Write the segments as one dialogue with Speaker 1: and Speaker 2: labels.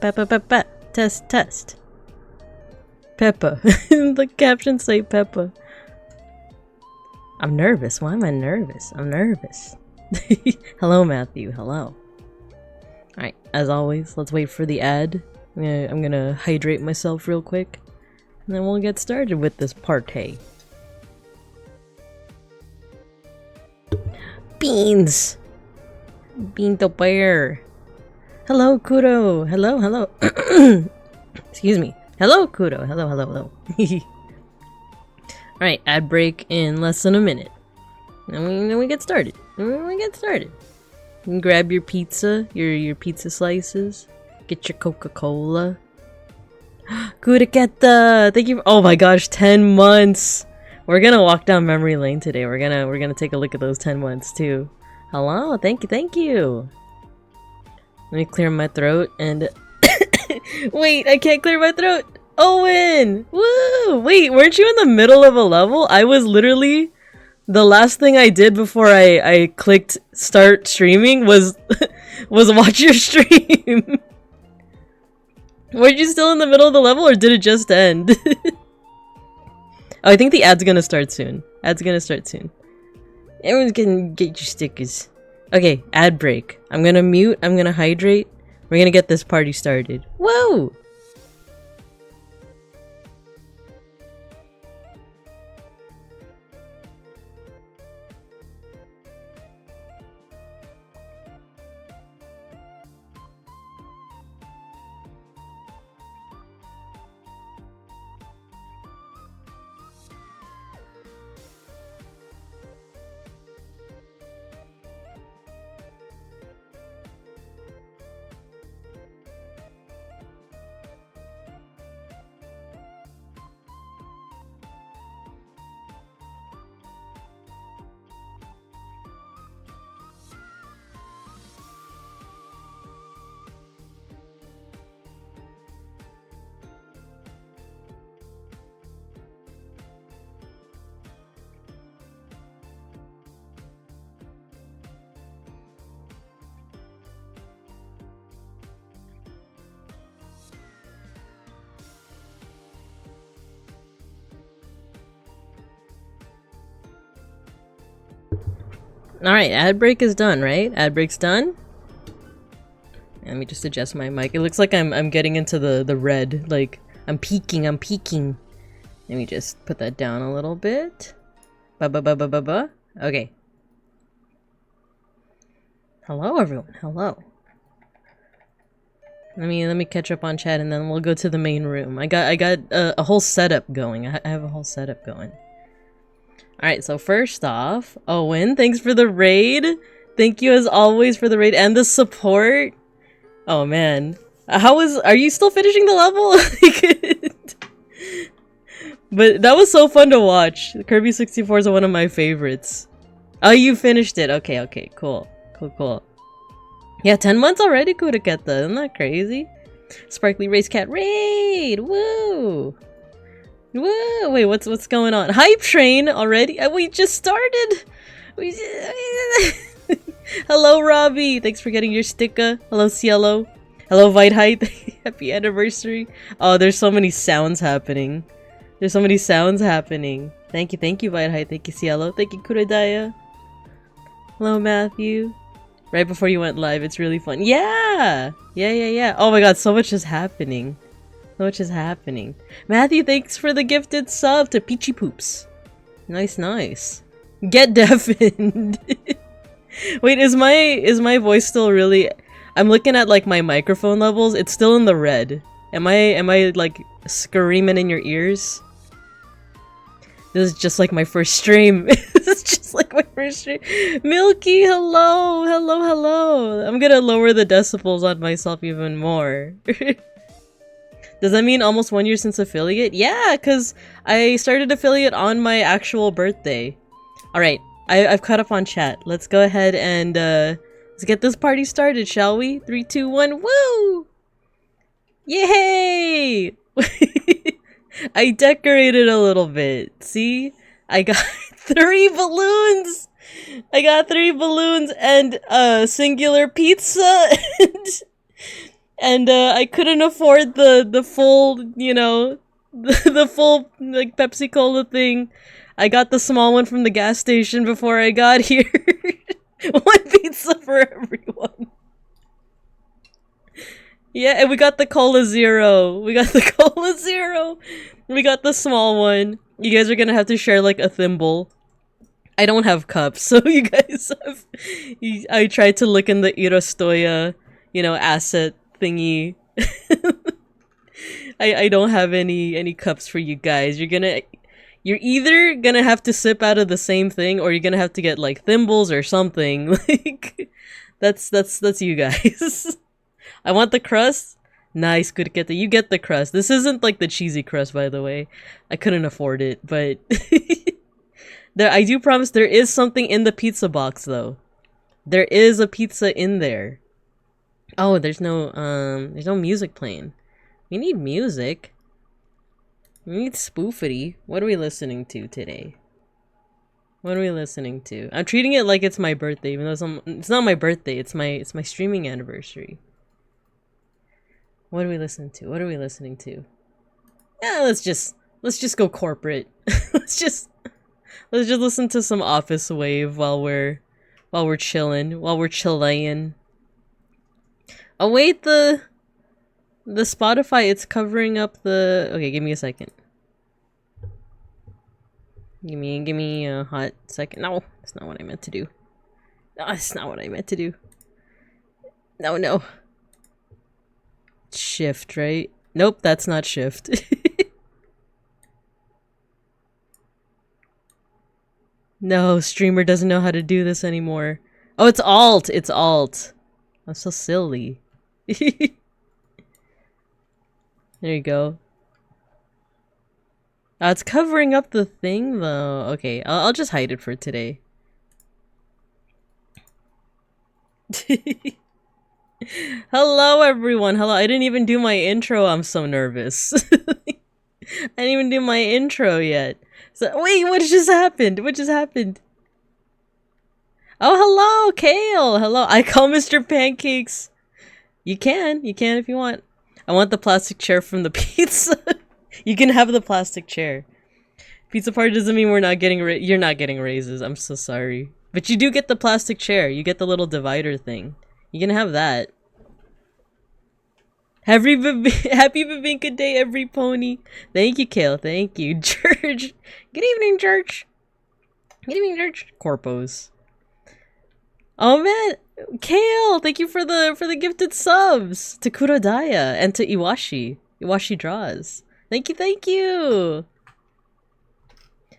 Speaker 1: Peppa, Peppa. Test, test. Peppa. The captions say Peppa. I'm nervous. Why am I nervous? I'm nervous. Hello, Matthew. Hello. Alright, as always, let's wait for the ad. I'm gonna hydrate myself real quick. And then we'll get started with this party. Beans! Bean the bear. Hello, Kudo. Hello, hello. Excuse me. Hello, Kudo. Hello, hello, hello. Alright, ad break in less than a minute. Then we get started. You can grab your pizza, your pizza slices. Get your Coca-Cola. Kuraketa! Thank you. Oh my gosh, 10 months! We're gonna walk down memory lane today. We're gonna take a look at those 10 months too. Hello, thank you. Let me clear my throat and wait, I can't clear my throat! Owen! Woo! Wait, weren't you in the middle of a level? I was literally... The last thing I did before I clicked start streaming was was watch your stream. Were you still in the middle of the level or did it just end? Oh, I think the ad's gonna start soon. Everyone's gonna get your stickers. Okay, ad break. I'm gonna mute, I'm gonna hydrate. We're gonna get this party started. Whoa! Alright, ad break is done, right? Ad break's done? Let me just adjust my mic. It looks like I'm getting into the red. Like, I'm peeking. Let me just put that down a little bit. Okay. Hello, everyone. Hello. Let me catch up on chat and then we'll go to the main room. I got a whole setup going. I have a whole setup going. Alright, so first off, Owen, thanks for the raid. Thank you as always for the raid and the support. Oh man. Are you still finishing the level? But that was so fun to watch. Kirby 64 is one of my favorites. Oh, you finished it. Okay, cool. Yeah, 10 months already, Kuraketa. Isn't that crazy? Sparkly Race Cat raid! Woo! Whoa, wait, what's going on? Hype train already? We just started! Hello, Robbie! Thanks for getting your sticker. Hello, Cielo. Hello, Vite. Happy anniversary. Oh, there's so many sounds happening. Thank you, Vite. Thank you, Cielo. Thank you, Kurodaya. Hello, Matthew. Right before you went live, it's really fun. Yeah! Oh my god, so much is happening. Matthew, thanks for the gifted sub to Peachy Poops. Nice. Get deafened. Wait, is my voice still really... I'm looking at like my microphone levels. It's still in the red. Am I like screaming in your ears? This is just like my first stream. Milky, hello. I'm gonna lower the decibels on myself even more. Does that mean almost 1 year since affiliate? Yeah, because I started affiliate on my actual birthday. Alright, I've caught up on chat. Let's go ahead and let's get this party started, shall we? 3, 2, 1, woo! Yay! I decorated a little bit. See? I got 3 balloons! And a singular pizza! And I couldn't afford the full, you know, the full like Pepsi Cola thing. I got the small one from the gas station before I got here. One pizza for everyone. Yeah, and we got the Cola Zero. We got the Cola Zero. We got the small one. You guys are gonna have to share like a thimble. I don't have cups, so you guys have. I tried to look in the I ra to ya, you know, asset thingy. I don't have any cups for you guys. You're either gonna have to sip out of the same thing, or you're gonna have to get like thimbles or something. Like that's you guys. I want the crust. Nice, good get you get the crust. This isn't like the cheesy crust, by the way. I couldn't afford it, but there I do promise there is something in the pizza box though. There is a pizza in there. Oh, there's no music playing. We need music. We need spoofity. What are we listening to today? What are we listening to? I'm treating it like it's my birthday, even though it's not my birthday. It's my streaming anniversary. What are we listening to? What are we listening to? Yeah, let's just go corporate. let's just listen to some Office Wave while we're chilling. Oh wait, the Spotify, it's covering up the... Okay, give me a second. Give me a hot second. No, that's not what I meant to do. No, that's not what I meant to do. No. Shift, right? Nope, that's not shift. No, streamer doesn't know how to do this anymore. Oh, it's alt! It's alt. I'm so silly. There you go. It's covering up the thing though. Okay, I'll just hide it for today. Hello everyone. Hello. I didn't even do my intro. I'm so nervous. I didn't even do my intro yet. So wait, what just happened? What just happened? Oh, hello, Kale. Hello. I call Mr. Pancakes. You can if you want. I want the plastic chair from the pizza. You can have the plastic chair. Pizza party doesn't mean we're not getting you're not getting raises. I'm so sorry. But you do get the plastic chair. You get the little divider thing. You can have that. Happy Babinka Day, every pony. Thank you, Kale. Thank you, George. Good evening, George. Good evening, George. Corpos. Oh man, Kale, thank you for the gifted subs to Kurodaya and to Iwashi. Iwashi draws. Thank you.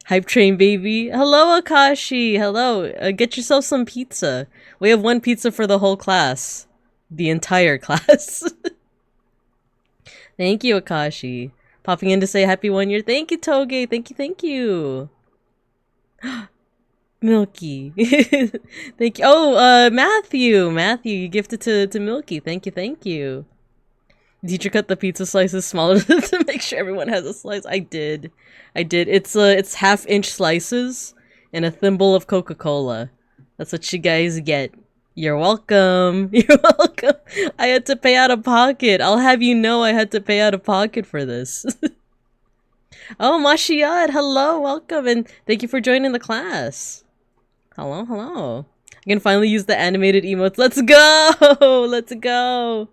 Speaker 1: Hype train, baby. Hello, Akashi. Hello. Get yourself some pizza. We have one pizza for the whole class. The entire class. Thank you, Akashi. Popping in to say happy 1 year. Thank you, Toge. Thank you. Milky. Thank you. Oh, Matthew, you gifted to Milky. Thank you. Teacher cut the pizza slices smaller to make sure everyone has a slice. I did. It's 1/2-inch slices and a thimble of Coca-Cola. That's what you guys get. You're welcome. You're welcome. I had to pay out of pocket. I'll have you know I had to pay out of pocket for this. Oh, Mashiad, hello, welcome, and thank you for joining the class. Hello. I can finally use the animated emotes. Let's go!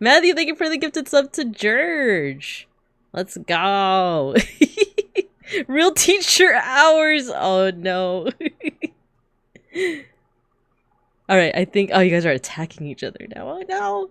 Speaker 1: Matthew, thank you for the gifted sub to George. Let's go! Real teacher hours! Oh no. Alright, I think... Oh, you guys are attacking each other now. Oh no!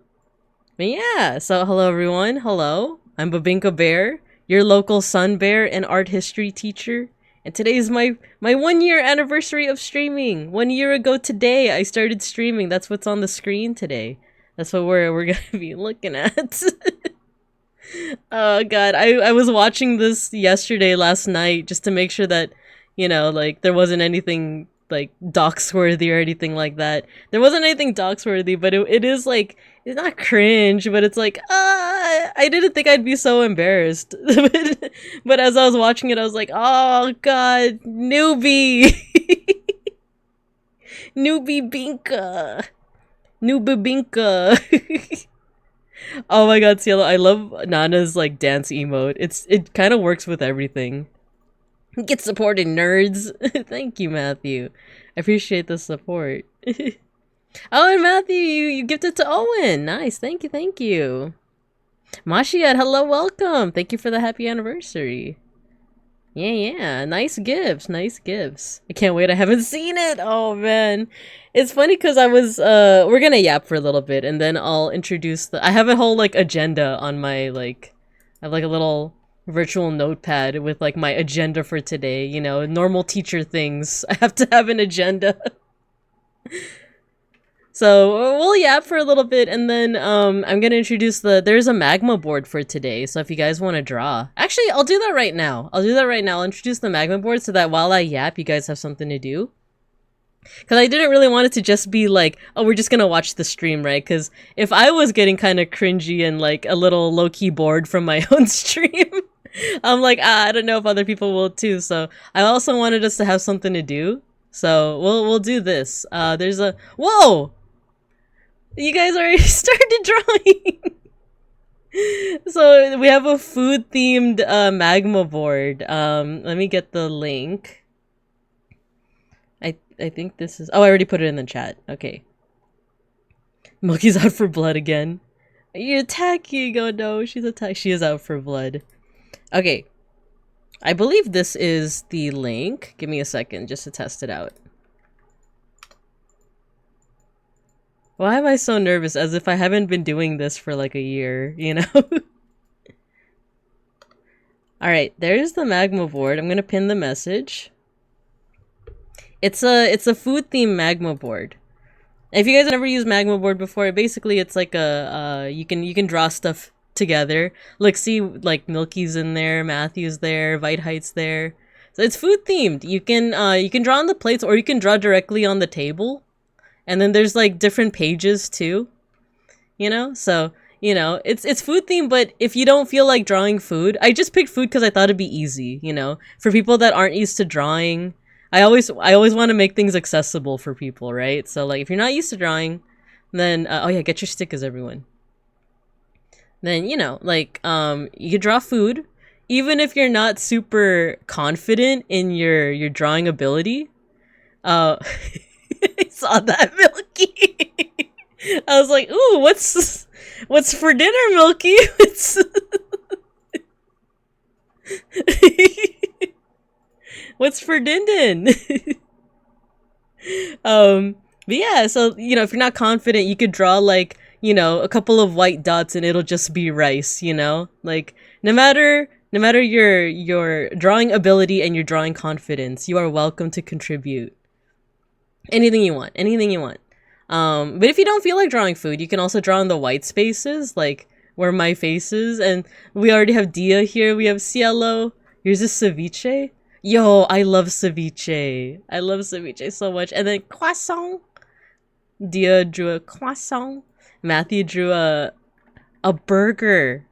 Speaker 1: But yeah, so hello everyone. Hello. I'm Babinka Bear, your local sun bear and art history teacher. And today is my 1 year anniversary of streaming. 1 year ago today, I started streaming. That's what's on the screen today. That's what we're gonna be looking at. Oh god, I was watching this last night, just to make sure that, you know, like, there wasn't anything, like, dox-worthy or anything like that. There wasn't anything dox-worthy, but it is, like, it's not cringe, but it's like, I didn't think I'd be so embarrassed. But as I was watching it, I was like, oh god, newbie! Newbie Binka! New Babinka. Oh my god, Cielo, I love Nana's like dance emote. It kind of works with everything. Get supported, nerds. Thank you, Matthew. I appreciate the support. Oh, and Matthew, you gifted to Owen. Nice. Thank you, thank you. Mashiad, hello, welcome. Thank you for the happy anniversary. Yeah. Nice gifts, nice gifts. I can't wait. I haven't seen it. Oh, man. It's funny because I was, we're gonna yap for a little bit and then I'll introduce I have a whole, like, agenda on my, like, I have, like, a little virtual notepad with, like, my agenda for today. You know, normal teacher things. I have to have an agenda. So we'll yap for a little bit and then I'm gonna introduce there's a magma board for today, so if you guys want to draw. Actually, I'll do that right now. I'll introduce the magma board so that while I yap, you guys have something to do. Because I didn't really want it to just be like, oh, we're just gonna watch the stream, right? Because if I was getting kind of cringy and like a little low-key bored from my own stream, I'm like, I don't know if other people will too. So I also wanted us to have something to do. So we'll do this. There's a whoa! You guys already started drawing! So we have a food-themed magma board. Let me get the link. I think this is... Oh, I already put it in the chat. Okay. Milky's out for blood again. Are you attacking? Oh no, she is out for blood. Okay. I believe this is the link. Give me a second just to test it out. Why am I so nervous? As if I haven't been doing this for like a year, you know? Alright, there's the magma board. I'm gonna pin the message. It's a food themed magma board. If you guys have never used magma board before, basically it's like a you can draw stuff together. Like see, like Milky's in there, Matthew's there, Viteheight's there. So it's food themed. You can draw on the plates or you can draw directly on the table. And then there's like different pages too, you know? So, you know, it's food themed, but if you don't feel like drawing food, I just picked food because I thought it'd be easy, you know? For people that aren't used to drawing, I always want to make things accessible for people, right? So like if you're not used to drawing, then, oh yeah, get your stickers, everyone. Then, you know, like, you could draw food, even if you're not super confident in your drawing ability. I saw that, Milky. I was like, ooh, what's for dinner, Milky? What's for din? But yeah, so, you know, if you're not confident, you could draw like, you know, a couple of white dots and it'll just be rice, you know? Like, no matter your drawing ability and your drawing confidence, you are welcome to contribute. Anything you want. But if you don't feel like drawing food, you can also draw in the white spaces, like where my face is. And we already have Dia here. We have Cielo. Yours is ceviche. Yo, I love ceviche. I love ceviche so much. And then croissant. Dia drew a croissant. Matthew drew a burger.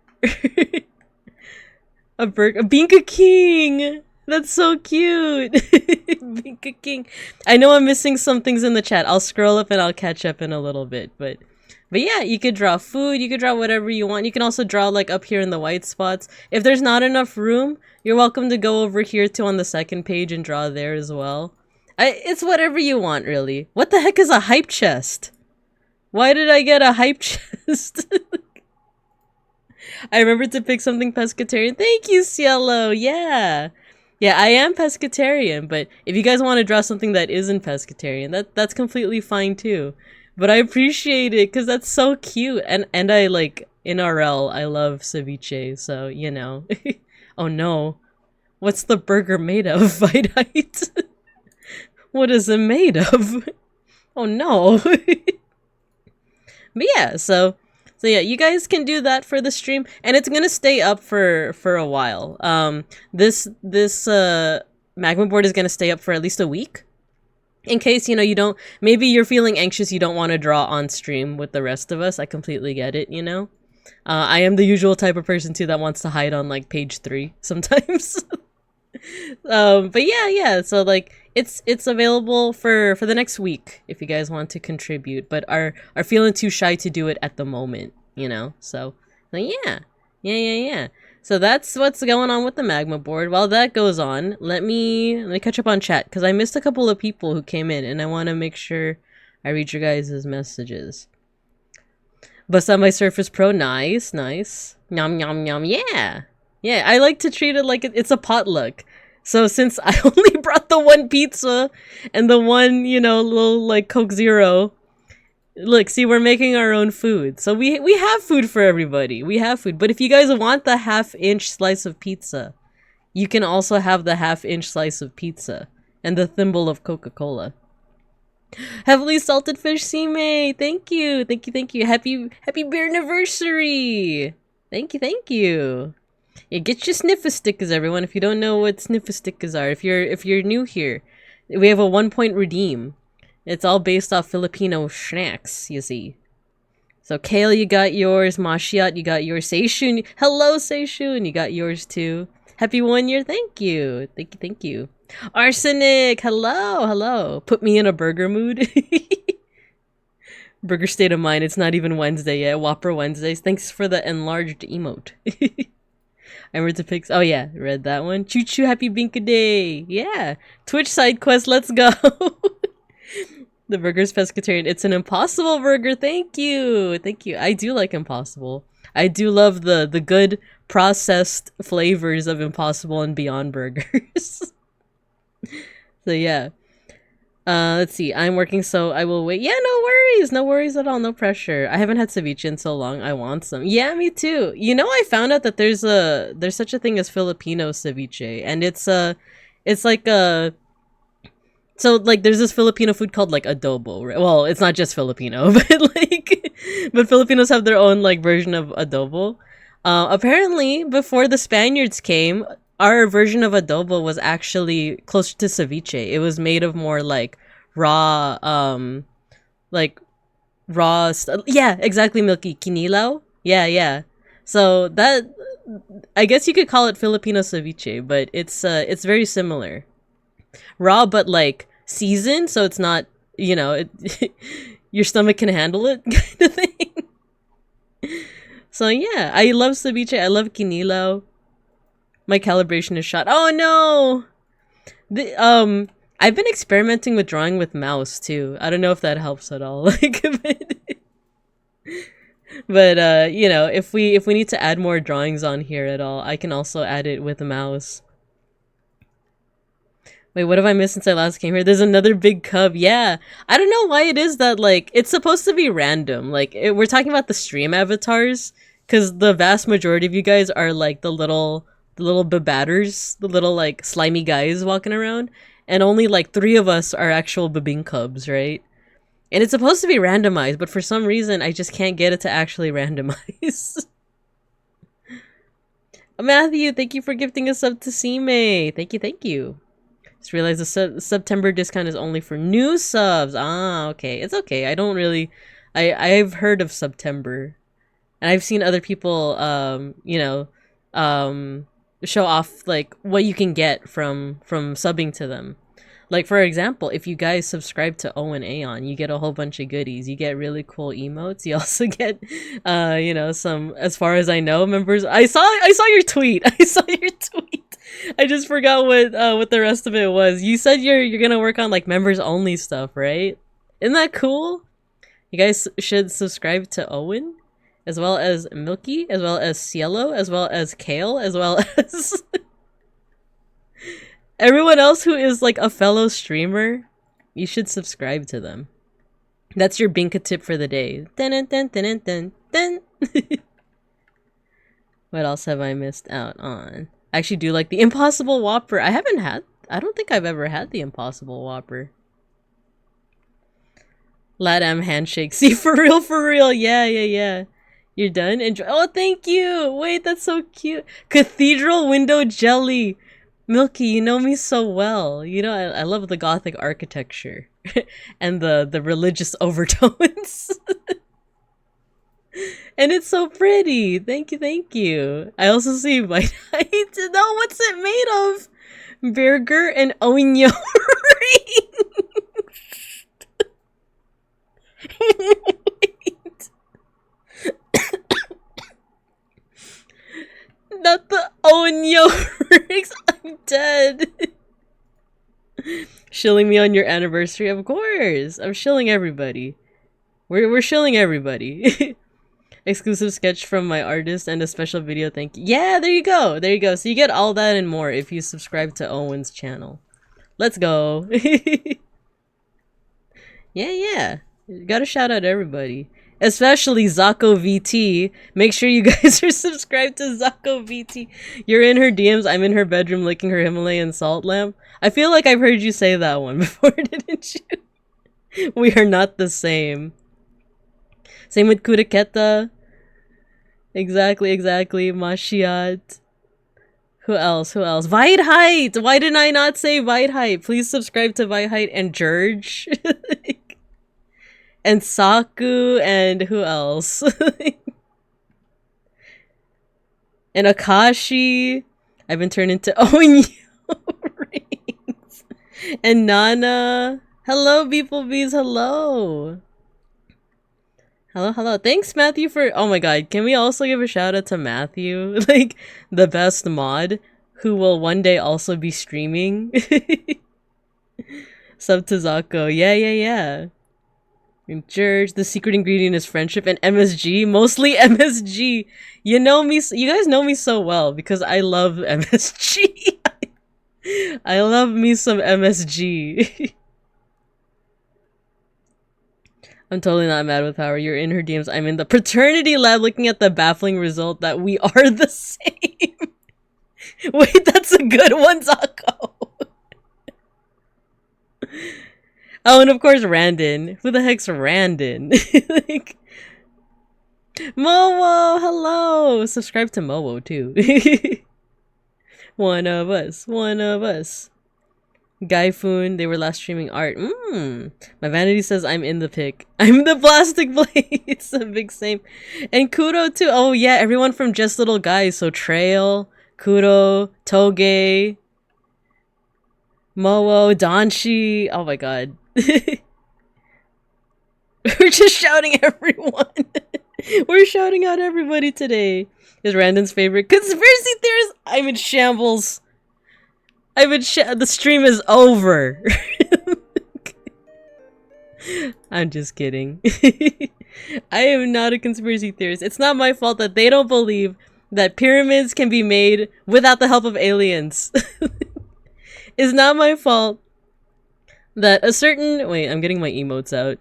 Speaker 1: A burger. A Binka King. That's so cute. Binka King. I know I'm missing some things in the chat. I'll scroll up and I'll catch up in a little bit. But yeah, you could draw food. You could draw whatever you want. You can also draw like up here in the white spots. If there's not enough room, you're welcome to go over here to on the second page and draw there as well. It's whatever you want, really. What the heck is a hype chest? Why did I get a hype chest? I remembered to pick something pescatarian. Thank you, Cielo. Yeah. Yeah, I am pescatarian, but if you guys want to draw something that isn't pescatarian, that's completely fine too. But I appreciate it because that's so cute. And I like, in RL, I love ceviche, so, you know. Oh no. What's the burger made of, Viteheit? What is it made of? Oh no. But yeah, so yeah, you guys can do that for the stream, and it's gonna stay up for a while. This magma board is gonna stay up for at least a week, in case, you know, you don't, maybe you're feeling anxious, you don't want to draw on stream with the rest of us. I completely get it, you know. I am the usual type of person too that wants to hide on like page 3 sometimes. But yeah, so like it's available for the next week if you guys want to contribute, but are feeling too shy to do it at the moment. you know? So yeah. Yeah. So that's what's going on with the magma board. While that goes on, let me catch up on chat because I missed a couple of people who came in and I want to make sure I read your guys' messages. Bust out my Surface Pro. Nice. Nom nom nom. Yeah. I like to treat it like it's a potluck. So since I only brought the one pizza and the one, you know, little like Coke Zero, look, see, we're making our own food. So we have food for everybody. We have food. But if you guys want the half-inch slice of pizza, you can also have the half-inch slice of pizza and the thimble of Coca-Cola. Heavily salted fish, Sime. Thank you. Happy beer anniversary. Thank you. Yeah, get your sniffer stickers, everyone. If you don't know what sniffer stickers are, if you're new here, we have a 1-point redeem. It's all based off Filipino snacks, you see. So Kale, you got yours. Mashiat, you got yours. Seishun, hello Seishun, you got yours too. Happy 1 year. Thank you. Arsenic, hello. Put me in a burger mood. Burger state of mind. It's not even Wednesday yet. Whopper Wednesdays. Thanks for the enlarged emote. I read the pics. Oh yeah, read that one. Choo choo, happy Binka Day. Yeah. Twitch side quest, let's go. The burger's pescatarian. It's an Impossible burger. Thank you. I do like Impossible. I do love the good processed flavors of Impossible and Beyond burgers. So yeah. Let's see. I'm working, so I will wait. Yeah, no worries at all. No pressure. I haven't had ceviche in so long. I want some. Yeah, me too. You know, I found out that there's such a thing as Filipino ceviche, and it's like so like there's this Filipino food called like adobo. Right? Well, it's not just Filipino, but Filipinos have their own like version of adobo. Apparently, before the Spaniards came, our version of adobo was actually closer to ceviche. It was made of more like raw, yeah, exactly, Milky. Kinilaw? Yeah. So that, I guess you could call it Filipino ceviche, but it's very similar. Raw, but like seasoned, so it's not, you know, your stomach can handle it kind of thing. So yeah, I love ceviche. I love kinilaw. My calibration is shot. Oh no! I've been experimenting with drawing with mouse too. I don't know if that helps at all. But you know, if we need to add more drawings on here at all, I can also add it with a mouse. Wait, what have I missed since I last came here? There's another big cub. Yeah, I don't know why it is that like it's supposed to be random. Like we're talking about the stream avatars, because the vast majority of you guys are like the little babatters, the little like slimy guys walking around, and only like 3 of us are actual babing cubs, right? And it's supposed to be randomized, but for some reason I just can't get it to actually randomize. Matthew, thank you for gifting a sub to Sime. Thank you. Just realized the September discount is only for new subs. Ah, okay. It's okay. I don't really I've heard of September. And I've seen other people you know, show off like what you can get from subbing to them. Like for example, if you guys subscribe to Owen Aeon, you get a whole bunch of goodies. You get really cool emotes. You also get you know, some, as far as I know, members. I saw your tweet. I just forgot what the rest of it was. You said you're gonna work on like members only stuff, right? Isn't that cool? You guys should subscribe to Owen, as well as Milky, as well as Cielo, as well as Kale, as well as everyone else who is like a fellow streamer. You should subscribe to them. That's your Binka tip for the day. Dun, dun, dun, dun, dun, dun. What else have I missed out on? I actually do like the Impossible Whopper. I don't think I've ever had the Impossible Whopper. Ladam handshake. See, for real. Yeah. You're done? Enjoy. Oh, thank you. Wait, that's so cute. Cathedral window jelly. Milky, you know me so well. You know, I love the Gothic architecture and the religious overtones. And it's so pretty. Thank you. I also see my no, what's it made of? Burger and onion rings. Wait. dead. Shilling me on your anniversary, of course. I'm shilling everybody. We're shilling everybody. Exclusive sketch from my artist and a special video. Thank you. Yeah, there you go. There you go. So you get all that and more if you subscribe to Owen's channel. Let's go. Yeah. You gotta shout out everybody. Especially Zako VT. Make sure you guys are subscribed to Zako VT. You're in her DMs. I'm in her bedroom licking her Himalayan salt lamp. I feel like I've heard you say that one before, didn't you? We are not the same. Same with Kuraketa. Exactly. Mashiat. Who else? Weidheit! Why didn't I not say Weidheit? Please subscribe to Weidheit and George. And Saku, and who else? And Akashi. I've been turned into Owen rings. And Nana. Hello, beeplebees. Hello. Hello. Thanks, Matthew, for... Oh my god, can we also give a shout out to Matthew? Like, the best mod, who will one day also be streaming. Sub to Zako. Yeah. And George, the secret ingredient is friendship and MSG. Mostly MSG. You know me... You guys know me so well because I love MSG. I love me some MSG. I'm totally not mad with Power. You're in her DMs. I'm in the paternity lab looking at the baffling result that we are the same. Wait, that's a good one, Zako. Oh, and of course, Randon. Who the heck's Randon? Like, Mowo, hello! Subscribe to Mowo, too. One of us. Gaifoon, they were last streaming art. My vanity says I'm in the pic. I'm the plastic blade. It's a big same. And Kudo, too. Oh, yeah, everyone from Just Little Guys. So, Trail, Kudo, Toge, Mowo, Danshi. Oh my god. We're just shouting everyone. We're shouting out everybody today. Is Randon's favorite conspiracy theorist? I'm in shambles. The stream is over. I'm just kidding. I am not a conspiracy theorist. It's not my fault that they don't believe that pyramids can be made without the help of aliens. It's not my fault that a certain... Wait, I'm getting my emotes out.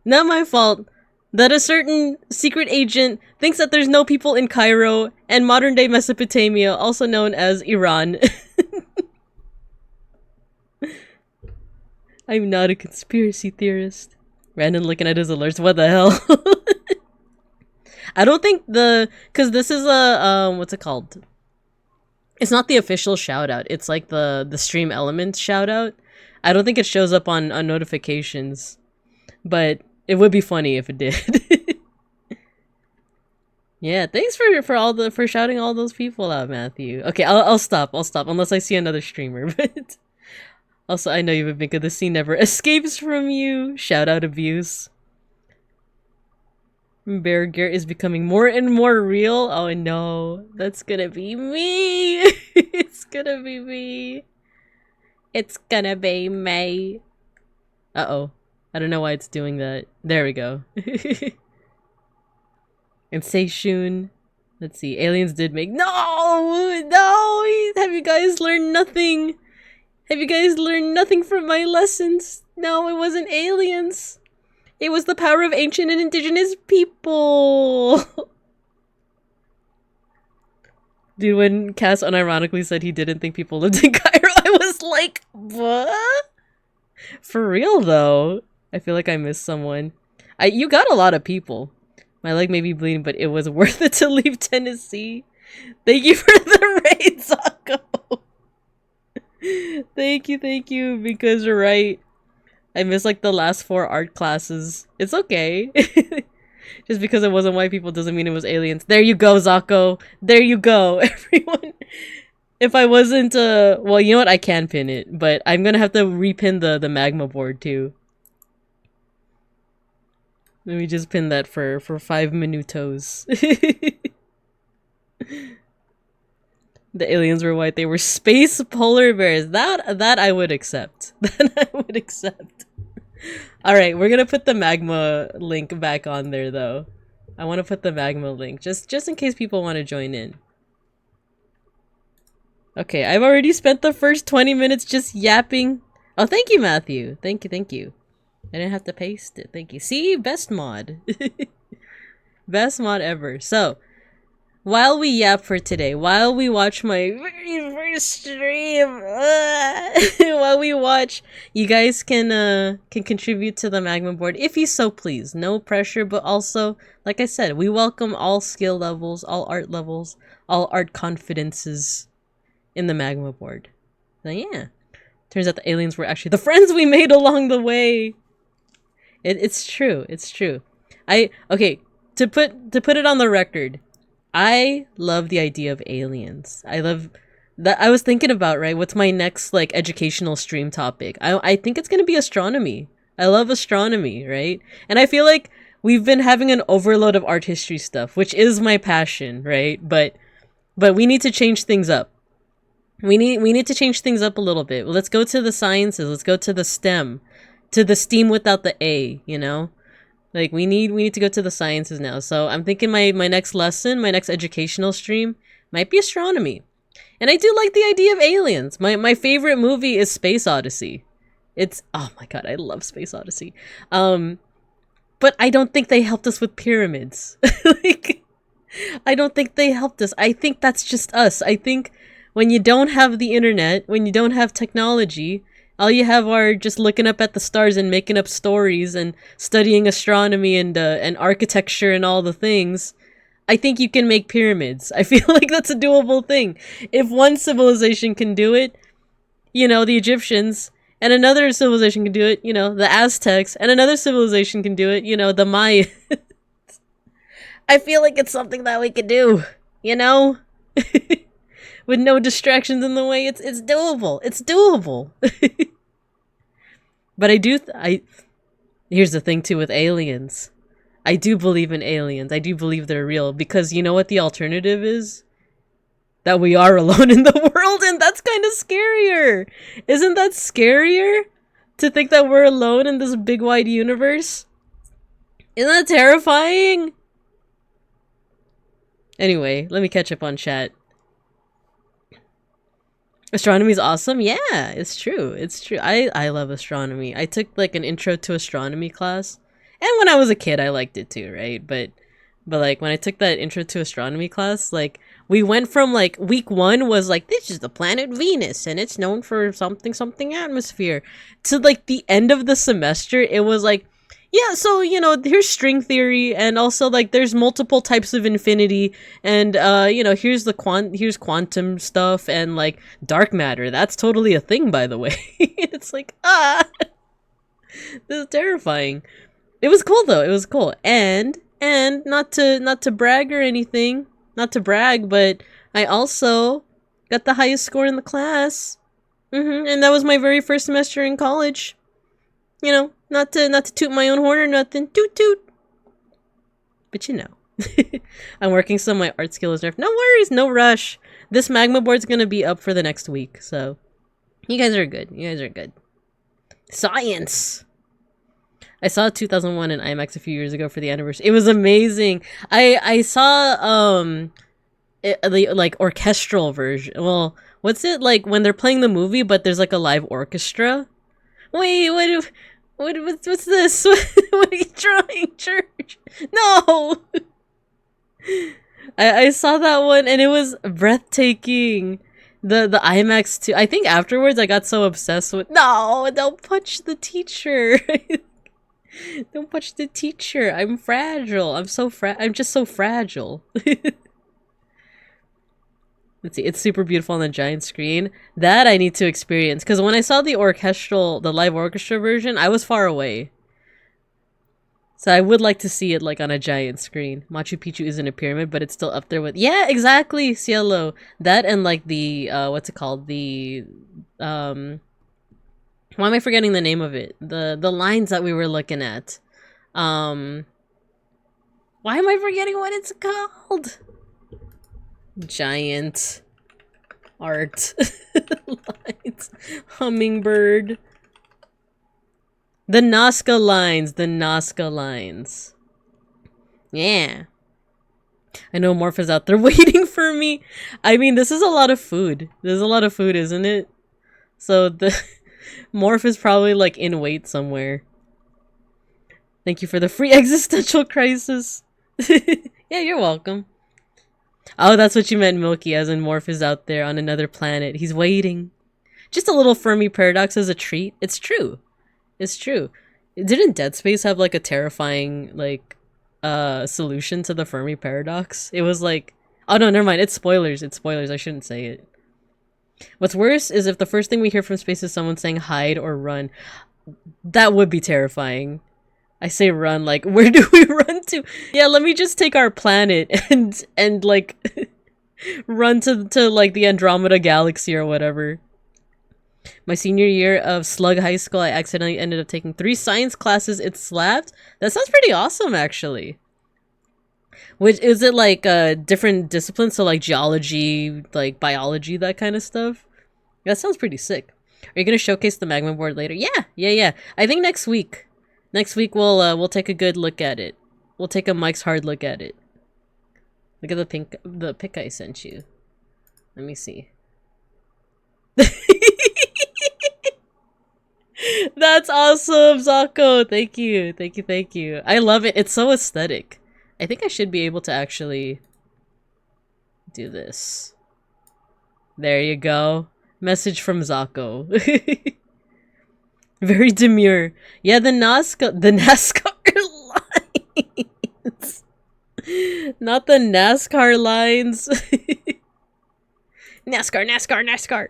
Speaker 1: Not my fault that a certain secret agent thinks that there's no people in Cairo and modern-day Mesopotamia, also known as Iran. I'm not a conspiracy theorist. Random looking at his alerts. What the hell? I don't think because this is a what's it called? It's not the official shout out. It's like the stream element shout out. I don't think it shows up on notifications, but it would be funny if it did. Yeah, thanks for shouting all those people out, Matthew. Okay, I'll stop unless I see another streamer. But also, I know you've been good. The scene never escapes from you. Shout out abuse. Bear Gear is becoming more and more real. Oh no, that's gonna be me. It's gonna be me. It's gonna be me. Uh-oh. I don't know why it's doing that. There we go. And Seishun. Let's see. Aliens did make... No! Have you guys learned nothing? Have you guys learned nothing from my lessons? No, it wasn't aliens. It was the power of ancient and indigenous people. Dude, when Cass unironically said he didn't think people lived in Cairo, I was like, what? For real, though. I feel like I missed someone. You got a lot of people. My leg may be bleeding, but it was worth it to leave Tennessee. Thank you for the raid, Zako. Thank you, because you're right. I missed like the last 4 art classes. It's okay. Just because it wasn't white people doesn't mean it was aliens. There you go, Zako. There you go, everyone. If I wasn't, well, you know what? I can pin it, but I'm gonna have to repin the magma board too. Let me just pin that for 5 minutos. The aliens were white. They were space polar bears. That I would accept. That I would accept. All right, we're gonna put the magma link back on there though. I want to put the magma link just in case people want to join in. Okay, I've already spent the first 20 minutes just yapping. Oh, thank you, Matthew. Thank you. I didn't have to paste it. Thank you. See, best mod. Best mod ever. So, while we yap for today, while we watch my very first stream, while we watch, you guys can contribute to the magma board if you so please. No pressure, but also, like I said, we welcome all skill levels, all art confidences in the magma board. So yeah, turns out the aliens were actually the friends we made along the way. It's true. Okay, to put it on the record, I love the idea of aliens. I love that. I was thinking about, right, what's my next like educational stream topic? I think it's gonna be astronomy. I love astronomy, right? And I feel like we've been having an overload of art history stuff, which is my passion, right? But we need to change things up. We need to change things up a little bit. Let's go to the sciences. Let's go to the STEM, to the STEAM without the A. You know, like we need to go to the sciences now. So I'm thinking my next lesson, my next educational stream, might be astronomy. And I do like the idea of aliens. My favorite movie is Space Odyssey. It's, oh my god, I love Space Odyssey. But I don't think they helped us with pyramids. Like, I don't think they helped us. I think that's just us. I think when you don't have the internet, when you don't have technology, all you have are just looking up at the stars and making up stories and studying astronomy and architecture and all the things. I think you can make pyramids. I feel like that's a doable thing. If one civilization can do it, you know, the Egyptians, and another civilization can do it, you know, the Aztecs, and another civilization can do it, you know, the Maya. I feel like it's something that we could do, you know? With no distractions in the way. It's doable. It's doable. But here's the thing too with aliens. I do believe in aliens. I do believe they're real because you know what the alternative is? That we are alone in the world, and that's kind of scarier. Isn't that scarier? To think that we're alone in this big wide universe? Isn't that terrifying? Anyway, let me catch up on chat. Astronomy is awesome. Yeah, it's true. It's true. I love astronomy. I took like an intro to astronomy class. And when I was a kid, I liked it too, right? But like when I took that intro to astronomy class, like we went from like week 1 was like, this is the planet Venus and it's known for something atmosphere, to like the end of the semester, it was like, yeah, so, you know, here's string theory, and also, like, there's multiple types of infinity, and, you know, here's quantum stuff, and, like, dark matter. That's totally a thing, by the way. It's like, this is terrifying. It was cool, though. It was cool. And not to brag or anything, not to brag, but I also got the highest score in the class. And that was my very first semester in college. You know, not to toot my own horn or nothing. Toot toot. But you know. I'm working so my art skill is nerfed. No worries, no rush. This magma board's gonna be up for the next week, so you guys are good. You guys are good. Science! I saw 2001 in IMAX a few years ago for the anniversary. It was amazing. I saw the like orchestral version. Well, what's it like when they're playing the movie but there's like a live orchestra? Wait, what's this? What are you drawing, church? No! I saw that one and it was breathtaking. The IMAX too. I think afterwards I got so obsessed with, no, don't punch the teacher. Don't punch the teacher. I'm fragile. I'm just so fragile. Let's see, it's super beautiful on the giant screen. That I need to experience, because when I saw the live orchestra version, I was far away. So I would like to see it like on a giant screen. Machu Picchu isn't a pyramid, but it's still up there with, yeah, exactly, Cielo. That and like the, what's it called? The, why am I forgetting the name of it? The lines that we were looking at. Why am I forgetting what it's called? Giant. Art. Lines. Hummingbird. The Nazca lines. The Nazca lines. Yeah. I know Morph is out there waiting for me. I mean, this is a lot of food. There's a lot of food, isn't it? So the Morph is probably like in wait somewhere. Thank you for the free existential crisis. Yeah, you're welcome. Oh, that's what you meant, Milky, as in Morph is out there on another planet. He's waiting. Just a little Fermi paradox as a treat. It's true. It's true. Didn't Dead Space have like a terrifying like solution to the Fermi paradox? It was like, oh no, never mind. It's spoilers. It's spoilers. I shouldn't say it. What's worse is if the first thing we hear from space is someone saying hide or run. That would be terrifying. I say run, like, where do we run to? Yeah, let me just take our planet and like run to like the Andromeda galaxy or whatever. My senior year of Slug High School, I accidentally ended up taking 3 science classes. It slapped. That sounds pretty awesome, actually. Which is it like different disciplines, so like geology, like biology, that kind of stuff? That sounds pretty sick. Are you gonna showcase the magma board later? Yeah. I think next week. Next week we'll take a good look at it. We'll take a Mike's hard look at it. Look at the pic I sent you. Let me see. That's awesome, Zako. Thank you. I love it. It's so aesthetic. I think I should be able to actually do this. There you go. Message from Zako. Very demure. Yeah, the NASCAR lines. Not the NASCAR lines. NASCAR.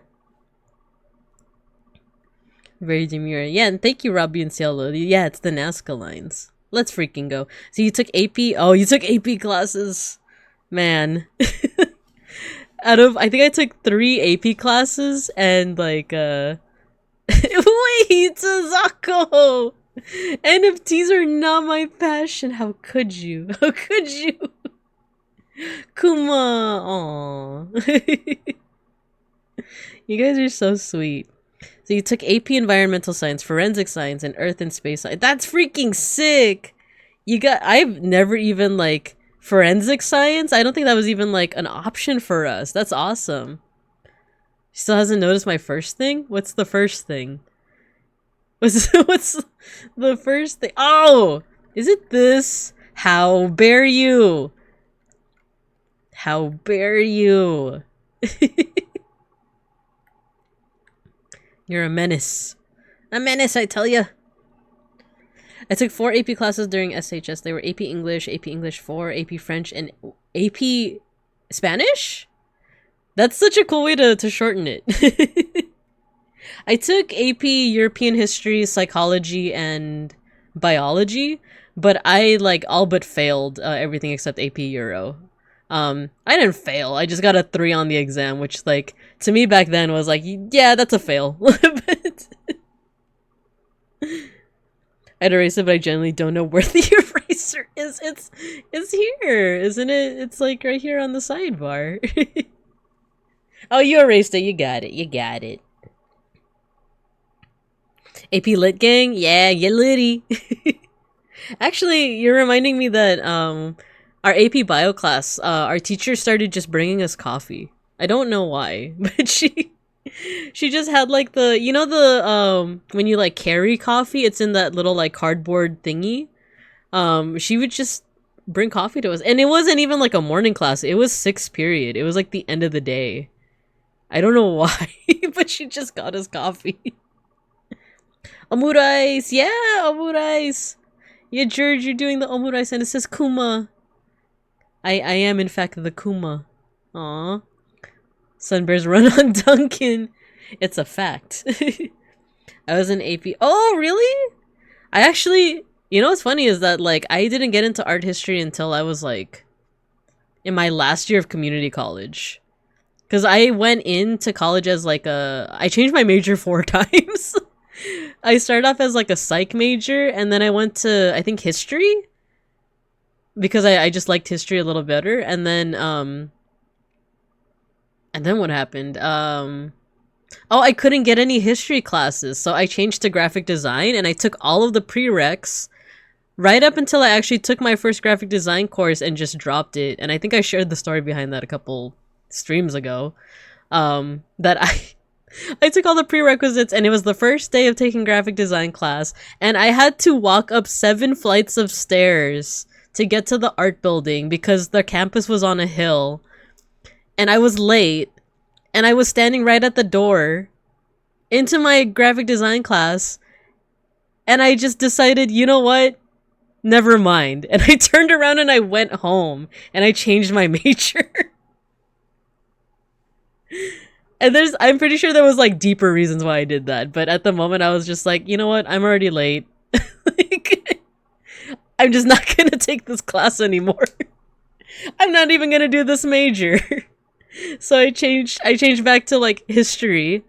Speaker 1: Very demure. Yeah, and thank you, Robbie and Cielo. Yeah, it's the NASCAR lines. Let's freaking go. So you took AP? Oh, you took AP classes. Man. I think I took 3 AP classes and like, wait, Zako! NFTs are not my passion. How could you? How could you? Kuma, aww. You guys are so sweet. So you took AP Environmental Science, Forensic Science, and Earth and Space Science. That's freaking sick! I've never even, like, Forensic Science? I don't think that was even, like, an option for us. That's awesome. Still hasn't noticed my first thing? What's the first thing? What's the first thing? Oh! Is it this? How dare you? How dare you? You're a menace. A menace, I tell ya. I took 4 AP classes during SHS. They were AP English, AP English 4, AP French, and AP Spanish? That's such a cool way to shorten it. I took AP European History, Psychology, and Biology, but I like all but failed everything except AP Euro. I didn't fail. I just got a 3 on the exam, which like to me back then was like, yeah, that's a fail. But I'd erase it, but I generally don't know where the eraser is. It's here, isn't it? It's like right here on the sidebar. Oh, you erased it. You got it. AP Lit Gang? Yeah, you litty. Actually, you're reminding me that our AP Bio class, our teacher started just bringing us coffee. I don't know why, but she just had like the, you know, the when you like carry coffee, it's in that little like cardboard thingy. She would just bring coffee to us, and it wasn't even like a morning class. It was 6th period. It was like the end of the day. I don't know why, but she just got us coffee. Omurais! Yeah, omurais! Yeah, George, you're doing the omurais, and it says Kuma. I am, in fact, the Kuma. Aw. Sunbears run on Duncan. It's a fact. I was in AP. Oh, really? I actually... You know what's funny is that, like, I didn't get into art history until I was, like, in my last year of community college. Because I went into college as, like, I changed my major 4 times. I started off as, like, a psych major, and then I went to, I think, history? Because I just liked history a little better, and then, And then what happened? Oh, I couldn't get any history classes, so I changed to graphic design and I took all of the prereqs right up until I actually took my first graphic design course and just dropped it. And I think I shared the story behind that a couple streams ago. That I took all the prerequisites and it was the first day of taking graphic design class and I had to walk up 7 flights of stairs to get to the art building because the campus was on a hill and I was late and I was standing right at the door into my graphic design class and I just decided, you know what? Never mind. And I turned around and I went home and I changed my major. And I'm pretty sure there was like deeper reasons why I did that, but at the moment I was just like, you know what? I'm already late. Like, I'm just not gonna take this class anymore. I'm not even gonna do this major. So I changed back to like history.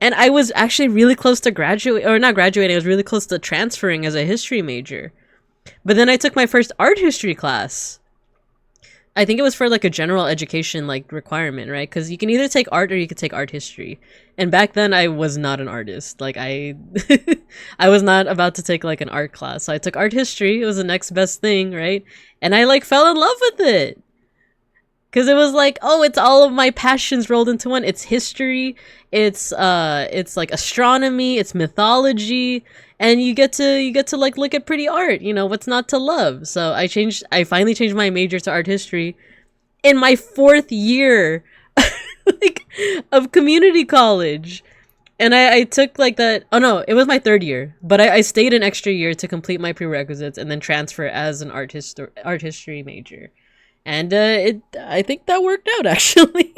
Speaker 1: And I was actually really close to not graduating, I was really close to transferring as a history major. But then I took my first art history class. I think it was for like a general education like requirement, right? Because you can either take art or you could take art history. And back then I was not an artist. Like I was not about to take like an art class. So I took art history. It was the next best thing, right? And I like fell in love with it. Because it was like, oh, it's all of my passions rolled into one. It's history, it's like astronomy, it's mythology, and you get to like look at pretty art, you know, what's not to love. So I finally changed my major to art history in my 4th year like of community college. And I took like that, oh no, it was my 3rd year, but I stayed an extra year to complete my prerequisites and then transfer as an art history major. And I think that worked out actually.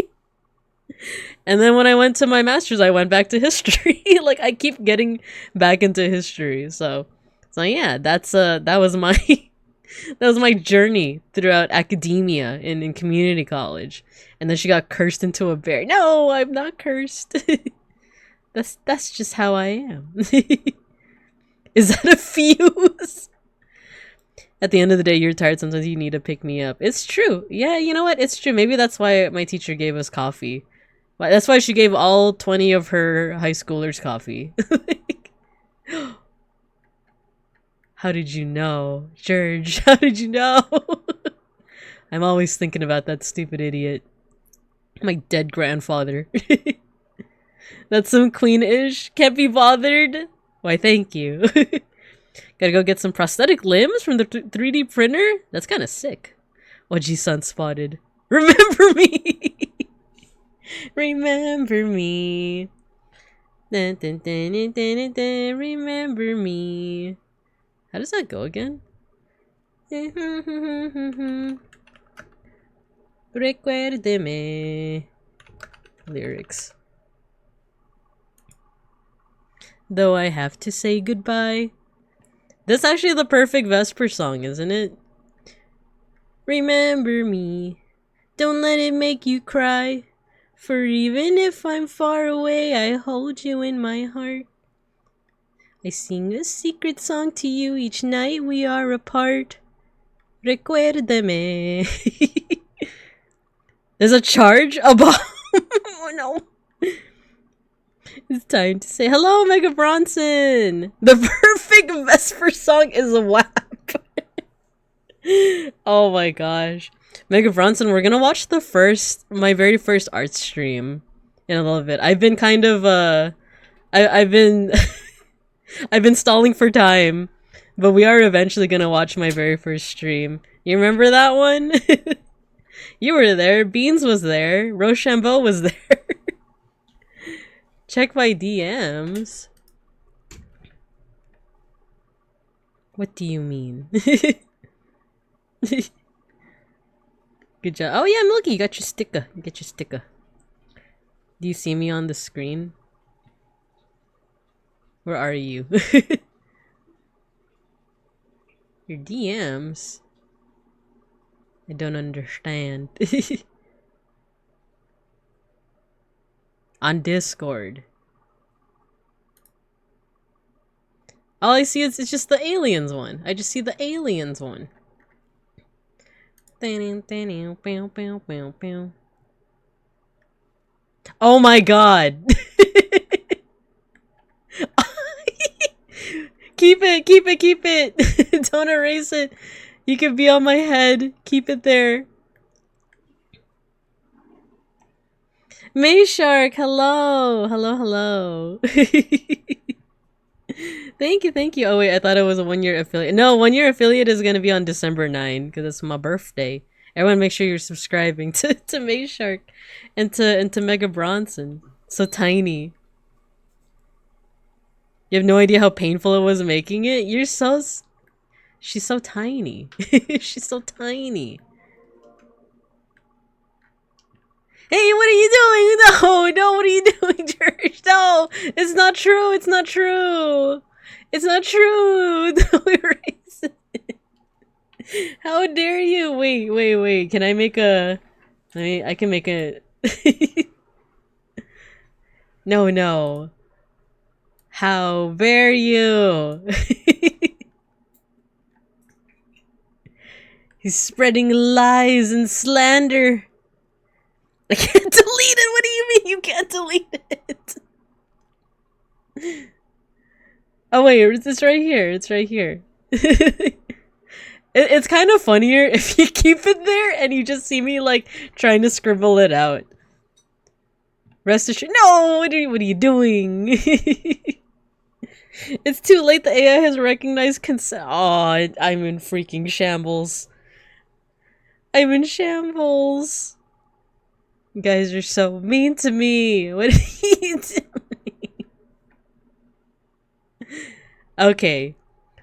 Speaker 1: And then when I went to my master's, I went back to history. Like I keep getting back into history. So yeah, that was my that was my journey throughout academia in community college. And then she got cursed into a bear. No, I'm not cursed. That's just how I am. Is that a fuse? At the end of the day, you're tired. Sometimes you need to pick me up. It's true. Yeah, you know what? It's true. Maybe that's why my teacher gave us coffee. That's why she gave all 20 of her high schoolers coffee. How did you know? George, how did you know? I'm always thinking about that stupid idiot. My dead grandfather. That's some queen-ish. Can't be bothered. Why, thank you. Gotta go get some prosthetic limbs from the 3D printer? That's kind of sick. Oji-san spotted. Remember me! Remember me. Dun, dun, dun, dun, dun, dun, remember me. How does that go again? Recuérdeme. Lyrics. Though I have to say goodbye. That's actually the perfect Vesper song, isn't it? Remember me. Don't let it make you cry. For even if I'm far away, I hold you in my heart. I sing a secret song to you each night we are apart. Recuérdeme. There's a charge? A bomb? Oh no. It's time to say hello, Mega Bronson. The perfect Vesper song is a WAP. Oh my gosh. Mega Bronson, we're gonna watch my very first art stream in a little bit. I've been kind of I've been I've been stalling for time, but we are eventually gonna watch my very first stream. You remember that one? You were there. Beans was there. Rochambeau was there. Check my DMs. What do you mean? Good job. Oh yeah, Milky, you got your sticker. You get your sticker. Do you see me on the screen? Where are you? Your DMs? I don't understand. On Discord. All I see is it's just the aliens one. I just see the aliens one. Oh my god. Keep it, keep it, keep it. Don't erase it. You can be on my head. Keep it there. May Shark, hello. Hello, hello. Thank you, thank you. Oh wait, I thought it was a 1 year affiliate. No, 1 year affiliate is gonna be on December 9 because it's my birthday. Everyone make sure you're subscribing to May Shark and to Mega Bronson. So tiny. You have no idea how painful it was making it? You're so... She's so tiny. She's so tiny. Hey, what are you doing? No, no, what are you doing, George? No, it's not true. It's not true. It's not true. Don't erase it. How dare you? Wait, wait, wait. Can I make a... I can make a... No, no. How dare you? He's spreading lies and slander. I can't delete it. What do you mean you can't delete it? Oh wait, it's right here. It's right here. It's kind of funnier if you keep it there and you just see me like trying to scribble it out. Rest assured. No, what are you doing? It's too late. The AI has recognized consent. Oh, I'm in freaking shambles. I'm in shambles. You guys are so mean to me. What are you doing? Okay.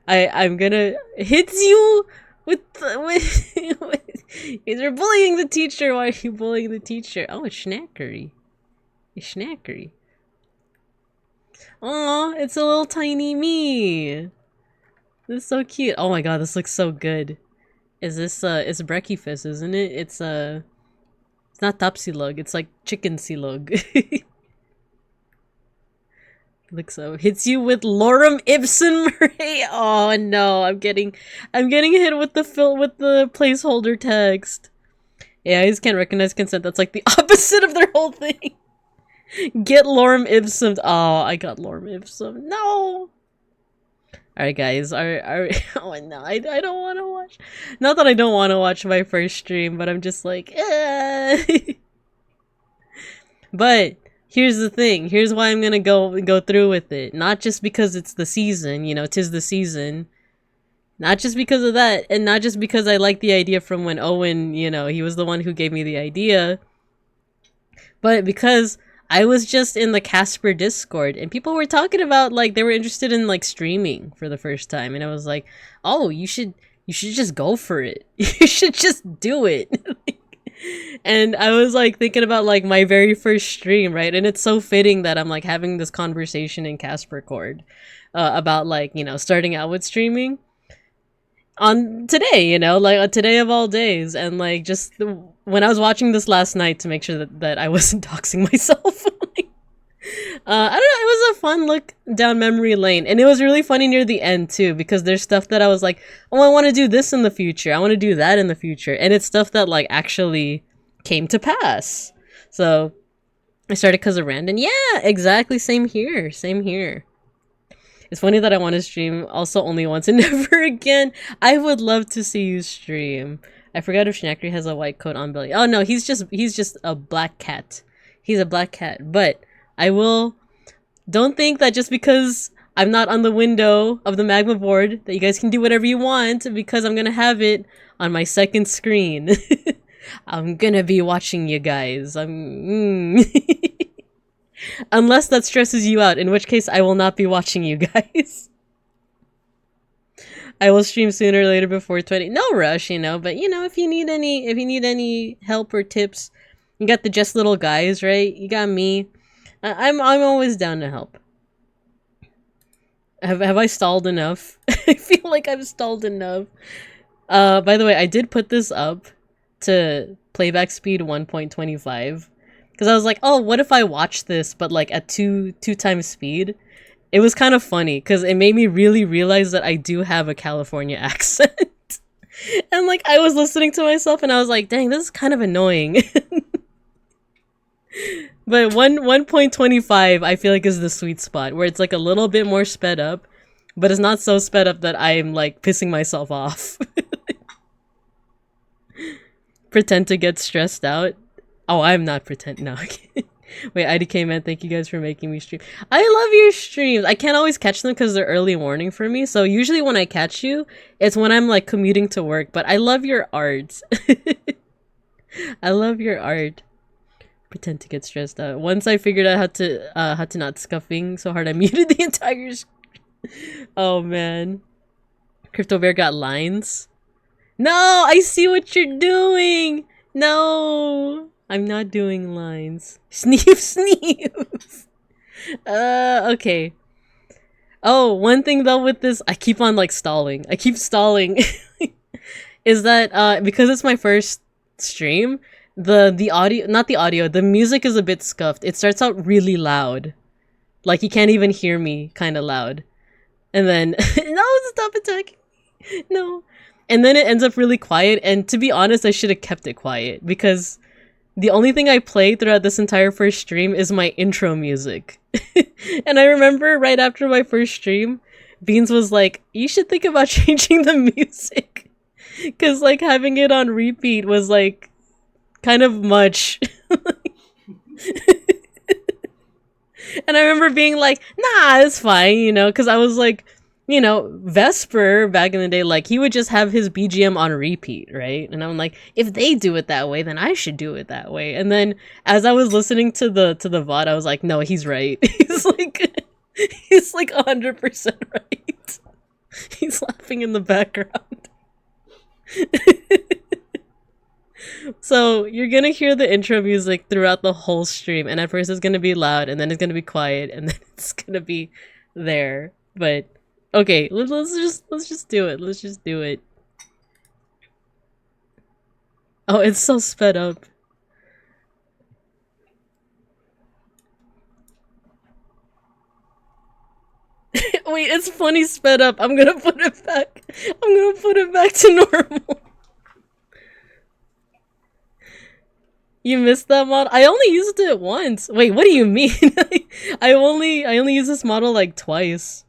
Speaker 1: I'm gonna hit you with you're bullying the teacher. Why are you bullying the teacher? Oh, it's Snackery. It's Snackery. Aw, it's a little tiny me. This is so cute. Oh my god, this looks so good. Is this it's Breckyfist, isn't it? It's not Topsilug, it's like Chicken Silug. Looks so hits you with lorem ipsum ray. Oh no, I'm getting hit with the placeholder text. Yeah, I just can't recognize consent. That's like the opposite of their whole thing. Get lorem ipsum. Oh, I got lorem ipsum. No. Alright guys, are oh no, I don't want to watch. Not that I don't want to watch my first stream, but I'm just like, eh. But here's the thing. Here's why I'm gonna go through with it. Not just because it's the season, you know, 'tis the season. Not just because of that, and not just because I like the idea from when Owen, you know, he was the one who gave me the idea, but because I was just in the Casper Discord and people were talking about like they were interested in like streaming for the first time, and I was like, oh, you should just go for it. You should just do it. And I was like thinking about like my very first stream, right? And it's so fitting that I'm like having this conversation in Casper Cord about like, you know, starting out with streaming on today, you know, like today of all days. And like just when I was watching this last night to make sure that I wasn't doxing myself, I don't know, it was a fun look down memory lane, and it was really funny near the end too, because there's stuff that I was like, oh, I want to do this in the future, I want to do that in the future, and it's stuff that like actually came to pass. So I started because of random. Yeah, exactly, same here, same here. It's funny that I want to stream also only once and never again. I would love to see you stream. I forgot if Schnackery has a white coat on belly. Oh no, he's just a black cat. He's a black cat. But I will... Don't think that just because I'm not on the window of the magma board that you guys can do whatever you want, because I'm gonna have it on my second screen. I'm gonna be watching you guys. Unless that stresses you out, in which case I will not be watching you guys. I will stream sooner or later before 20. No rush, you know, but you know, if you need any help or tips, you got the Just Little Guys, right? You got me. I'm always down to help. Have I stalled enough? I feel like I've stalled enough. By the way, I did put this up to playback speed 1.25 because I was like, oh, what if I watch this but like at two times speed? It was kind of funny because it made me really realize that I do have a California accent. And like I was listening to myself and I was like, dang, this is kind of annoying. But 1.25 I feel like is the sweet spot where it's like a little bit more sped up, but it's not so sped up that I'm like pissing myself off. Pretend to get stressed out. Oh, I'm not pretend. No. Wait, IDK man, thank you guys for making me stream. I love your streams. I can't always catch them because they're early morning for me. So usually when I catch you, it's when I'm like commuting to work. But I love your art. I love your art. Pretend to get stressed out. Once I figured out how to not scuffing so hard, I muted the entire screen. Oh man. Crypto Bear got lines. No, I see what you're doing. No, I'm not doing lines. Sneef, sneef. Okay. Oh, one thing though with this, I keep on like stalling. I keep stalling. Is that because it's my first stream, the audio, not the audio, the music is a bit scuffed. It starts out really loud. Like you can't even hear me kind of loud. And then no, stop attacking me. No. And then it ends up really quiet, and to be honest, I should have kept it quiet because the only thing I played throughout this entire first stream is my intro music. And I remember right after my first stream, Beans was like, you should think about changing the music. Because like having it on repeat was like kind of much. And I remember being like, nah, it's fine, you know, because I was like, you know, Vesper back in the day, like he would just have his BGM on repeat, right? And I'm like, if they do it that way, then I should do it that way. And then as I was listening to the VOD, I was like, no, he's right. He's like 100% right. He's laughing in the background. So you're gonna hear the intro music throughout the whole stream, and at first it's gonna be loud, and then it's gonna be quiet, and then it's gonna be there. But okay, let's just do it. Let's just do it. Oh, it's so sped up. Wait, it's funny sped up. I'm gonna put it back. I'm gonna put it back to normal. You missed that model? I only used it once. Wait, what do you mean? I only used this model like twice.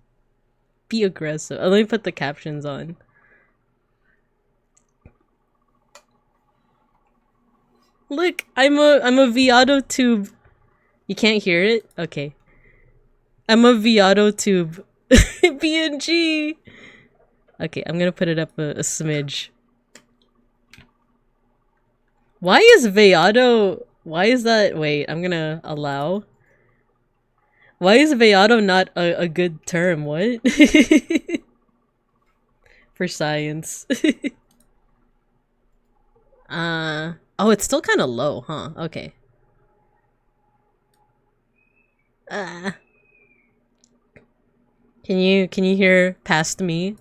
Speaker 1: Be aggressive. Let me put the captions on. Look, I'm a Viato tube. You can't hear it? Okay. I'm a Viato tube. PNG. Okay, I'm gonna put it up a smidge. Why is Veado? Why is that? Wait, I'm gonna allow. Why is Veado not a good term? What? For science. Oh, it's still kind of low, huh? Okay. Can you hear past me?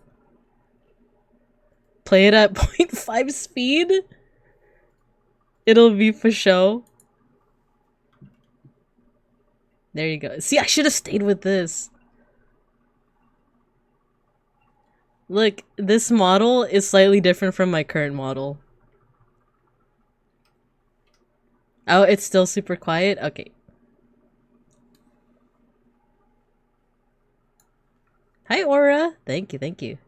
Speaker 1: Play it at 0.5 speed? It'll be for show. There you go. See, I should have stayed with this. Look, this model is slightly different from my current model. Oh, it's still super quiet? Okay. Hi, Aura. Thank you, thank you.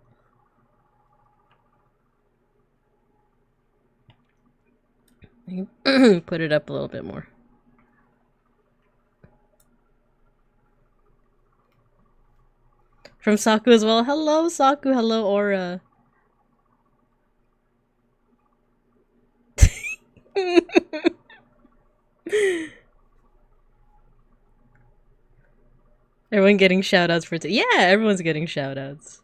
Speaker 1: Put it up a little bit more. From Saku as well. Hello, Saku. Hello, Aura. Everyone getting shoutouts for yeah, everyone's getting shoutouts.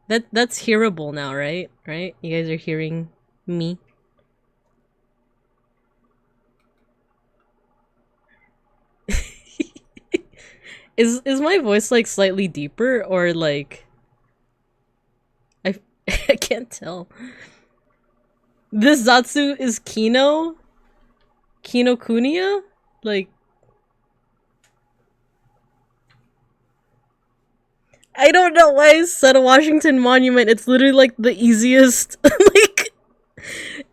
Speaker 1: That's hearable now, right? Right? You guys are hearing me. Is my voice like slightly deeper or like I I can't tell. This Zatsu is Kinokuniya? Like I don't know why I said a Washington Monument. It's literally like the easiest, like,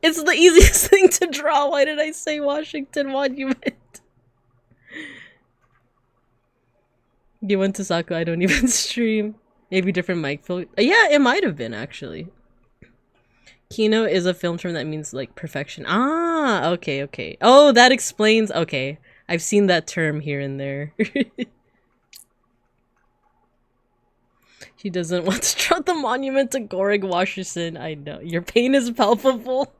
Speaker 1: it's the easiest thing to draw. Why did I say Washington Monument? You went to Saku, I don't even stream. Maybe different mic filter. Yeah, it might have been, actually. Kino is a film term that means, like, perfection. Ah, okay, okay. Oh, that explains. Okay. I've seen that term here and there. He doesn't want to draw the monument to Goreg Washington. I know. Your pain is palpable.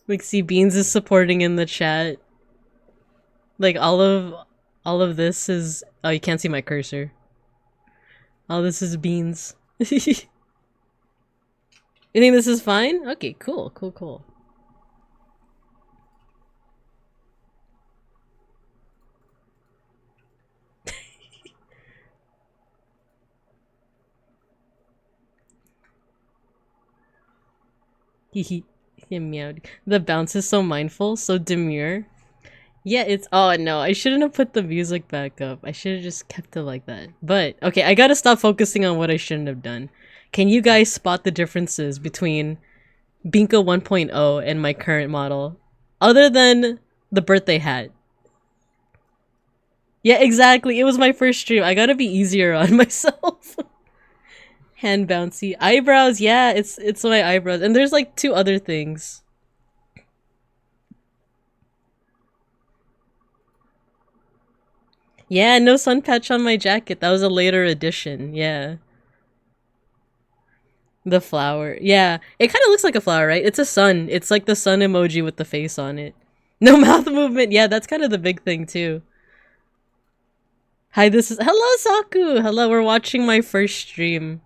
Speaker 1: Like, see, Beans is supporting in the chat. Like, all of this is... Oh, you can't see my cursor. All this is Beans. You think this is fine? Okay, cool, cool, cool. He meowed. The bounce is so mindful, so demure. Yeah, it's... Oh, no. I shouldn't have put the music back up. I should have just kept it like that. But, okay, I gotta stop focusing on what I shouldn't have done. Can you guys spot the differences between Binka 1.0 and my current model? Other than the birthday hat. Yeah, exactly. It was my first stream. I gotta be easier on myself. Hand bouncy. Eyebrows, yeah, it's my eyebrows. And there's like 2 other things. Yeah, no sun patch on my jacket. That was a later addition. Yeah. The flower. Yeah. It kind of looks like a flower, right? It's a sun. It's like the sun emoji with the face on it. No mouth movement. Yeah, that's kind of the big thing too. Hi, this is... Hello, Saku! Hello, we're watching my first stream.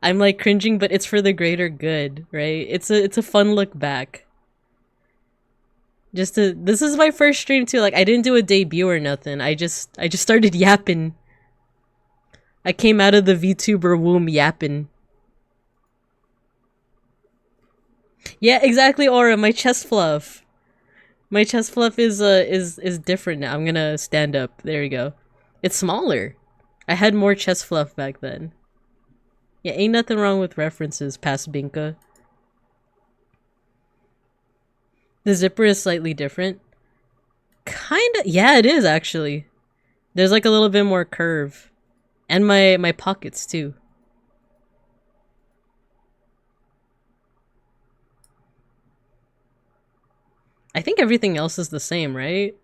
Speaker 1: I'm like cringing, but it's for the greater good, right? It's a fun look back. This is my first stream too. Like, I didn't do a debut or nothing. I just started yapping. I came out of the VTuber womb yapping. Yeah, exactly, Aura. My chest fluff. My chest fluff is different now. I'm gonna stand up. There you go. It's smaller. I had more chest fluff back then. Yeah, ain't nothing wrong with references past Binka. The zipper is slightly different. Kinda. Yeah, it is actually. There's like a little bit more curve. And my pockets too. I think everything else is the same, right?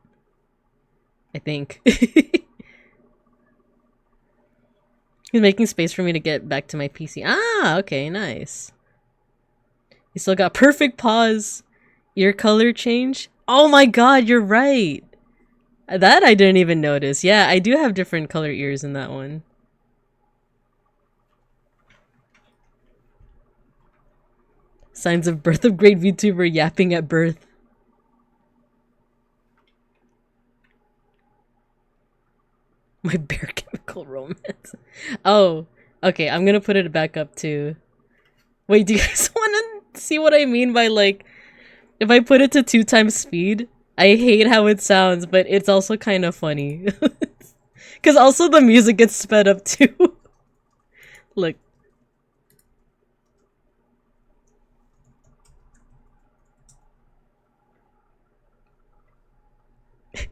Speaker 1: I think. He's making space for me to get back to my PC. Ah, okay, nice. You still got perfect pause. Ear color change? Oh my god, you're right! That I didn't even notice. Yeah, I do have different color ears in that one. Signs of birth of great VTuber yapping at birth. My bare chemical romance. Oh, okay, I'm gonna put it back up too. Wait, do you guys wanna see what I mean by like... If I put it to 2 times speed, I hate how it sounds, but it's also kind of funny. Because also the music gets sped up too. Look.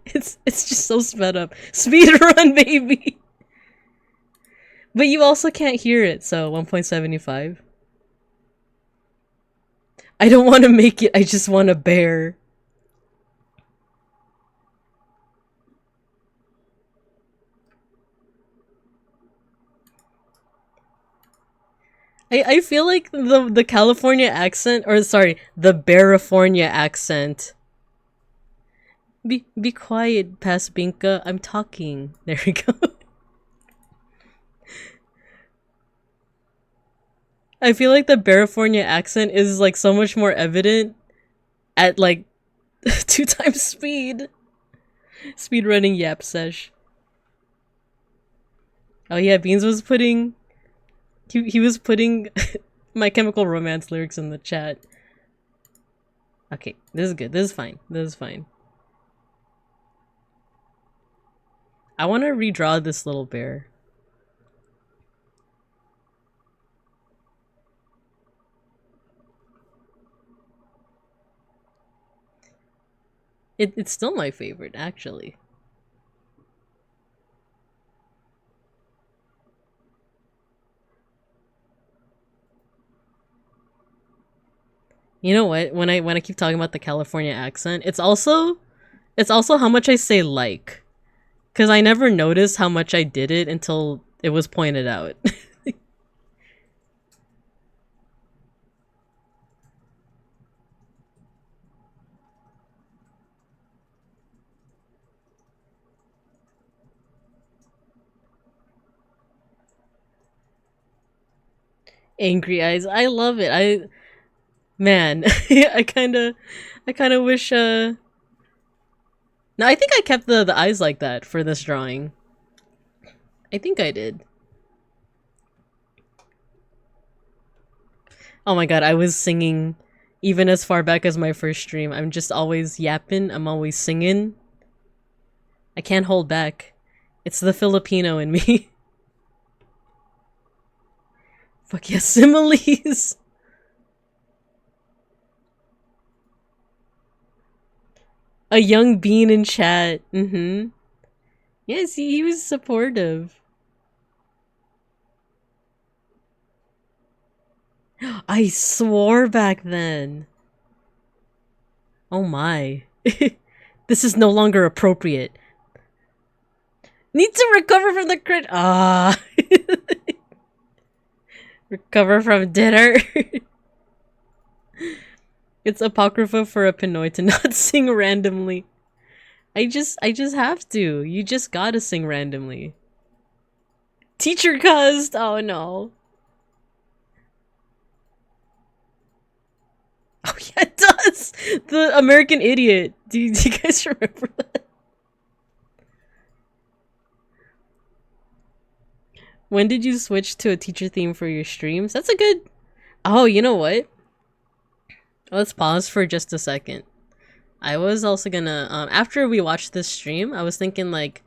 Speaker 1: It's just so sped up. Speed run, baby! But you also can't hear it, so 1.75. I don't want to make it, I just want to bear. I feel like the California accent, or sorry, the Barifornia accent. Be quiet, past Binka. I'm talking. There we go. I feel like the Barifornia accent is like so much more evident at like 2 times speed. Speed running yap sesh. Oh yeah, Beans was putting... He was putting My Chemical Romance lyrics in the chat. Okay, this is good. This is fine. This is fine. I want to redraw this little bear. It's still my favorite, actually. You know what? When I keep talking about the California accent, it's also how much I say like, because I never noticed how much I did it until it was pointed out. Angry eyes, I love it. Man, I kind of wish. No, I think I kept the eyes like that for this drawing. I think I did. Oh my god, I was singing even as far back as my first stream. I'm just always yapping. I'm always singing. I can't hold back. It's the Filipino in me. Fuck yeah, similes. A young bean in chat. Mm-hmm. Yes, he was supportive. I swore back then. Oh my. This is no longer appropriate. Need to recover from the crit. Ah. Recover from dinner. It's apocrypha for a Pinoy to not sing randomly. I just have to. You just gotta sing randomly. Teacher cussed. Oh no. Oh yeah, it does. The American Idiot. Do you guys remember that? When did you switch to a teacher theme for your streams? That's a good... Oh, you know what? Let's pause for just a second. I was also gonna... after we watched this stream, I was thinking, like...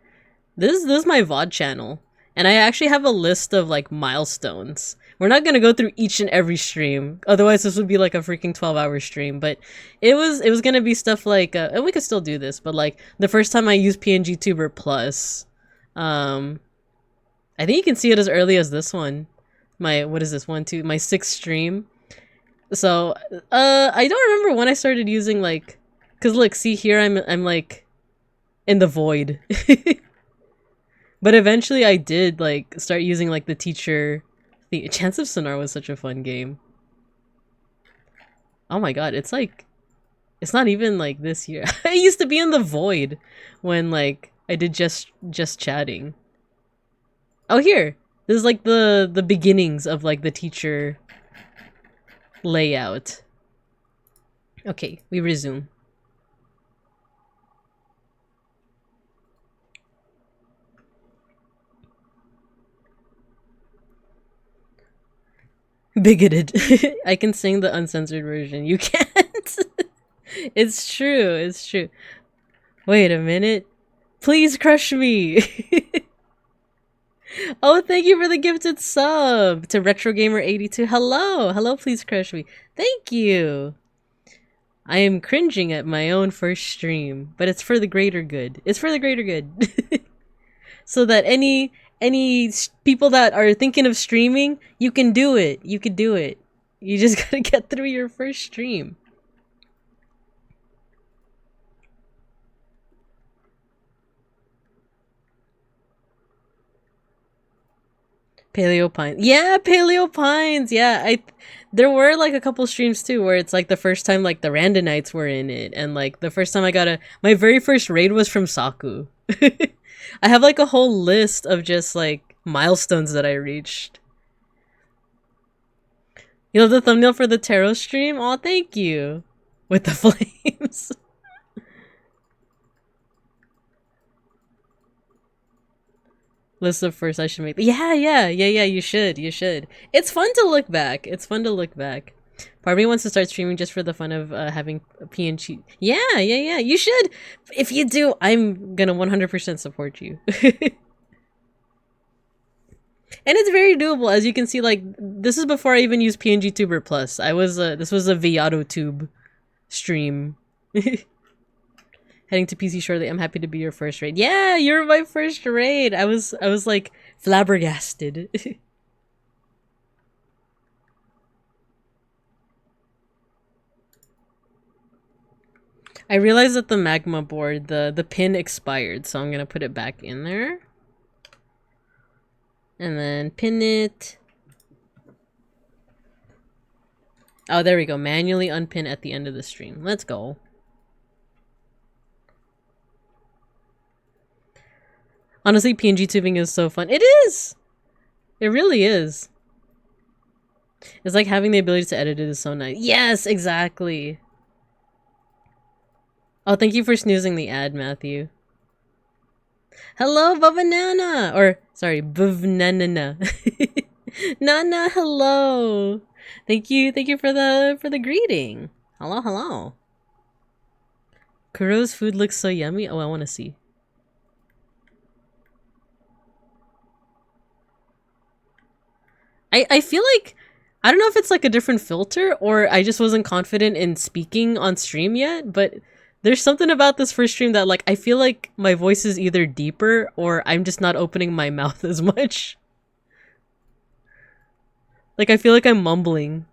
Speaker 1: This is my VOD channel. And I actually have a list of, like, milestones. We're not gonna go through each and every stream. Otherwise, this would be, like, a freaking 12-hour stream. But it was gonna be stuff like... and we could still do this, but, like, the first time I used PNGTuber Plus... I think you can see it as early as this one. My, what is this? My 6th stream. So, I don't remember when I started using, like... Cause look, see here, I'm like... in the void. But eventually I did, like, start using, like, the teacher... The Chance of Sonar was such a fun game. Oh my god, it's like... It's not even, like, this year. I used to be in the void when, like, I did just chatting. Oh, here! This is, like, the beginnings of, like, the teacher layout. Okay, we resume. Bigoted. I can sing the uncensored version. You can't! It's true, it's true. Wait a minute. Please crush me! Oh, thank you for the gifted sub to RetroGamer82. Hello! Hello, please crush me. Thank you! I am cringing at my own first stream, but it's for the greater good. It's for the greater good. So that any people that are thinking of streaming, you can do it. You can do it. You just gotta get through your first stream. Paleo Pines. Yeah, Paleo Pines. Yeah, there were like a couple streams too where it's like the first time like the Randonites were in it, and like the first time I got my very first raid was from Saku. I have like a whole list of just like milestones that I reached. You love the thumbnail for the tarot stream? Aw, thank you. With the flames. List of first I should make. Yeah, you should. It's fun to look back. It's fun to look back. Part of me wants to start streaming just for the fun of having a PNG. Yeah. You should. If you do, I'm gonna 100% support you. And it's very doable, as you can see. Like, this is before I even used PNGTuber Plus. This was a ViadoTube stream. Heading to PC shortly. I'm happy to be your first raid. Yeah, you're my first raid. I was like flabbergasted. I realized that the magma board, the pin expired, so I'm gonna put it back in there. And then pin it. Oh, there we go. Manually unpin at the end of the stream. Let's go. Honestly, PNG tubing is so fun. It is! It really is. It's like having the ability to edit it is so nice. Yes, exactly. Oh, thank you for snoozing the ad, Matthew. Hello, Babanana! Or, sorry, Bavnanana. Nana, hello! Thank you for the greeting. Hello. Kuro's food looks so yummy. Oh, I want to see. I feel like, I don't know if it's like a different filter or I just wasn't confident in speaking on stream yet, but there's something about this first stream that, like, I feel like my voice is either deeper or I'm just not opening my mouth as much. Like, I feel like I'm mumbling.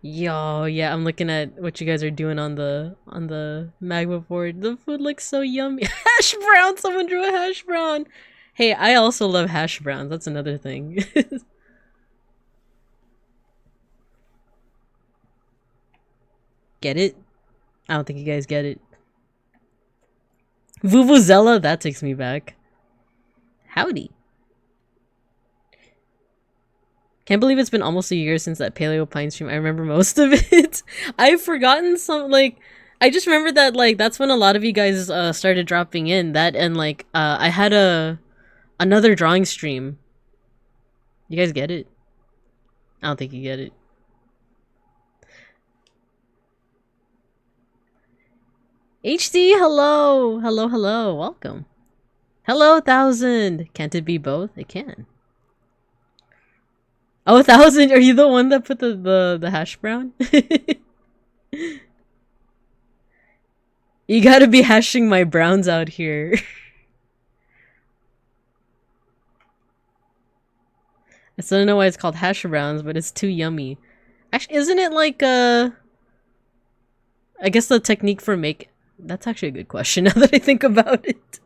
Speaker 1: Yo, yeah, I'm looking at what you guys are doing on the magma board. The food looks so yummy. Hash brown! Someone drew a hash brown! Hey, I also love hash browns. That's another thing. Get it? I don't think you guys get it. Vuvuzela? That takes me back. Howdy. Can't believe it's been almost a year since that Paleo Pine stream. I remember most of it. I've forgotten some, like, I just remember that, like, that's when a lot of you guys started dropping in. That and, like, I had another drawing stream. You guys get it? I don't think you get it. HD, hello! Hello, welcome. Hello, 1000! Can't it be both? It can. Oh, 1000! Are you the one that put the hash brown? You gotta be hashing my browns out here. I still don't know why it's called hash browns, but it's too yummy. Actually, isn't it like I guess the technique for that's actually a good question now that I think about it.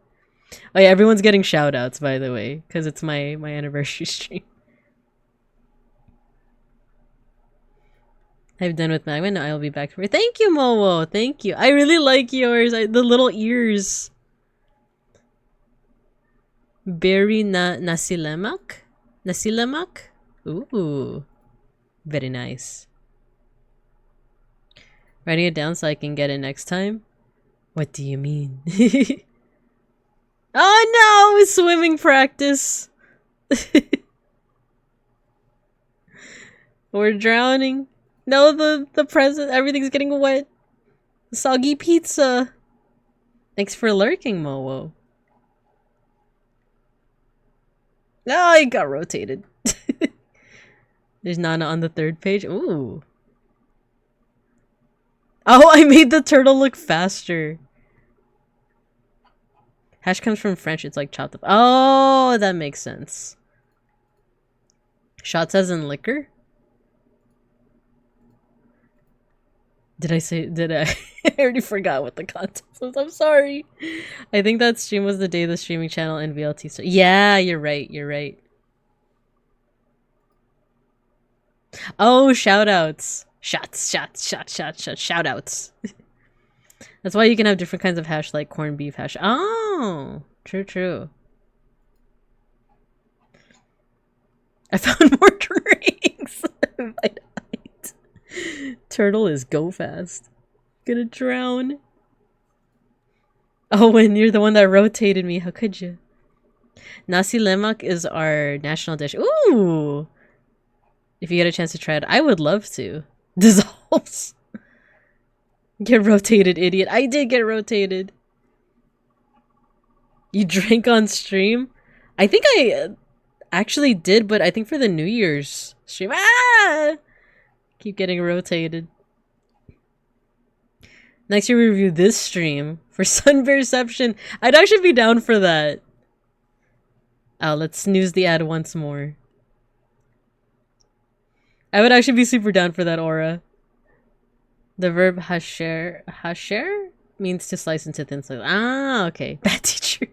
Speaker 1: Oh yeah, everyone's getting shoutouts, by the way, because it's my anniversary stream. I've done with Magma, now I'll be back for it. Thank you, Momo! Thank you. I really like yours. The little ears. Berry nasilemak? Nasilemak? Ooh. Very nice. Writing it down so I can get it next time? What do you mean? Oh no! Swimming practice! We're drowning. No, the present, everything's getting wet. Soggy pizza. Thanks for lurking, Mowo. No, I got rotated. There's Nana on the 3rd page. Ooh. Oh, I made the turtle look faster. Hash comes from French. It's like chopped up. Oh, that makes sense. Shots as in liquor? Did I? I already forgot what the context was. I'm sorry. I think that stream was the day the streaming channel and VLT started. Yeah, you're right. You're right. Oh, shoutouts. Shots. Shoutouts. That's why you can have different kinds of hash, like corned beef hash. Oh, true. I found more drinks. Turtle is go fast. Gonna drown. Oh, and you're the one that rotated me. How could you? Nasi lemak is our national dish. Ooh! If you get a chance to try it, I would love to. Dissolves. Get rotated, idiot. I did get rotated. You drank on stream? I think I actually did, but I think for the New Year's stream. Ah! Keep getting rotated. Next year we review this stream for Sunbearception. I'd actually be down for that. Oh, let's snooze the ad once more. I would actually be super down for that, Aura. The verb hasher means to slice into thin slices. Ah, okay. Bad teacher.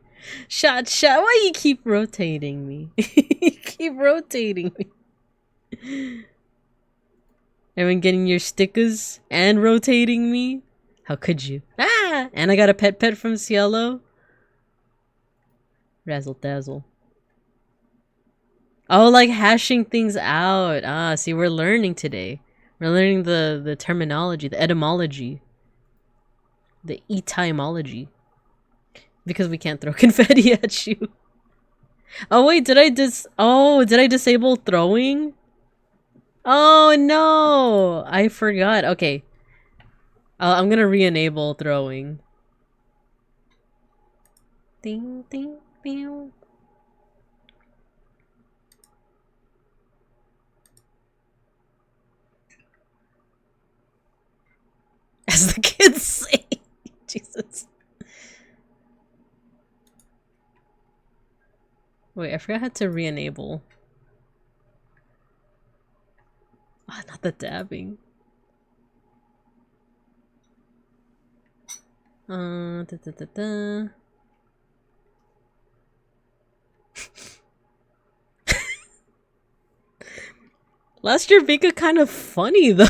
Speaker 1: Shot. Why you keep rotating me? You keep rotating me. Everyone getting your stickers and rotating me? How could you? Ah! And I got a pet from Cielo. Razzle dazzle. Oh, like hashing things out. Ah, see, we're learning today. We're learning the terminology, the etymology. The etymology. Because we can't throw confetti at you. Oh wait, did I disable throwing? Oh no! I forgot. Okay. I'm gonna re-enable throwing. Ding ding ding. As the kids say. Jesus. Wait, I forgot how to re-enable. Ah, not the dabbing. Da, da, da, da. Last year Vika kind of funny though.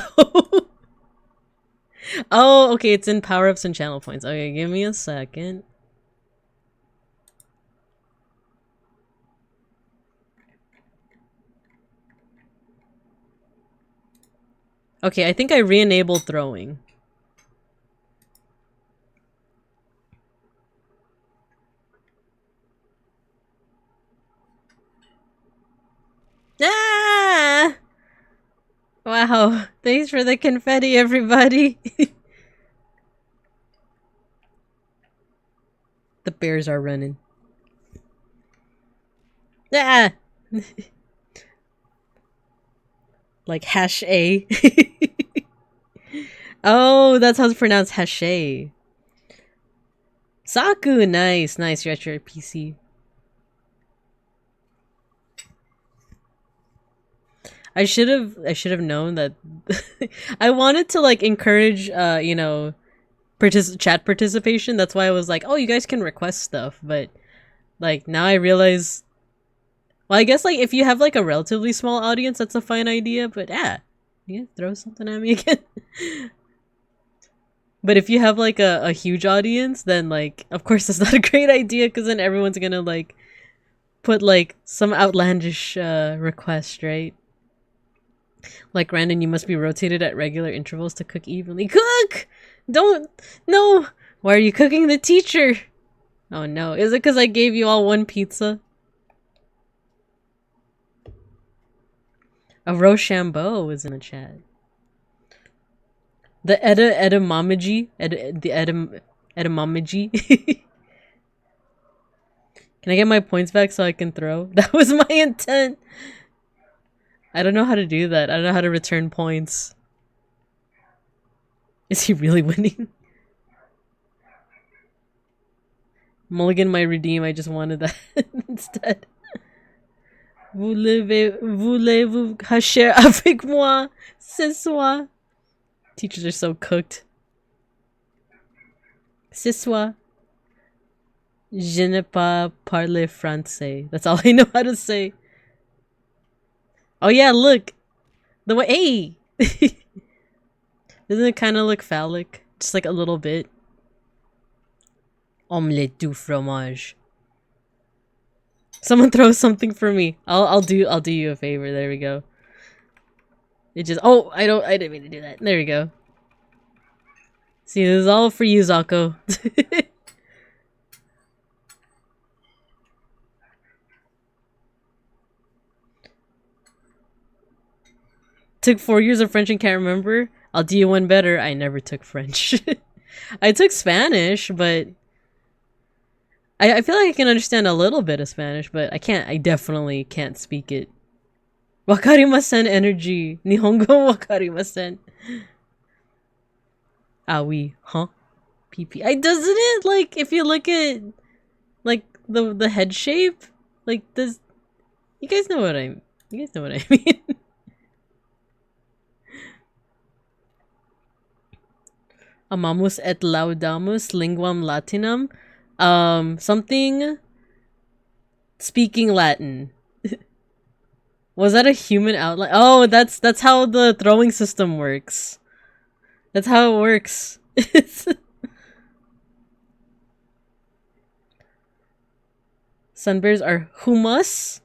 Speaker 1: Oh, okay, it's in power-ups and channel points. Okay, give me a second. Okay, I think I re-enabled throwing. Ah! Wow, thanks for the confetti, everybody. The bears are running. Ah! Like hash A. Oh, that's how it's pronounced, hashay. Saku, nice, you're at your PC. I should have known that. I wanted to like encourage you know, chat participation. That's why I was like, oh, you guys can request stuff, but like now I realize, well, I guess like if you have like a relatively small audience, that's a fine idea, but yeah, you can throw something at me again. But if you have like a huge audience, then like of course that's not a great idea, because then everyone's gonna like put like some outlandish request, right? Like, Randon, you must be rotated at regular intervals to cook evenly. Cook! Don't! No! Why are you cooking the teacher? Oh no, is it because I gave you all one pizza? A Rochambeau was in the chat. The etymology? Etymology? Can I get my points back so I can throw? That was my intent! I don't know how to do that. I don't know how to return points. Is he really winning? Mulligan might redeem. I just wanted that instead. Voulez-vous hacher avec moi ce soir? Teachers are so cooked. Ce soir. Je ne pas parler français. That's all I know how to say. Oh yeah, look. The way, hey! Doesn't it kind of look phallic? Just like a little bit. Omelette du fromage. Someone throw something for me. I'll do you a favor. There we go. It just, oh, I didn't mean to do that. There we go. See, this is all for you, Zako. Took 4 years of French and can't remember. I'll do you one better. I never took French. I took Spanish, but I feel like I can understand a little bit of Spanish, but I definitely can't speak it. Wakarimasen energy. Nihongo wakarimasen. Ah oui, huh? PP. Doesn't it, like, if you look at, like, the head shape? Like, this... You guys know what I mean. Amamus et laudamus linguam latinam. Something... Speaking Latin. Was that a human outline? Oh, that's how the throwing system works. That's how it works. Sunbears are humus.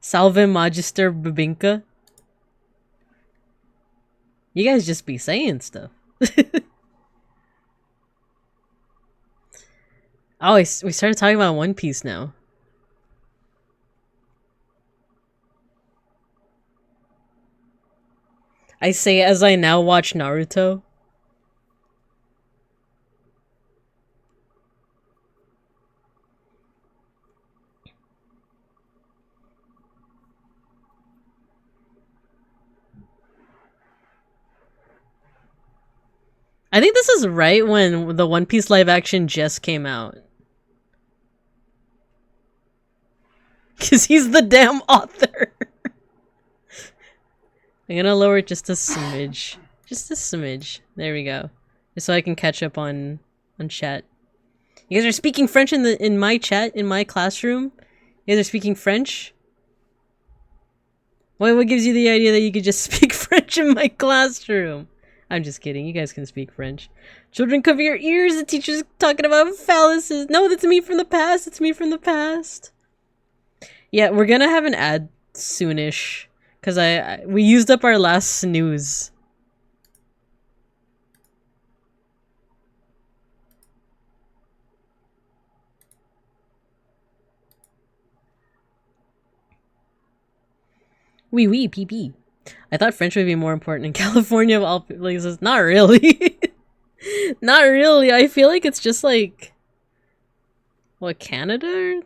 Speaker 1: Salve magister bibinka. You guys just be saying stuff. Oh, we started talking about One Piece now. I say as I now watch Naruto. I think this is right when the One Piece live action just came out. Because he's the damn author. I'm gonna lower it just a smidge. Just a smidge. There we go. Just so I can catch up on chat. You guys are speaking French in my chat, in my classroom? You guys are speaking French? What gives you the idea that you could just speak French in my classroom? I'm just kidding. You guys can speak French. Children, cover your ears. The teacher's talking about phalluses. No, that's me from the past. It's me from the past. Yeah, we're gonna have an ad soonish. Because we used up our last snooze. Oui, PP. I thought French would be more important in California of all places. Not really. Not really. I feel like it's just like... What, Canada?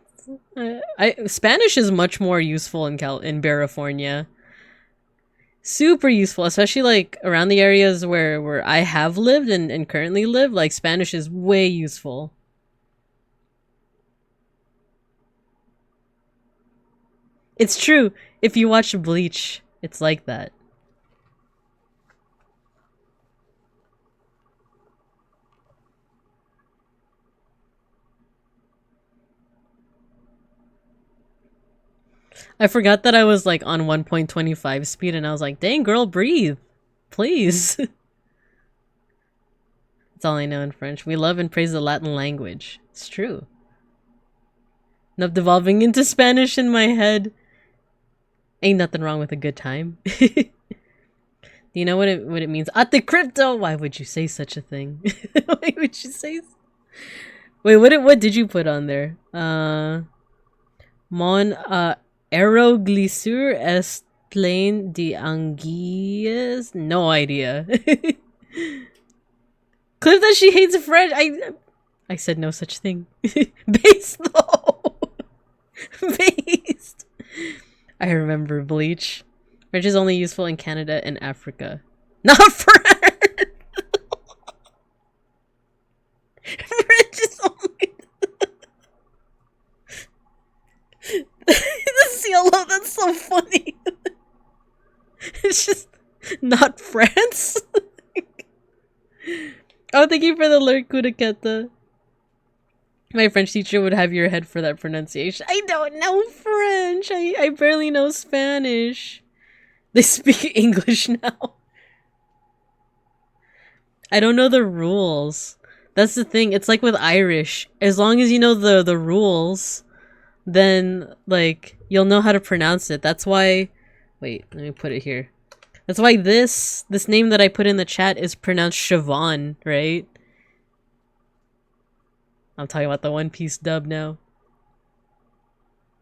Speaker 1: Spanish is much more useful in California. Super useful, especially like around the areas where I have lived and currently live. Like, Spanish is way useful. It's true. If you watch Bleach, it's like that. I forgot that I was like on 1.25 speed and I was like, dang girl, breathe. Please. That's all I know in French. We love and praise the Latin language. It's true. Enough devolving into Spanish in my head. Ain't nothing wrong with a good time. Do you know what it means? Ate crypto! Why would you say such a thing? Why would you say... Wait, what did you put on there? Mon aeroglissure est plein d'anguilles? No idea. Cliff that she hates French. I said no such thing. Based though. Based. I remember Bleach. French is only useful in Canada and Africa. Not French! French is only... The CLO, that's so funny. It's just not France. Oh, thank you for the alert, Kudaketa. My French teacher would have your head for that pronunciation. I don't know French. I barely know Spanish. They speak English now. I don't know the rules. That's the thing. It's like with Irish. As long as you know the rules, then like you'll know how to pronounce it. That's why... Wait, let me put it here. That's why this name that I put in the chat is pronounced Siobhan, right? I'm talking about the One Piece dub now.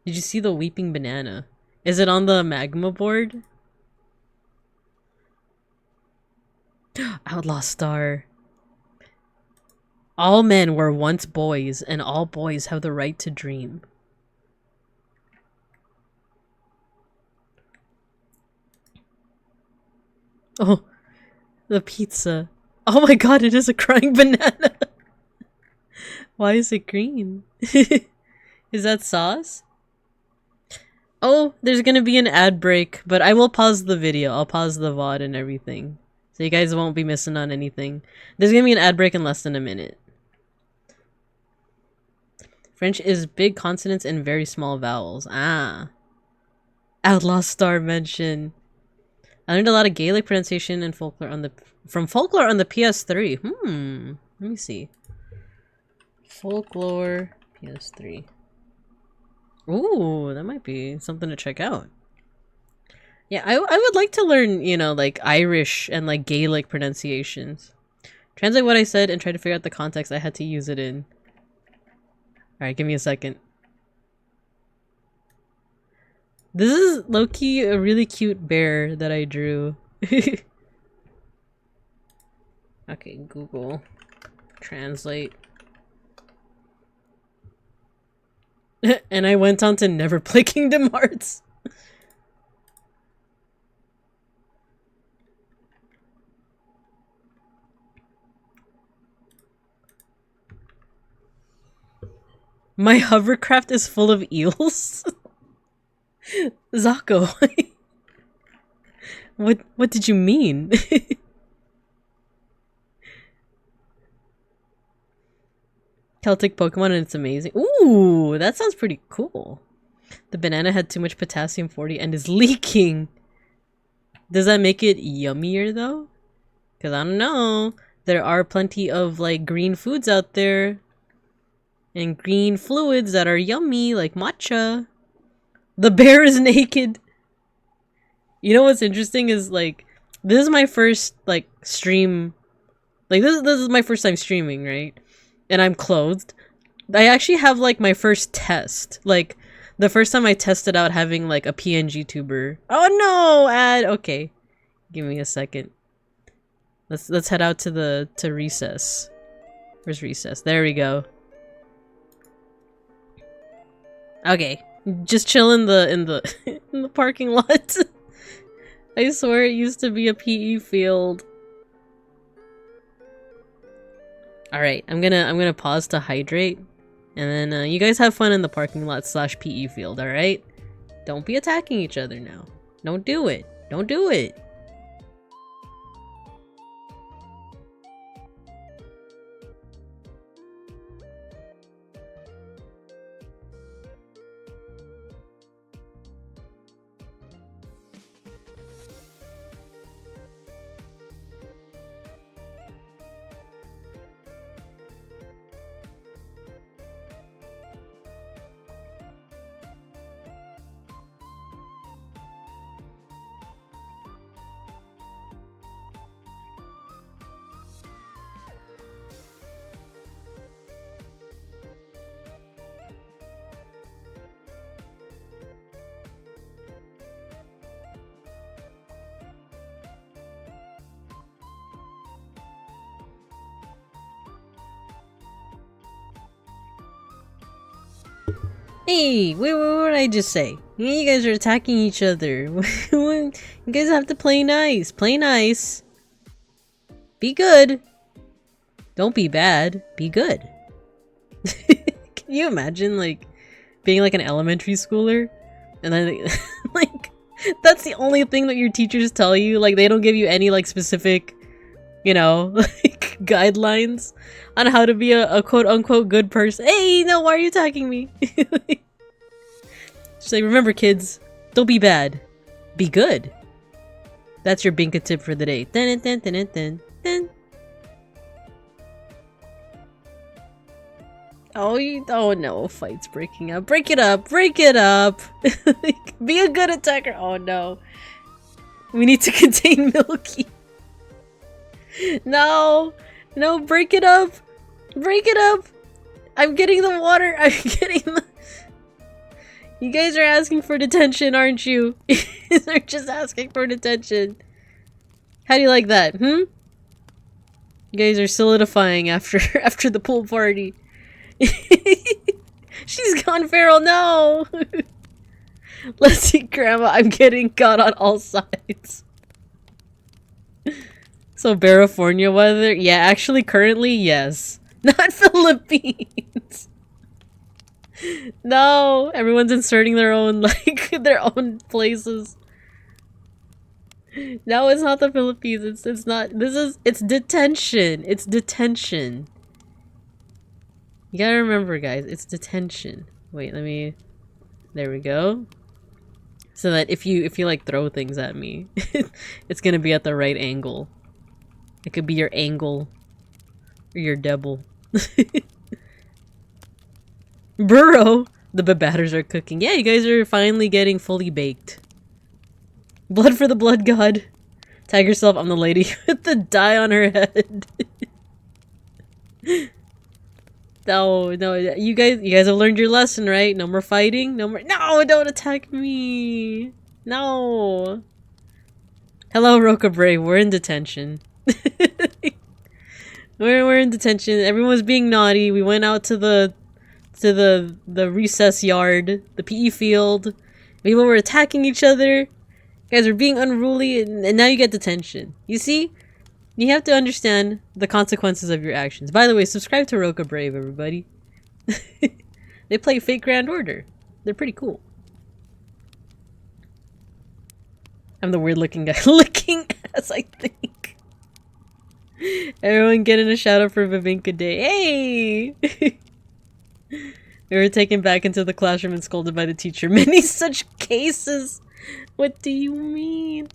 Speaker 1: Did you see the weeping banana? Is it on the magma board? Outlaw Star. All men were once boys, and all boys have the right to dream. Oh, the pizza. Oh my god, it is a crying banana. Why is it green? Is that sauce? Oh, there's gonna be an ad break, but I will pause the video. I'll pause the VOD and everything. So you guys won't be missing on anything. There's gonna be an ad break in less than a minute. French is big consonants and very small vowels. Ah. Outlaw Star mention. I learned a lot of Gaelic pronunciation and folklore on the from folklore on the PS3. Let me see. Folklore PS3. Ooh, that might be something to check out. Yeah, I would like to learn, you know, like Irish and like Gaelic pronunciations. Translate what I said and try to figure out the context I had to use it in. Alright, give me a second. This is low-key a really cute bear that I drew. Okay, Google Translate. And I went on to never play Kingdom Hearts. My hovercraft is full of eels? Zako, what did you mean? Celtic Pokemon and it's amazing. Ooh, that sounds pretty cool. The banana had too much potassium 40 and is leaking. Does that make it yummier though? Because I don't know. There are plenty of like green foods out there. And green fluids that are yummy, like matcha. The bear is naked. You know what's interesting is like, this is my first like stream. Like this is my first time streaming, right? And I'm clothed. I actually have like my first test. Like the first time I tested out having like a PNGTuber. Oh no, ad. Okay, give me a second. Let's head out to recess. Where's recess? There we go. Okay, just chill in the in the parking lot. I swear it used to be a PE field. All right, I'm gonna pause to hydrate, and then you guys have fun in the parking lot / PE field. All right, don't be attacking each other now. Don't do it. Don't do it. Hey, wait, what did I just say? You guys are attacking each other. You guys have to play nice. Play nice. Be good. Don't be bad. Be good. Can you imagine, like, being like an elementary schooler? And then, like, that's the only thing that your teachers tell you? Like, they don't give you any, like, specific, you know, like, guidelines on how to be a quote-unquote good person. Hey, no, why are you attacking me? Just like, remember kids, don't be bad. Be good. That's your Binka tip for the day. Dun, dun, dun, dun, dun, dun. Oh no, fight's breaking up. Break it up! Break it up! Be a good attacker! Oh no. We need to contain Milky. No! No, break it up! Break it up! I'm getting the water! I'm getting the... You guys are asking for detention, aren't you? They're just asking for detention. How do you like that, hmm? You guys are solidifying after after the pool party. She's gone feral, no! Let's see, Grandma, I'm getting caught on all sides. So, California weather? Yeah, actually, currently, yes. Not Philippines! No! Everyone's inserting their own, like, their own places. No, it's not the Philippines. It's not. It's detention. It's detention. You gotta remember, guys, it's detention. Wait, let me... There we go. So that if you like throw things at me, it's gonna be at the right angle. It could be your angle. Or your devil. Burrow! The babatters are cooking. Yeah, you guys are finally getting fully baked. Blood for the blood god. Tag yourself, I'm the lady with the dye on her head. No, you guys have learned your lesson, right? No more fighting, no, don't attack me. No. Hello, Roca Brave, we're in detention. we're in detention. Everyone's being naughty. We went out to the recess yard, the PE field. People were attacking each other. You guys are being unruly, and now you get detention. You see? You have to understand the consequences of your actions. By the way, subscribe to Roca Brave, everybody. They play Fake Grand Order. They're pretty cool. I'm the weird looking guy looking ass, I think. Everyone getting a shout out for Babinka Day. Hey! We were taken back into the classroom and scolded by the teacher. Many such cases. What do you mean?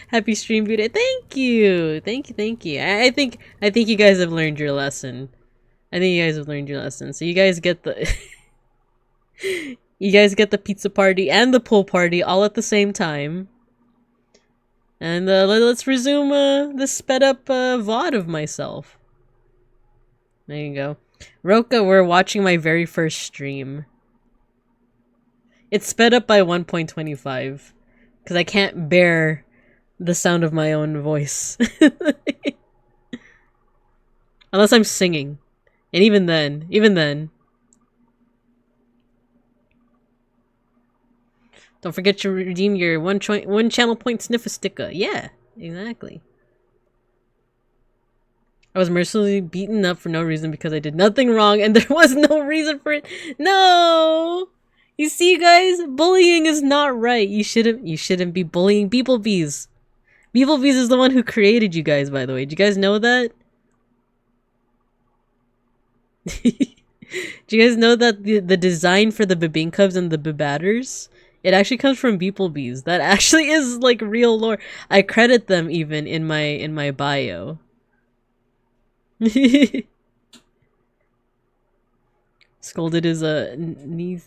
Speaker 1: Happy stream, beauty. Thank you. I think you guys have learned your lesson. So you guys get the pizza party and the pool party all at the same time. And let's resume this sped up VOD of myself. There you go. Roca, we're watching my very first stream. It's sped up by 1.25 because I can't bear the sound of my own voice. Unless I'm singing. And even then. Don't forget to redeem your one channel point sniffer sticker. Yeah, exactly. I was mercilessly beaten up for no reason because I did nothing wrong and there was no reason for it. No! You see, guys? Bullying is not right. You shouldn't be bullying beeplebees. Beeplebees is the one who created you guys, by the way. Do you guys know that? Do you guys know that the design for the Babinkubs and the Babatters, it actually comes from beeplebees. That actually is like real lore. I credit them even in my bio. Scolded is a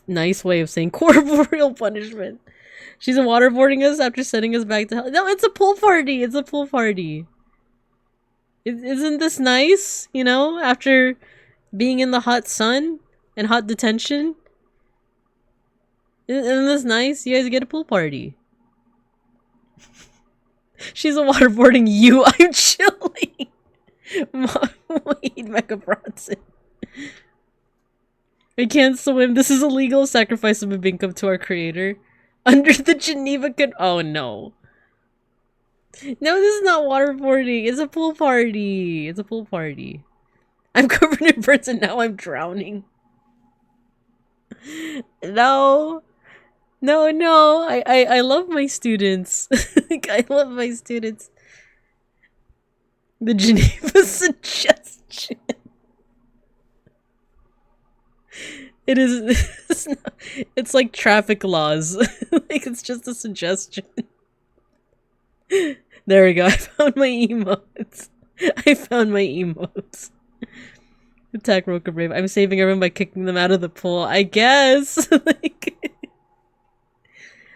Speaker 1: nice way of saying corporeal punishment. She's waterboarding us after sending us back to hell. No, it's a pool party. It's a pool party. Isn't this nice? You know, after being in the hot sun and hot detention. Isn't this nice? You guys get a pool party. She's waterboarding you. I'm chilling. Wait, Mecha Bronson. I can't swim. This is illegal. Sacrifice of a Binkum to our creator. Under the Geneva Oh no. No, this is not waterboarding. It's a pool party. It's a pool party. I'm covered in birds and now I'm drowning. No. No. I love my students. I love my students. The Geneva suggestion. It is. It's like traffic laws. Like it's just a suggestion. There we go. I found my emotes. Attack Roca Brave. I'm saving everyone by kicking them out of the pool. I guess. Like,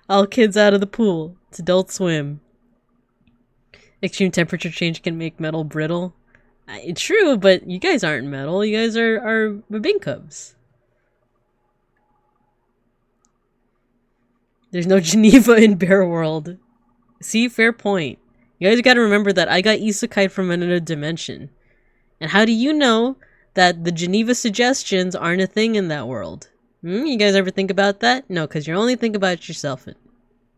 Speaker 1: all kids out of the pool. It's Adult Swim. Extreme temperature change can make metal brittle. It's true, but you guys aren't metal. You guys are Babinkubs. There's no Geneva in Bear World. See, fair point. You guys gotta remember that I got isekai from another dimension. And how do you know that the Geneva suggestions aren't a thing in that world? You guys ever think about that? No, because you're only thinking about yourself.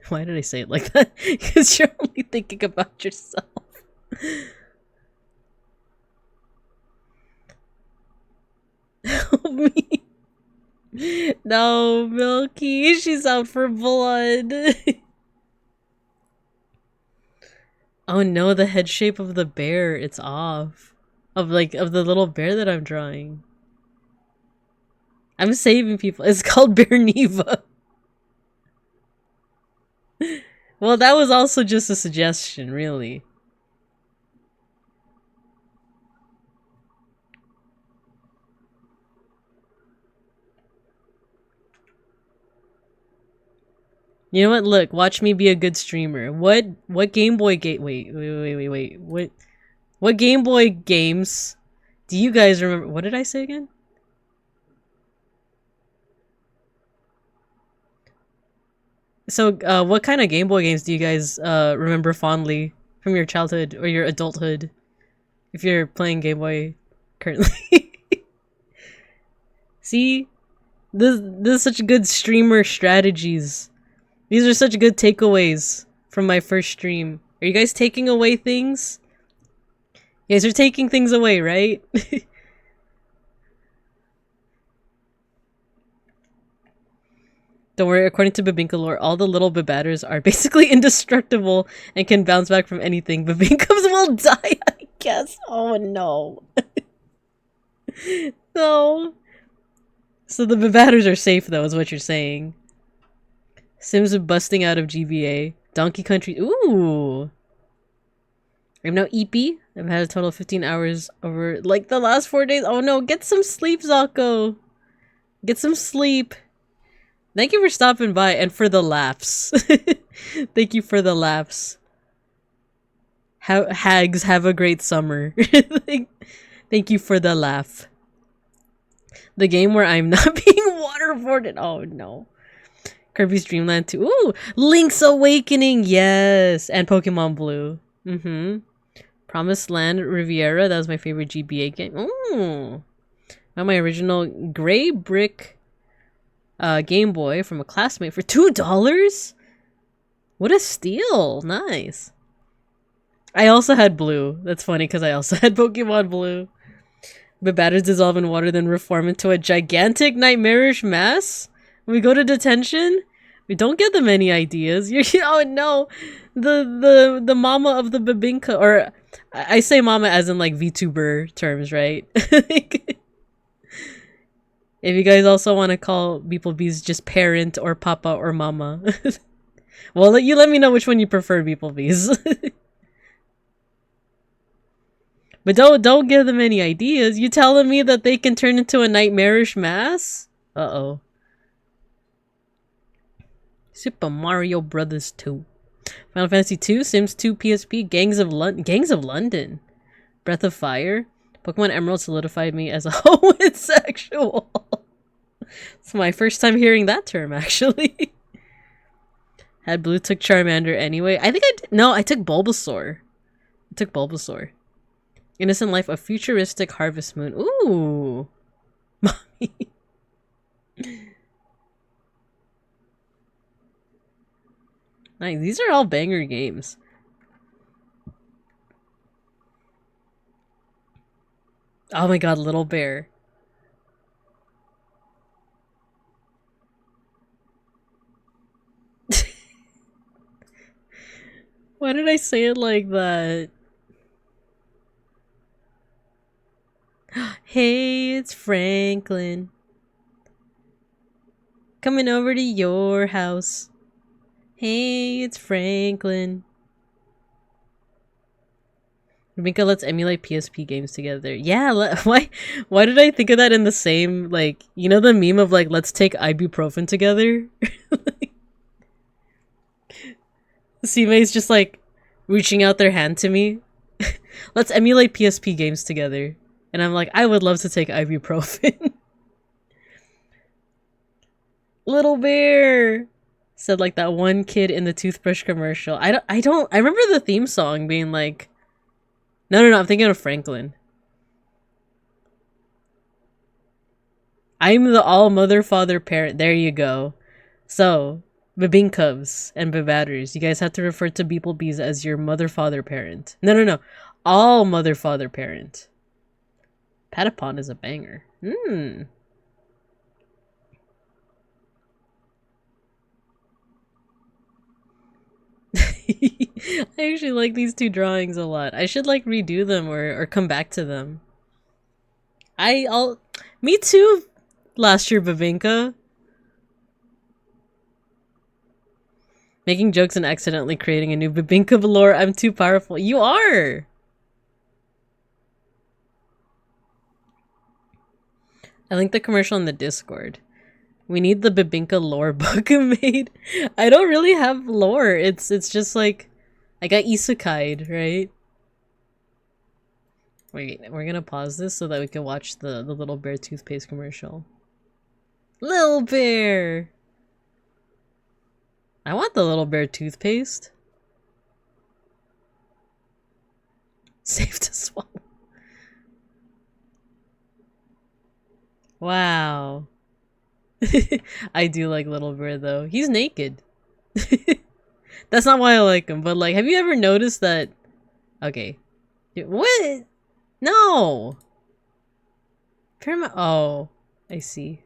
Speaker 1: Why did I say it like that? Because you're only thinking about yourself. Help me. No, Milky, she's out for blood. Oh no, the head shape of the bear, it's off. Of the little bear that I'm drawing. I'm saving people. It's called Bear Neva. Well, that was also just a suggestion, really. You know what? Look, watch me be a good streamer. What Game Boy game? Wait. What Game Boy games do you guys remember? What did I say again? So, what kind of Game Boy games do you guys remember fondly from your childhood or your adulthood? If you're playing Game Boy currently. See? This is such good streamer strategies. These are such good takeaways from my first stream. Are you guys taking away things? You guys are taking things away, right? Don't worry, according to Babinka lore, all the little Babatters are basically indestructible and can bounce back from anything. Babinkas will die, I guess. Oh no. No. So the Babatters are safe though, is what you're saying. Sims busting out of GBA. Donkey Country. Ooh. I'm now EP. I've had a total of 15 hours over like the last 4 days. Oh no, get some sleep, Zako. Get some sleep. Thank you for stopping by and for the laughs. Thank you for the laughs. Hags, have a great summer. Thank you for the laugh. The game where I'm not being waterboarded. Oh no. Kirby's Dream Land 2. Ooh! Link's Awakening! Yes! And Pokemon Blue. Promised Land Riviera. That was my favorite GBA game. Ooh! Got my original gray brick Game Boy from a classmate for $2? What a steal! Nice. I also had Blue. That's funny because I also had Pokemon Blue. But batters dissolve in water then reform into a gigantic nightmarish mass? When we go to detention? We don't give them any ideas. You're oh no. The mama of the Babinka, or I say mama as in like VTuber terms, right? If you guys also want to call beeplebees just parent or papa or mama. Well, you let me know which one you prefer, beeplebees. But don't give them any ideas. You telling me that they can turn into a nightmarish mass? Uh-oh. Super Mario Brothers 2. Final Fantasy 2, Sims 2 PSP, Gangs of London. Breath of Fire. Pokemon Emerald solidified me as a homosexual. It's my first time hearing that term, actually. Had Blue, took Charmander anyway. I think I did. No, I took Bulbasaur. Innocent Life, a futuristic Harvest Moon. Ooh. Mommy. Nice. These are all banger games. Oh my god, Little Bear. Why did I say it like that? Hey, it's Franklin. Coming over to your house. Hey, it's Franklin. Rebecca, let's emulate PSP games together. Yeah, why did I think of that in the same, like, you know the meme of, like, let's take ibuprofen together? Seimei's just, like, reaching out their hand to me. Let's emulate PSP games together. And I'm like, I would love to take ibuprofen. Little Bear! Said like that one kid in the toothbrush commercial. I remember the theme song being like, no, I'm thinking of Franklin. I'm the all mother father parent. There you go. So, Babinkubs and Babatters, you guys have to refer to beeplebees as your mother father parent. No. All mother father parent. Patapon is a banger. I actually like these two drawings a lot. I should like redo them or come back to them. Me too. Last year, Babinka. Making jokes and accidentally creating a new Babinka lore. I'm too powerful. You are. I linked the commercial in the Discord. We need the Babinka lore book made. I don't really have lore. It's just like I got isekai'd, right? Wait, we're gonna pause this so that we can watch the Little Bear toothpaste commercial. Little Bear! I want the Little Bear toothpaste. Safe to swallow. Wow. I do like Little Bear though. He's naked. That's not why I like him, but like, have you ever noticed that? Okay. What? No! Oh, I see.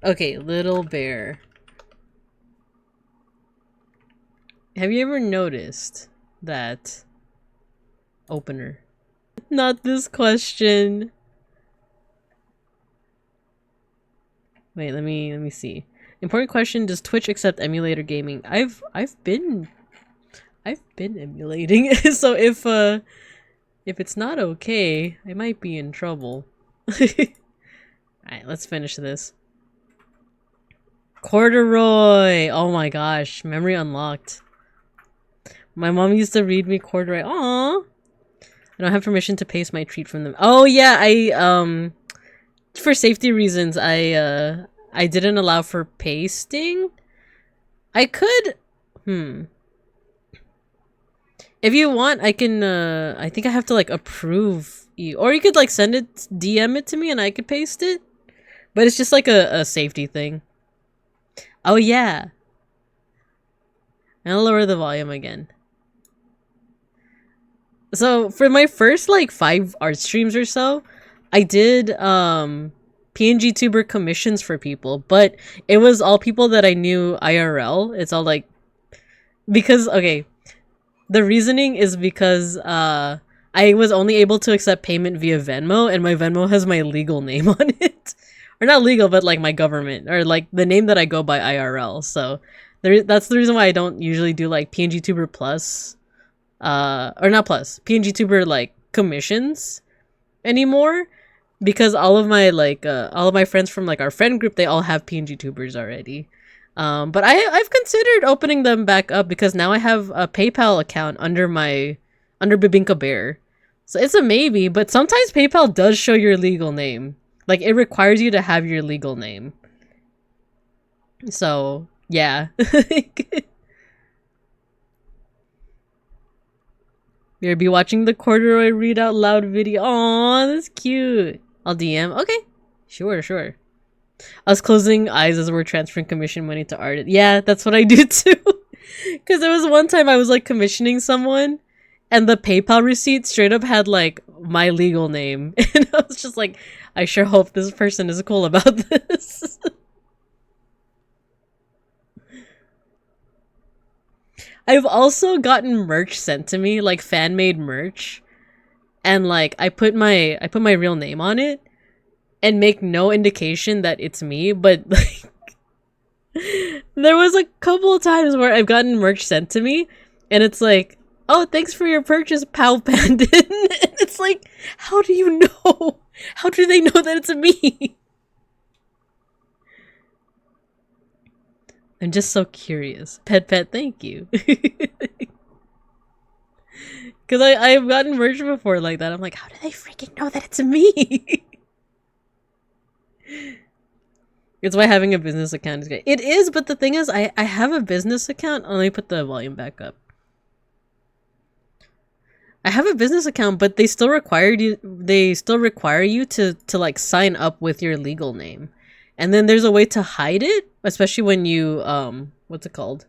Speaker 1: Okay, Little Bear. Have you ever noticed that opener? Not this question. Wait, let me see. Important question, does Twitch accept emulator gaming? I've been emulating. So if it's not okay, I might be in trouble. Alright, let's finish this. Corduroy! Oh my gosh, memory unlocked. My mom used to read me Corduroy. Aww! I don't have permission to paste my treat from them. Oh yeah, I for safety reasons, I didn't allow for pasting. I could if you want, I can I think I have to like approve you. Or you could like send it, DM it to me and I could paste it. But it's just like a safety thing. Oh yeah. And I'll lower the volume again. So for my first like 5 art streams or so, I did PNGTuber commissions for people, but it was all people that I knew IRL. It's all like, because okay, the reasoning is because I was only able to accept payment via Venmo, and my Venmo has my legal name on it. Or not legal, but like my government, or like the name that I go by IRL. So that's the reason why I don't usually do like PNGTuber Plus, or not Plus, PNGTuber like commissions anymore, because all of my friends from like our friend group, they all have PNGTubers already. But I've considered opening them back up because now I have a PayPal account under Babinka Bear. So it's a maybe, but sometimes PayPal does show your legal name. Like, it requires you to have your legal name. So, yeah. You'll be watching the Corduroy read out loud video. Aw, that's cute. I'll DM. Okay. Sure. I was closing eyes as we're transferring commission money to artists. Yeah, that's what I do too. Because there was one time I was like commissioning someone, and the PayPal receipt straight up had like my legal name. And I was just like, I sure hope this person is cool about this. I've also gotten merch sent to me, like fan-made merch. And like I put my real name on it and make no indication that it's me, but like there was a couple of times where I've gotten merch sent to me and it's like, oh, thanks for your purchase, Pal Pandin. And it's like, how do you know? How do they know that it's me? I'm just so curious. Pet, thank you. Because I've gotten merch before like that. I'm like, how do they freaking know that it's me? It's why having a business account is great. It is, but the thing is, I have a business account. Oh, let me put the volume back up. I have a business account, but they still require you. They still require you to like sign up with your legal name, and then there's a way to hide it, especially when you what's it called?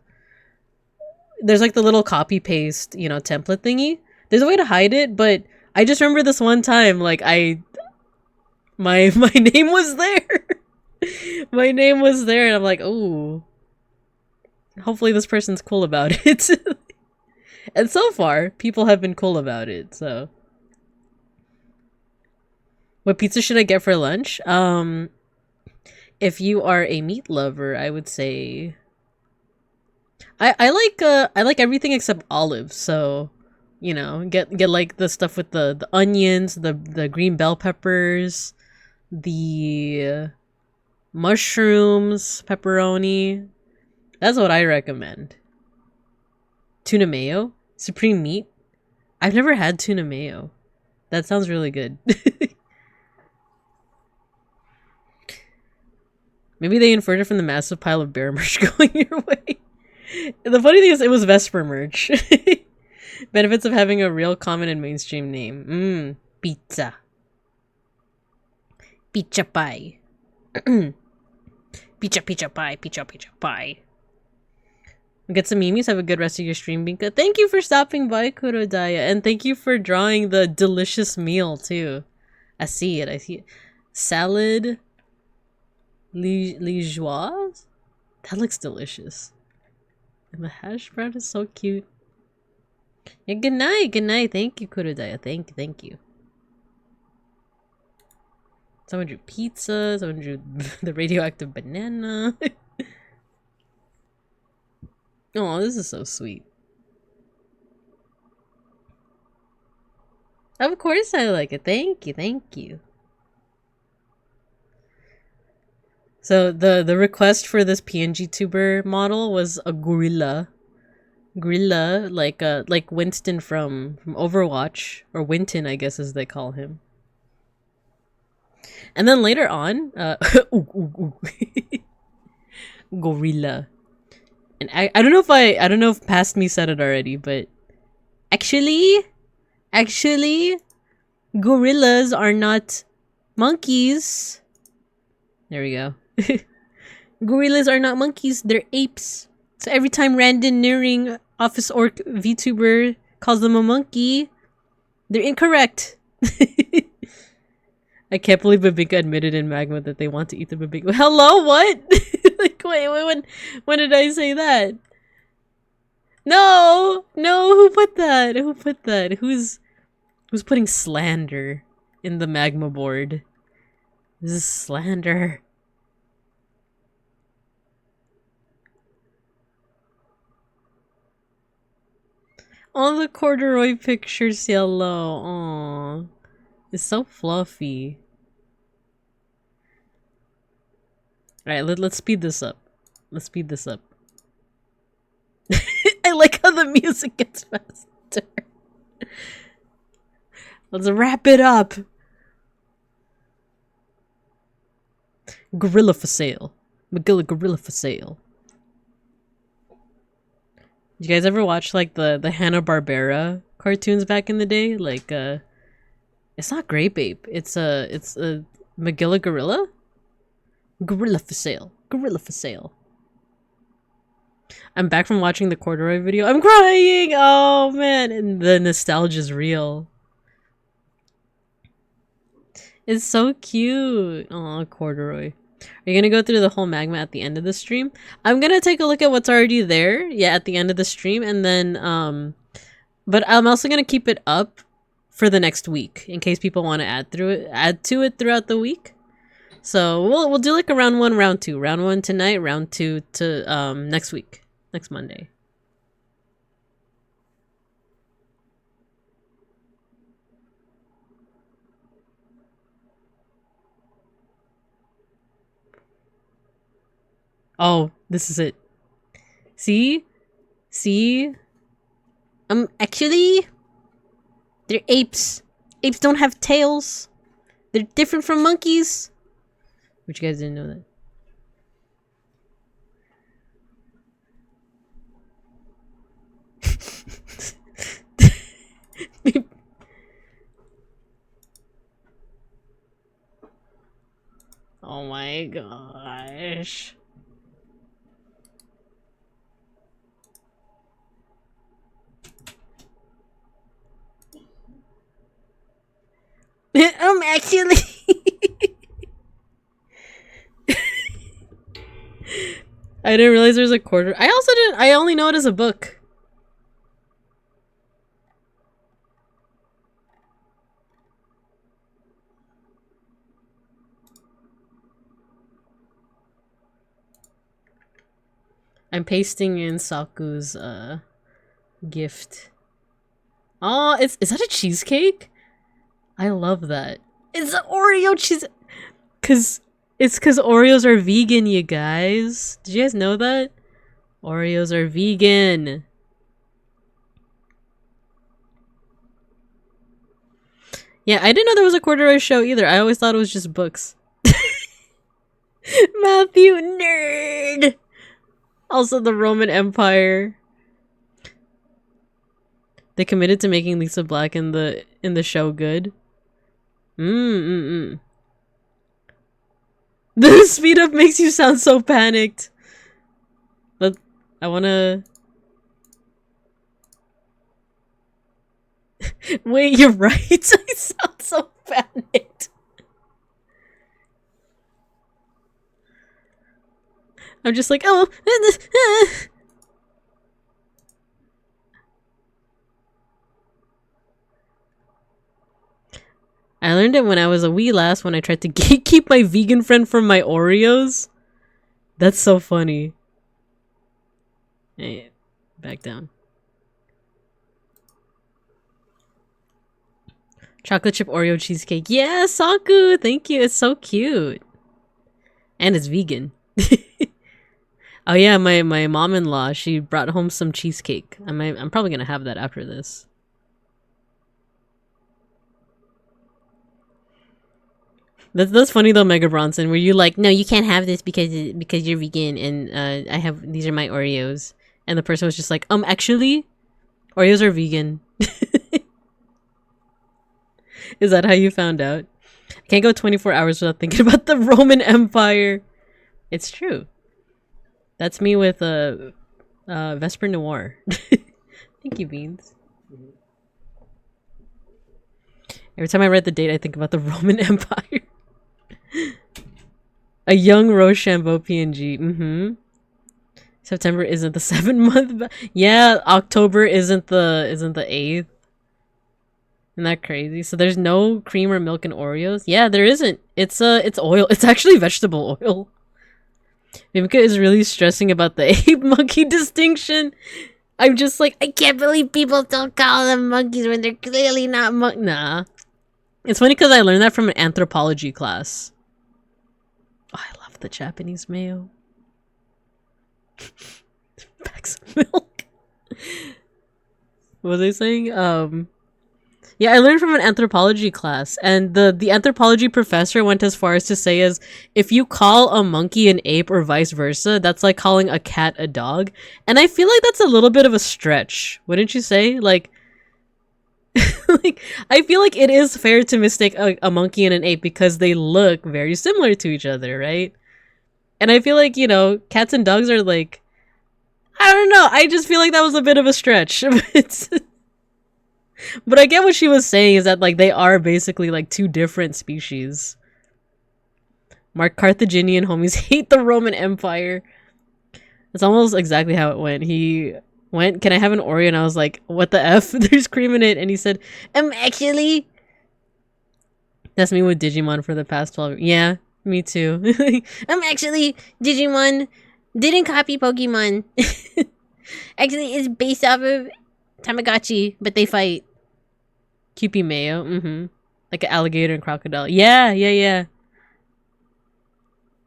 Speaker 1: There's like the little copy paste, you know, template thingy. There's a way to hide it, but I just remember this one time, like my name was there. My name was there, and I'm like, oh, hopefully this person's cool about it. And so far, people have been cool about it, so. What pizza should I get for lunch? If you are a meat lover, I would say I like everything except olives, so you know, get like the stuff with the onions, the green bell peppers, the mushrooms, pepperoni. That's what I recommend. Tuna mayo? Supreme meat? I've never had tuna mayo. That sounds really good. Maybe they inferred it from the massive pile of bear merch going your way. The funny thing is, it was Vesper merch. Benefits of having a real common and mainstream name. Pizza. Pizza pie. Pizza pie. Pizza pie. Get some memes. Have a good rest of your stream, Binka. Thank you for stopping by, Kurodaya. And thank you for drawing the delicious meal, too. I see it. Salad. Liégeoise? That looks delicious. And the hash brown is so cute. Yeah, good night. Thank you, Kurodaya. Thank you. Someone drew pizza. Someone drew the radioactive banana. Oh, this is so sweet. Of course I like it. Thank you. So the request for this PNGTuber model was a gorilla. Gorilla, like Winston from Overwatch, or Winton, I guess as they call him. And then later on, gorilla. And I don't know if Past Me said it already, but actually, gorillas are not monkeys. There we go. Gorillas are not monkeys, they're apes. So every time Randon Nearing Office Orc VTuber calls them a monkey, they're incorrect. I can't believe Babinka admitted in Magma that they want to eat the Babinka. Hello, what? Like, wait, when did I say that? No, who put that? Who's putting slander in the Magma board? This is slander. All the corduroy pictures yellow. Aww. It's so fluffy. Alright, let's speed this up. I like how the music gets faster. Let's wrap it up. Gorilla for sale. Magilla gorilla for sale. Did you guys ever watch like the Hanna-Barbera cartoons back in the day? Like it's not Grape Ape. It's a Magilla gorilla. Gorilla for sale. I'm back from watching the corduroy video. I'm crying. Oh man, and the nostalgia's real. It's so cute. Oh, corduroy. Are you gonna go through the whole Magma at the end of the stream? I'm gonna take a look at what's already there, yeah, at the end of the stream, and then but I'm also gonna keep it up for the next week in case people want to add to it throughout the week. So we'll do like a round 1, round 2. Round 1 tonight, round 2 to next week, next Monday. Oh, this is it. See? Actually, they're apes. Apes don't have tails. They're different from monkeys. Which you guys didn't know that. my gosh. Actually. I didn't realize there's a quarter. I also didn't. I only know it as a book. I'm pasting in Saku's gift. Oh, is that a cheesecake? I love that. It's an Oreo cheese. Cause Oreos are vegan, you guys. Did you guys know that? Oreos are vegan. Yeah, I didn't know there was a corduroy show either. I always thought it was just books. Matthew, nerd! Also the Roman Empire. They committed to making Lisa Black in the show good. The speed up makes you sound so panicked. But I wanna... Wait, you're right. I sound so panicked. I'm just like, oh. I learned it when I was a wee lass when I tried to keep my vegan friend from my Oreos. That's so funny. Hey, back down. Chocolate chip Oreo cheesecake. Yeah, Saku! Thank you. It's so cute. And it's vegan. Oh yeah, my mom-in-law, she brought home some cheesecake. I'm probably gonna have that after this. That's funny though, Mega Bronson, where you like, no, you can't have this because you're vegan and these are my Oreos. And the person was just like, actually, Oreos are vegan. Is that how you found out? I can't go 24 hours without thinking about the Roman Empire. It's true. That's me with Vesper Noir. Thank you, Beans. Every time I read the date, I think about the Roman Empire. A young Rochambeau PNG. September isn't the 7-month. Yeah, October isn't the 8th. Isn't that crazy? So there's no cream or milk in Oreos? Yeah, there isn't. It's oil. It's actually vegetable oil. Mimika is really stressing about the ape monkey distinction. I'm just like, I can't believe people don't call them monkeys when they're clearly not Nah. It's funny because I learned that from an anthropology class. Oh, I love the Japanese mayo. Packs of milk. What was I saying? Yeah, I learned from an anthropology class, and the anthropology professor went as far as to say as, if you call a monkey an ape or vice versa, that's like calling a cat a dog. And I feel like that's a little bit of a stretch, wouldn't you say? Like, like I feel like it is fair to mistake a monkey and an ape because they look very similar to each other, right? And I feel like, you know, cats and dogs are like, I don't know, I just feel like that was a bit of a stretch. But I get what she was saying is that, like, they are basically, like, two different species. Mark Carthaginian homies hate the Roman Empire. That's almost exactly how it went. He went, can I have an Oreo? And I was like, what the F? There's cream in it. And he said, actually. That's me with Digimon for the past 12 years. Yeah, me too. Actually, Digimon didn't copy Pokemon. Actually, it's based off of Tamagotchi, but they fight. Kewpie Mayo, like an alligator and crocodile. Yeah. Yeah,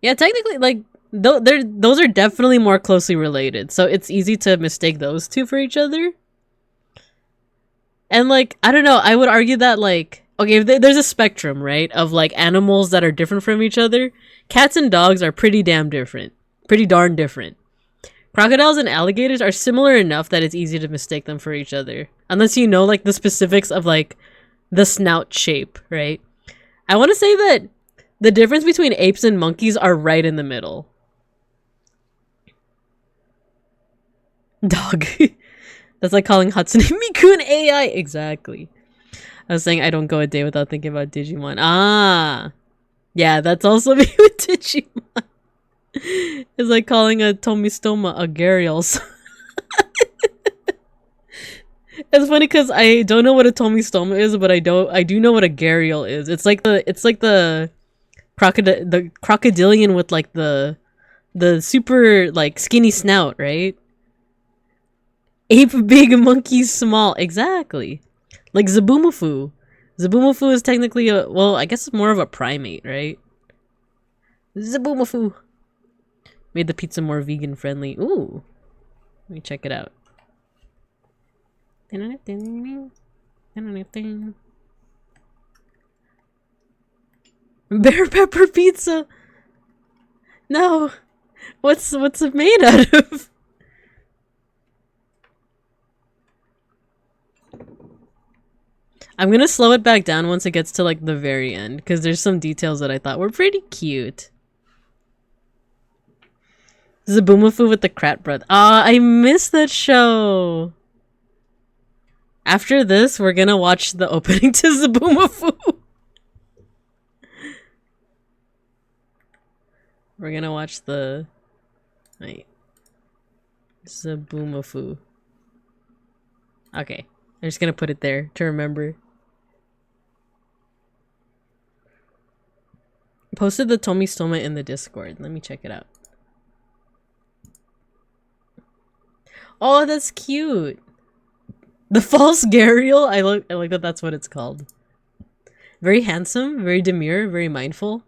Speaker 1: technically, like, those are definitely more closely related, so it's easy to mistake those two for each other. And, like, I don't know, I would argue that, like, okay, there's a spectrum, right, of, like, animals that are different from each other. Cats and dogs are pretty darn different. Crocodiles and alligators are similar enough that it's easy to mistake them for each other. Unless you know, like, the specifics of, like, the snout shape, right? I want to say that The difference between apes and monkeys are right in the middle. Dog. That's like calling Hatsune Miku an AI. Exactly. I was saying I don't go a day without thinking about Digimon. Ah. Yeah, that's also me with Digimon. It's like calling a Tomistoma a Gharial. It's funny because I don't know what a Tomistoma is, but I do know what a Gharial is. It's like the crocodilian with like the super like skinny snout, right? Ape big, monkey small. Exactly. Like Zabumafu. Zabumafu is technically a, well, I guess it's more of a primate, right? Zabumafu. Made the pizza more vegan friendly. Ooh. Let me check it out. Bear pepper pizza. No. What's it made out of? I'm gonna slow it back down once it gets to like the very end, because there's some details that I thought were pretty cute. Zabumafu with the Krat breath. Ah, I missed that show. After this, we're gonna watch the opening to Zabumafu. We're gonna watch the... Wait. Zabumafu. Okay. I'm just gonna put it there to remember. Posted the Tomistoma in the Discord. Let me check it out. Oh, that's cute. The false Gharial. I like that that's what it's called. Very handsome, very demure, very mindful.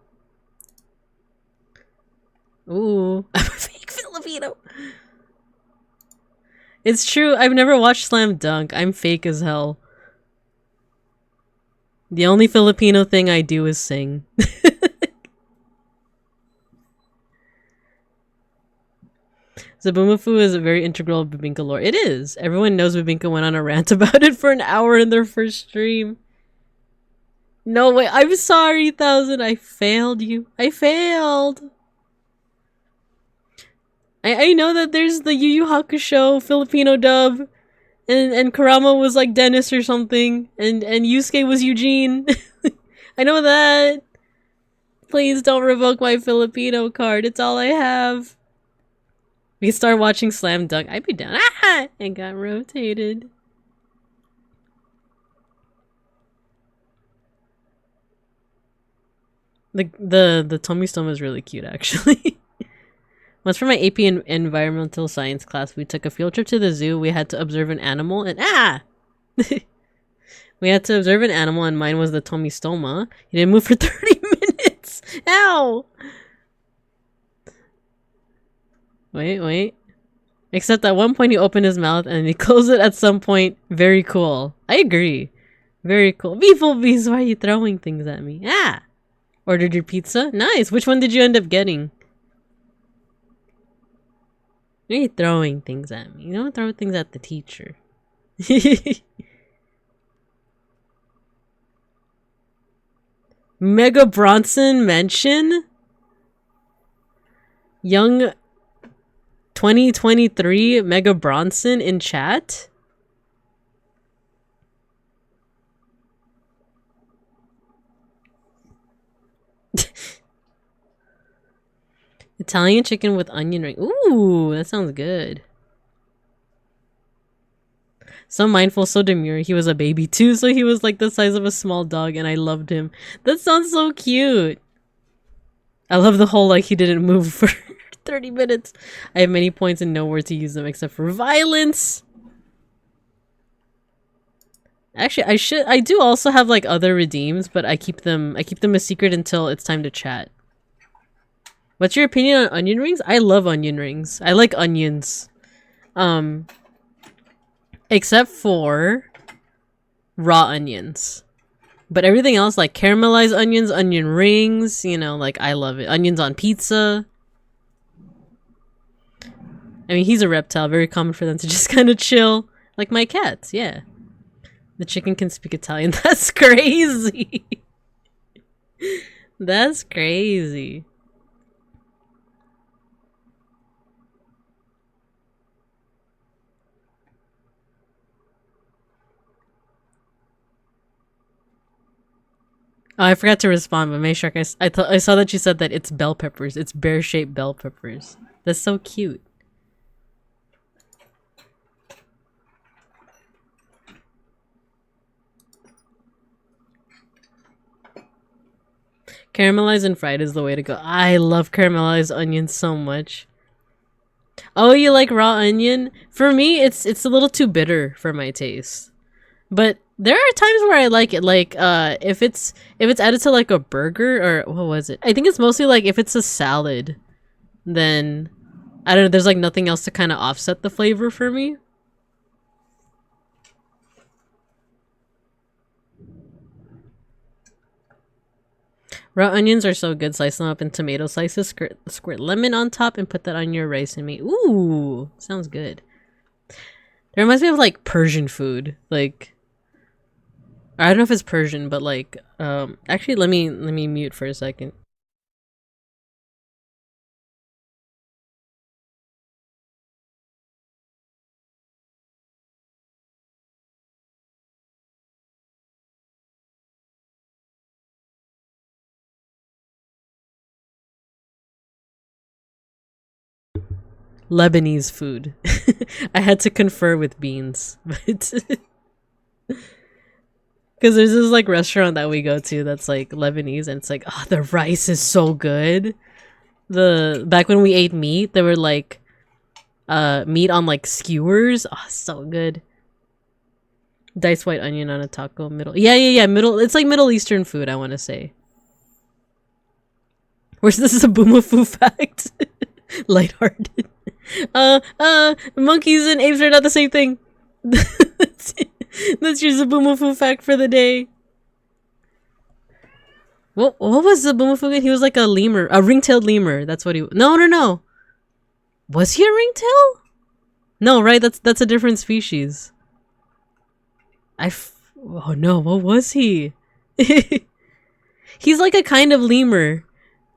Speaker 1: Ooh, I'm a fake Filipino. It's true. I've never watched Slam Dunk. I'm fake as hell. The only Filipino thing I do is sing. Zabumafu is a very integral of Bibinka lore. It is. Everyone knows Bibinka went on a rant about it for an hour in their first stream. No way. I'm sorry, 1000. I failed you. I failed. I know that there's the Yu Yu Hakusho Filipino dub. And Kurama was like Dennis or something. And Yusuke was Eugene. I know that. Please don't revoke my Filipino card. It's all I have. We can start watching Slam Dunk. I'd be down. Ah! And got rotated. The Tomistoma is really cute, actually. Once for my AP environmental science class, we took a field trip to the zoo. We had to observe an animal and we had to observe an animal and mine was the Tomistoma. He didn't move for 30 minutes. Ow! Wait. Except at one point he opened his mouth and he closed it at some point. Very cool. I agree. Very cool. Beeplebees, why are you throwing things at me? Ah! Ordered your pizza? Nice. Which one did you end up getting? Why are you throwing things at me? You don't throw things at the teacher. Mega Bronson mention? Young 2023 Mega Bronson in chat? Italian chicken with onion ring. Ooh, that sounds good. So mindful, so demure. He was a baby too, so he was like the size of a small dog and I loved him. That sounds so cute. I love the whole like he didn't move for 30 minutes. I have many points and nowhere to use them except for violence. Actually, I do also have like other redeems, but I keep them a secret until it's time to chat. What's your opinion on onion rings? I love onion rings. I like onions. Except for raw onions. But everything else, like caramelized onions, onion rings, you know, like I love it. Onions on pizza. I mean, he's a reptile. Very common for them to just kind of chill. Like my cats, yeah. The chicken can speak Italian. That's crazy. That's crazy. Oh, I forgot to respond, but make sure I saw that you said that it's bell peppers. It's bear-shaped bell peppers. That's so cute. Caramelized and fried is the way to go. I love caramelized onions so much. Oh, you like raw onion? For me, it's a little too bitter for my taste. But there are times where I like it, like if it's added to like a burger or what was it? I think it's mostly like if it's a salad, then I don't know, there's like nothing else to kind of offset the flavor for me. Raw onions are so good. Slice them up in tomato slices, squirt lemon on top, and put that on your rice and meat. Ooh, sounds good. It reminds me of like Persian food, like. I don't know if it's Persian, but like, actually, let me mute for a second. Lebanese food. I had to confer with Beans, but because there's this like restaurant that we go to that's like Lebanese, and it's like, oh, the rice is so good. Back when we ate meat, there were like meat on like skewers. Oh, so good. Diced white onion on a taco, middle. Yeah. Middle. It's like Middle Eastern food, I want to say. Where's this is a Boomafu fact? Lighthearted. Monkeys and apes are not the same thing. That's your Zabumafu fact for the day. What was Zabumafu again? He was like a lemur, a ring-tailed lemur. That's what he. No. Was he a ringtail? No, right? That's a different species. Oh no, what was he? He's like a kind of lemur,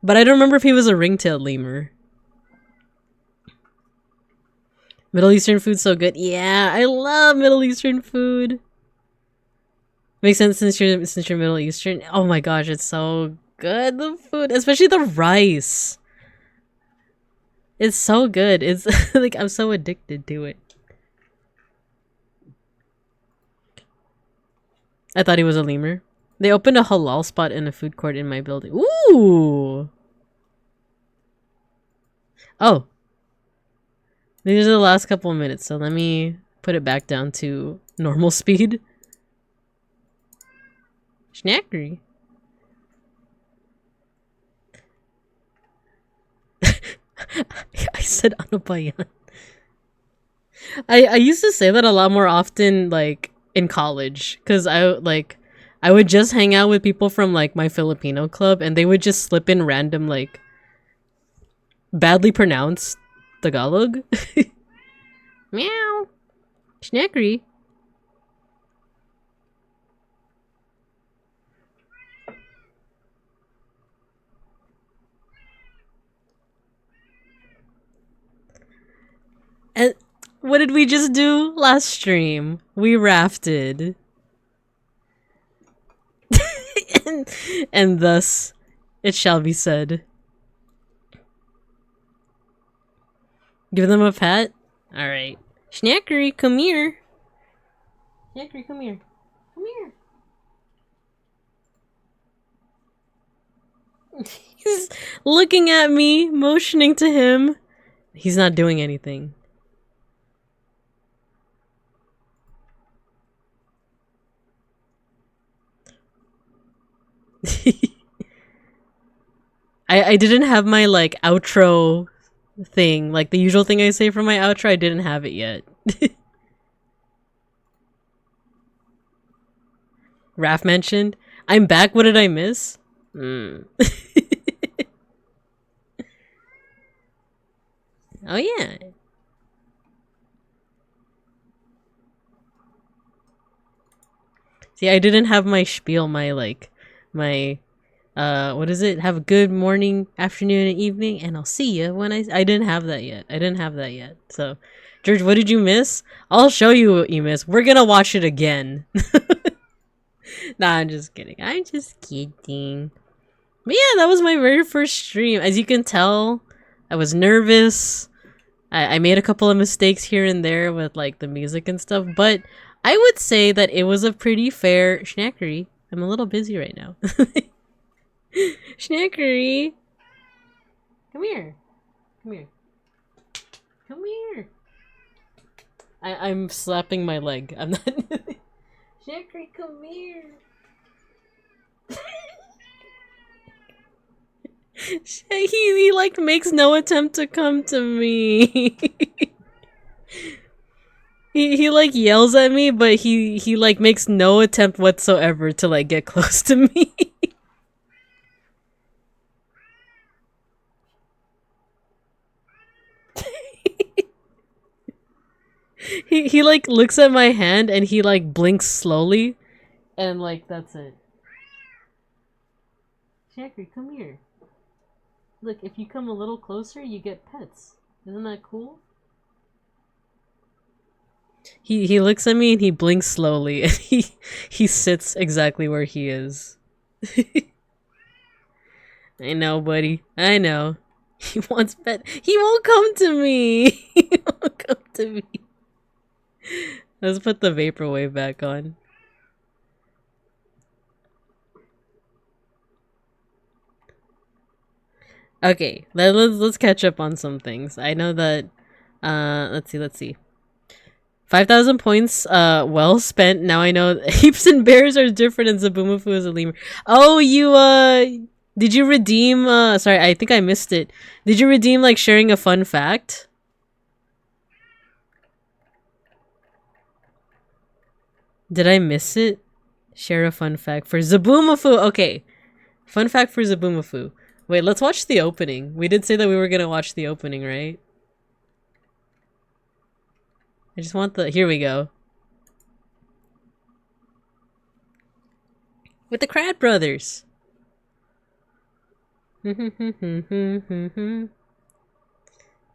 Speaker 1: but I don't remember if he was a ring-tailed lemur. Middle Eastern food's so good. Yeah, I love Middle Eastern food. Makes sense since you're Middle Eastern. Oh my gosh, it's so good, the food, especially the rice. It's so good. It's like I'm so addicted to it. I thought he was a lemur. They opened a halal spot in a food court in my building. Ooh. Oh. These are the last couple of minutes, so let me put it back down to normal speed. Snackery. I said Anabayan. I used to say that a lot more often, like in college, because I would just hang out with people from like my Filipino club, and they would just slip in random like badly pronounced Tagalog. Meow. Snackery. And what did we just do last stream? We rafted. and thus it shall be said. Give them a pat? Alright. Snackery, come here. Snackery, come here. Come here. He's looking at me, motioning to him. He's not doing anything. I didn't have my like outro thing, like the usual thing I say for my outro. I didn't have it yet. Raph mentioned, I'm back. What did I miss? Oh yeah. See, I didn't have my spiel, my what is it? Have a good morning, afternoon, and evening, and I'll see you when I didn't have that yet. I didn't have that yet. So, George, what did you miss? I'll show you what you missed. We're gonna watch it again. Nah, I'm just kidding. I'm just kidding. But yeah, that was my very first stream. As you can tell, I was nervous. I made a couple of mistakes here and there with like the music and stuff, but I would say that it was a pretty fair Schnackery. I'm a little busy right now. Schnackery! Come here. Come here. Come here. I'm slapping my leg. I'm not... Schnackery, come here. he like makes no attempt to come to me. he like yells at me, but he like makes no attempt whatsoever to like get close to me. he like looks at my hand and he like blinks slowly, and like that's it. Schnackery, come here. Look, if you come a little closer, you get pets. Isn't that cool? He looks at me and he blinks slowly, and he sits exactly where he is. I know, buddy. I know. He wants pet. He won't come to me. He won't come to me. Let's put the vaporwave back on. Okay, let's catch up on some things. I know that let's see. 5,000 points well spent. Now I know heaps and bears are different and Zabumafu is a lemur. Oh, you did you redeem sorry, I think I missed it. Did you redeem like sharing a fun fact? Did I miss it? Share a fun fact for Zabumafu. Okay. Fun fact for Zabumafu. Wait, let's watch the opening. We did say that we were gonna watch the opening, right? I just want the... Here we go. With the Krat brothers.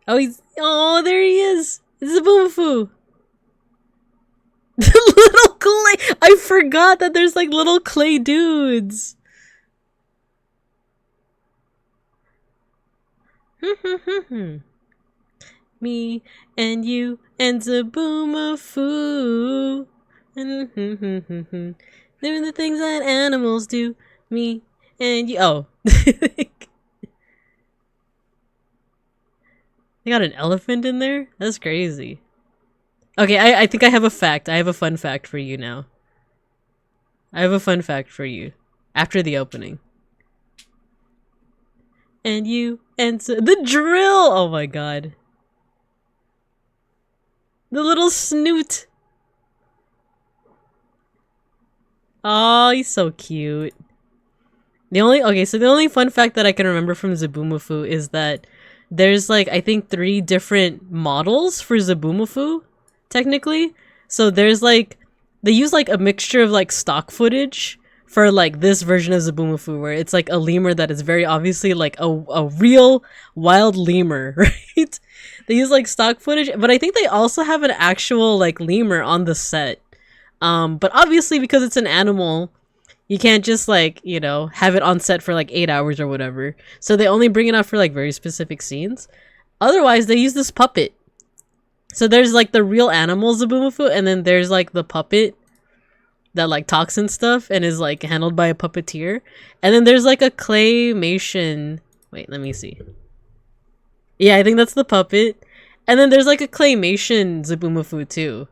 Speaker 1: Oh, he's... Oh, there he is! It's Zabumafu! The little clay... I forgot that there's like little clay dudes! Me and you and Zabumafu. Doing the things that animals do. Me and you. Oh. They got an elephant in there? That's crazy. Okay, I think I have a fact. I have a fun fact for you now. I have a fun fact for you. After the opening. And you and the drill! Oh my god. The little snoot. Oh, he's so cute. The only fun fact that I can remember from Zabumafu is that there's like, I think 3 different models for Zabumafu, technically. So there's like, they use like a mixture of like stock footage for like this version of Zabumafu, where it's like a lemur that is very obviously like a real wild lemur, right? They use like stock footage, but I think they also have an actual like lemur on the set. But obviously because it's an animal, you can't just like, you know, have it on set for like 8 hours or whatever. So they only bring it out for like very specific scenes. Otherwise, they use this puppet. So there's like the real animal Zabumafu, and then there's like the puppet that like talks and stuff and is like handled by a puppeteer. And then there's like a claymation. Wait, let me see. Yeah, I think that's the puppet. And then there's like a claymation Zabumafu too.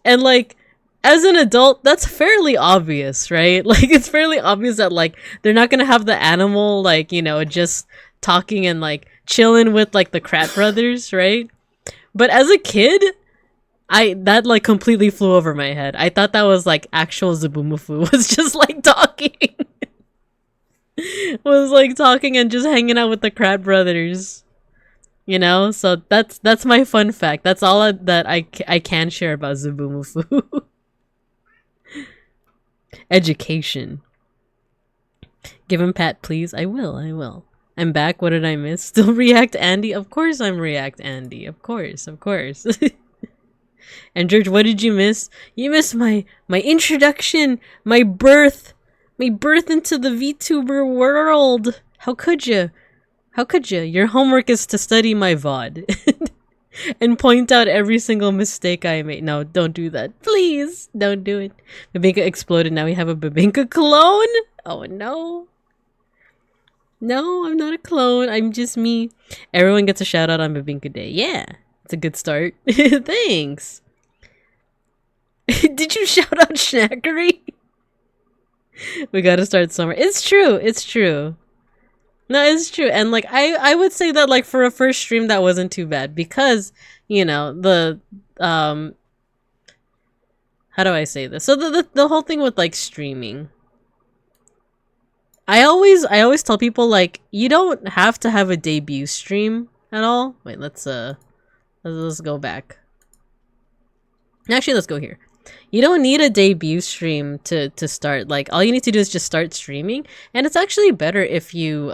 Speaker 1: And like, as an adult, that's fairly obvious, right? Like, it's fairly obvious that like they're not gonna have the animal like, you know, just talking and like chilling with like the Krat brothers, right? But as a kid, that like completely flew over my head. I thought that was like actual Zabumafu was just like talking. Was like talking and just hanging out with the Krat brothers. You know, so that's my fun fact. That's all that I can share about Zabumufu. Education. Give him pat, please. I will. I'm back. What did I miss? Still React Andy? Of course I'm React Andy. Of course. And George, what did you miss? You missed my introduction, my birth into the VTuber world. How could you? Your homework is to study my VOD and point out every single mistake I made. No, don't do that. Please, don't do it. Babinka exploded. Now we have a Babinka clone? Oh no. No, I'm not a clone. I'm just me. Everyone gets a shout out on Babinka Day. Yeah, it's a good start. Thanks. Did you shout out Snackery? We gotta start somewhere. It's true. No, it's true. And like I would say that like for a first stream that wasn't too bad because, you know, the how do I say this? So the whole thing with like streaming. I always tell people like you don't have to have a debut stream at all. Wait, let's go back. Actually, let's go here. You don't need a debut stream to start. Like all you need to do is just start streaming, and it's actually better if you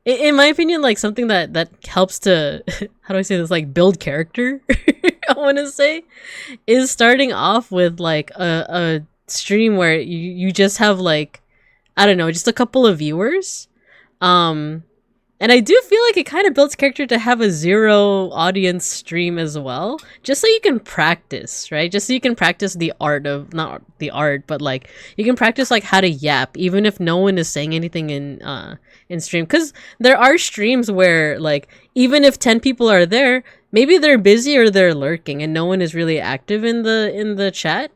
Speaker 1: in my opinion, like something that helps to how do I say this, like build character. I want to say is starting off with like a stream where you just have like, I don't know, just a couple of viewers. And I do feel like it kind of builds character to have a zero audience stream as well, just so you can practice, right? Just so you can practice the art of, not the art, but like you can practice like how to yap, even if no one is saying anything in stream. Because there are streams where like even if 10 people are there, maybe they're busy or they're lurking and no one is really active in the chat.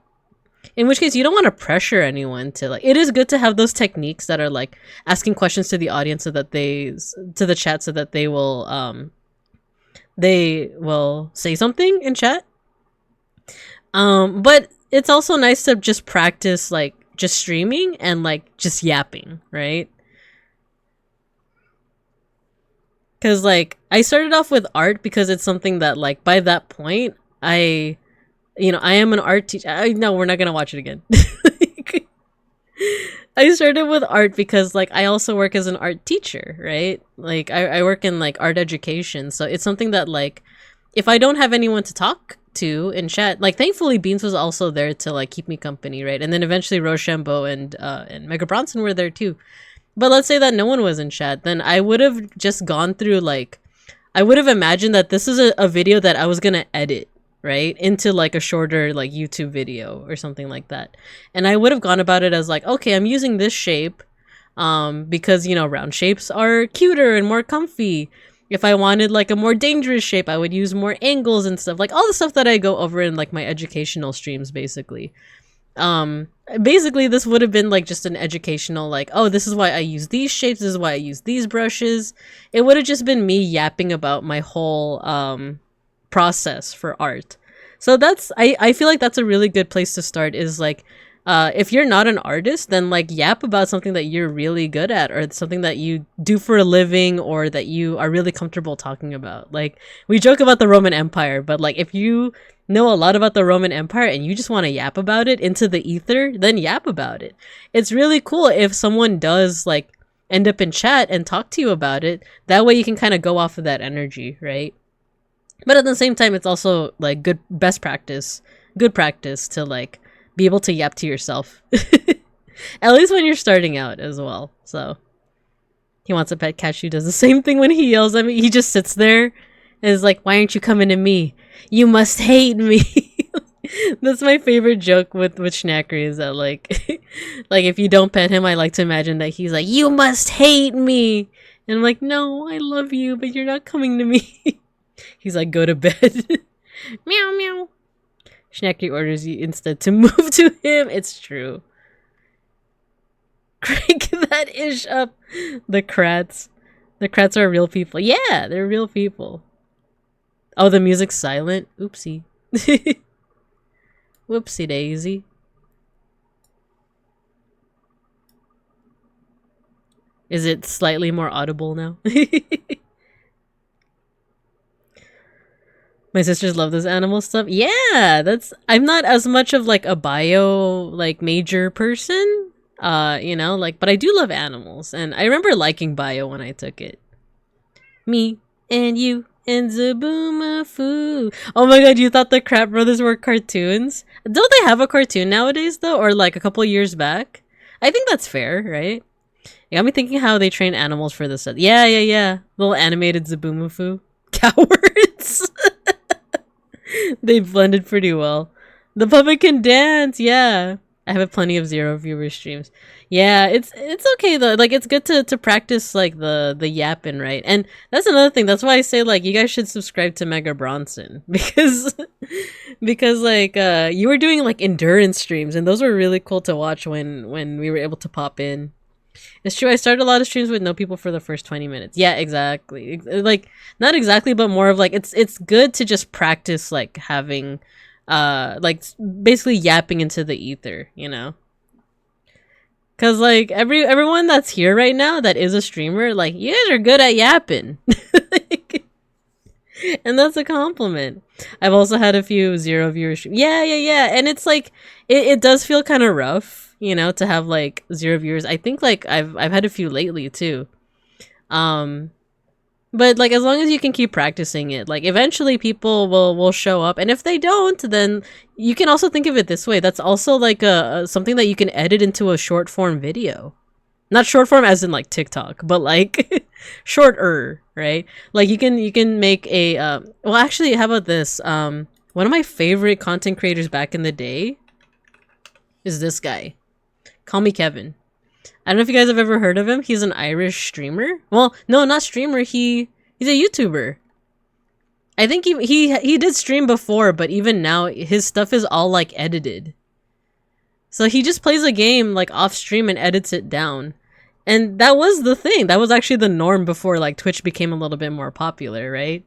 Speaker 1: In which case, you don't want to pressure anyone to like. It is good to have those techniques that are like asking questions to the audience so that to the chat so that they will say something in chat. But it's also nice to just practice like just streaming and like just yapping, right? Because like I started off with art because it's something that like by that point I am an art teacher. No, we're not gonna watch it again. I started with art because like I also work as an art teacher, right? Like I work in like art education, so it's something that like if I don't have anyone to talk to in chat, like thankfully Beans was also there to like keep me company, right? And then eventually Rochambeau and Mega Bronson were there too. But let's say that no one was in chat, then I would have just gone through like I would have imagined that this is a video that I was gonna edit, right, into like a shorter like YouTube video or something like that. And I would have gone about it as like, okay, I'm using this shape because, you know, round shapes are cuter and more comfy. If I wanted like a more dangerous shape, I would use more angles and stuff, like all the stuff that I go over in like my educational streams basically. Basically this would have been like just an educational like, oh, this is why I use these shapes, this is why I use these brushes. It would have just been me yapping about my whole process for art. So that's I feel like that's a really good place to start is like if you're not an artist, then like yap about something that you're really good at or something that you do for a living or that you are really comfortable talking about. Like we joke about the Roman Empire, but like if you know a lot about the Roman Empire and you just want to yap about it into the ether, then yap about it. It's really cool if someone does like end up in chat and talk to you about it. That way you can kind of go off of that energy, right? But at the same time, it's also like good practice to like be able to yap to yourself. At least when you're starting out as well. So he wants a pet. Cashew does the same thing when he yells at me. He just sits there and is like, why aren't you coming to me? You must hate me. That's my favorite joke with Schnackery is that like like if you don't pet him, I like to imagine that he's like, you must hate me. And I'm like, no, I love you, but you're not coming to me. He's like, go to bed. Meow meow. Schnacky orders you instead to move to him. It's true. Crank that ish up. The Kratts. The Kratts are real people. Yeah, they're real people. Oh, the music's silent. Oopsie. Whoopsie daisy. Is it slightly more audible now? My sisters love this animal stuff. Yeah, I'm not as much of like a bio like major person. You know, like, but I do love animals, and I remember liking bio when I took it. Me and you and Zaboomafoo. Oh my god, you thought the Crap Brothers were cartoons? Don't they have a cartoon nowadays though, or like a couple years back? I think that's fair, right? You got me thinking how they train animals for this. Yeah. Little animated Zaboomafoo. Cowards. They blended pretty well. The puppet can dance, yeah. I have plenty of 0 viewer streams. Yeah, it's okay though. Like, it's good to practice like the yapping, right? And that's another thing. That's why I say like you guys should subscribe to Mega Bronson because like you were doing like endurance streams, and those were really cool to watch when we were able to pop in. It's true. I started a lot of streams with no people for the first 20 minutes. Yeah, exactly. Like, not exactly, but more of like it's good to just practice like having like basically yapping into the ether, you know? Cause like everyone that's here right now that is a streamer, like, you guys are good at yapping. And that's a compliment. I've also had a few 0 viewer streams. Yeah. And it's like it does feel kind of rough, you know, to have like 0 viewers. I think like I've had a few lately too. But like, as long as you can keep practicing it, like, eventually people will show up. And if they don't, then you can also think of it this way. That's also like something that you can edit into a short form video. Not short form as in like TikTok, but like shorter, right? Like you can make a well, actually, how about this? One of my favorite content creators back in the day is this guy. Call me Kevin. I don't know if you guys have ever heard of him. He's an Irish streamer. Well, no, not streamer. He's a YouTuber. I think he did stream before, but even now his stuff is all like edited. So he just plays a game like off stream and edits it down. And that was the thing. That was actually the norm before like Twitch became a little bit more popular, right?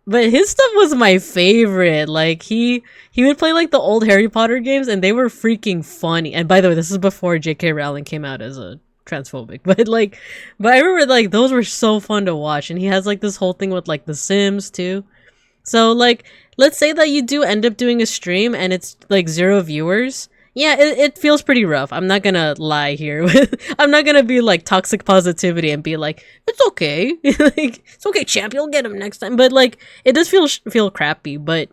Speaker 1: But his stuff was my favorite. Like he would play like the old Harry Potter games, and they were freaking funny. And by the way, this is before J.K. Rowling came out as a transphobic. But I remember like those were so fun to watch. And he has like this whole thing with like The Sims too. So like, let's say that you do end up doing a stream and it's like 0 viewers. Yeah, it feels pretty rough. I'm not gonna lie here. I'm not gonna be like toxic positivity and be like, it's okay. Like, it's okay, champ, you'll get him next time. But like, it does feel crappy. But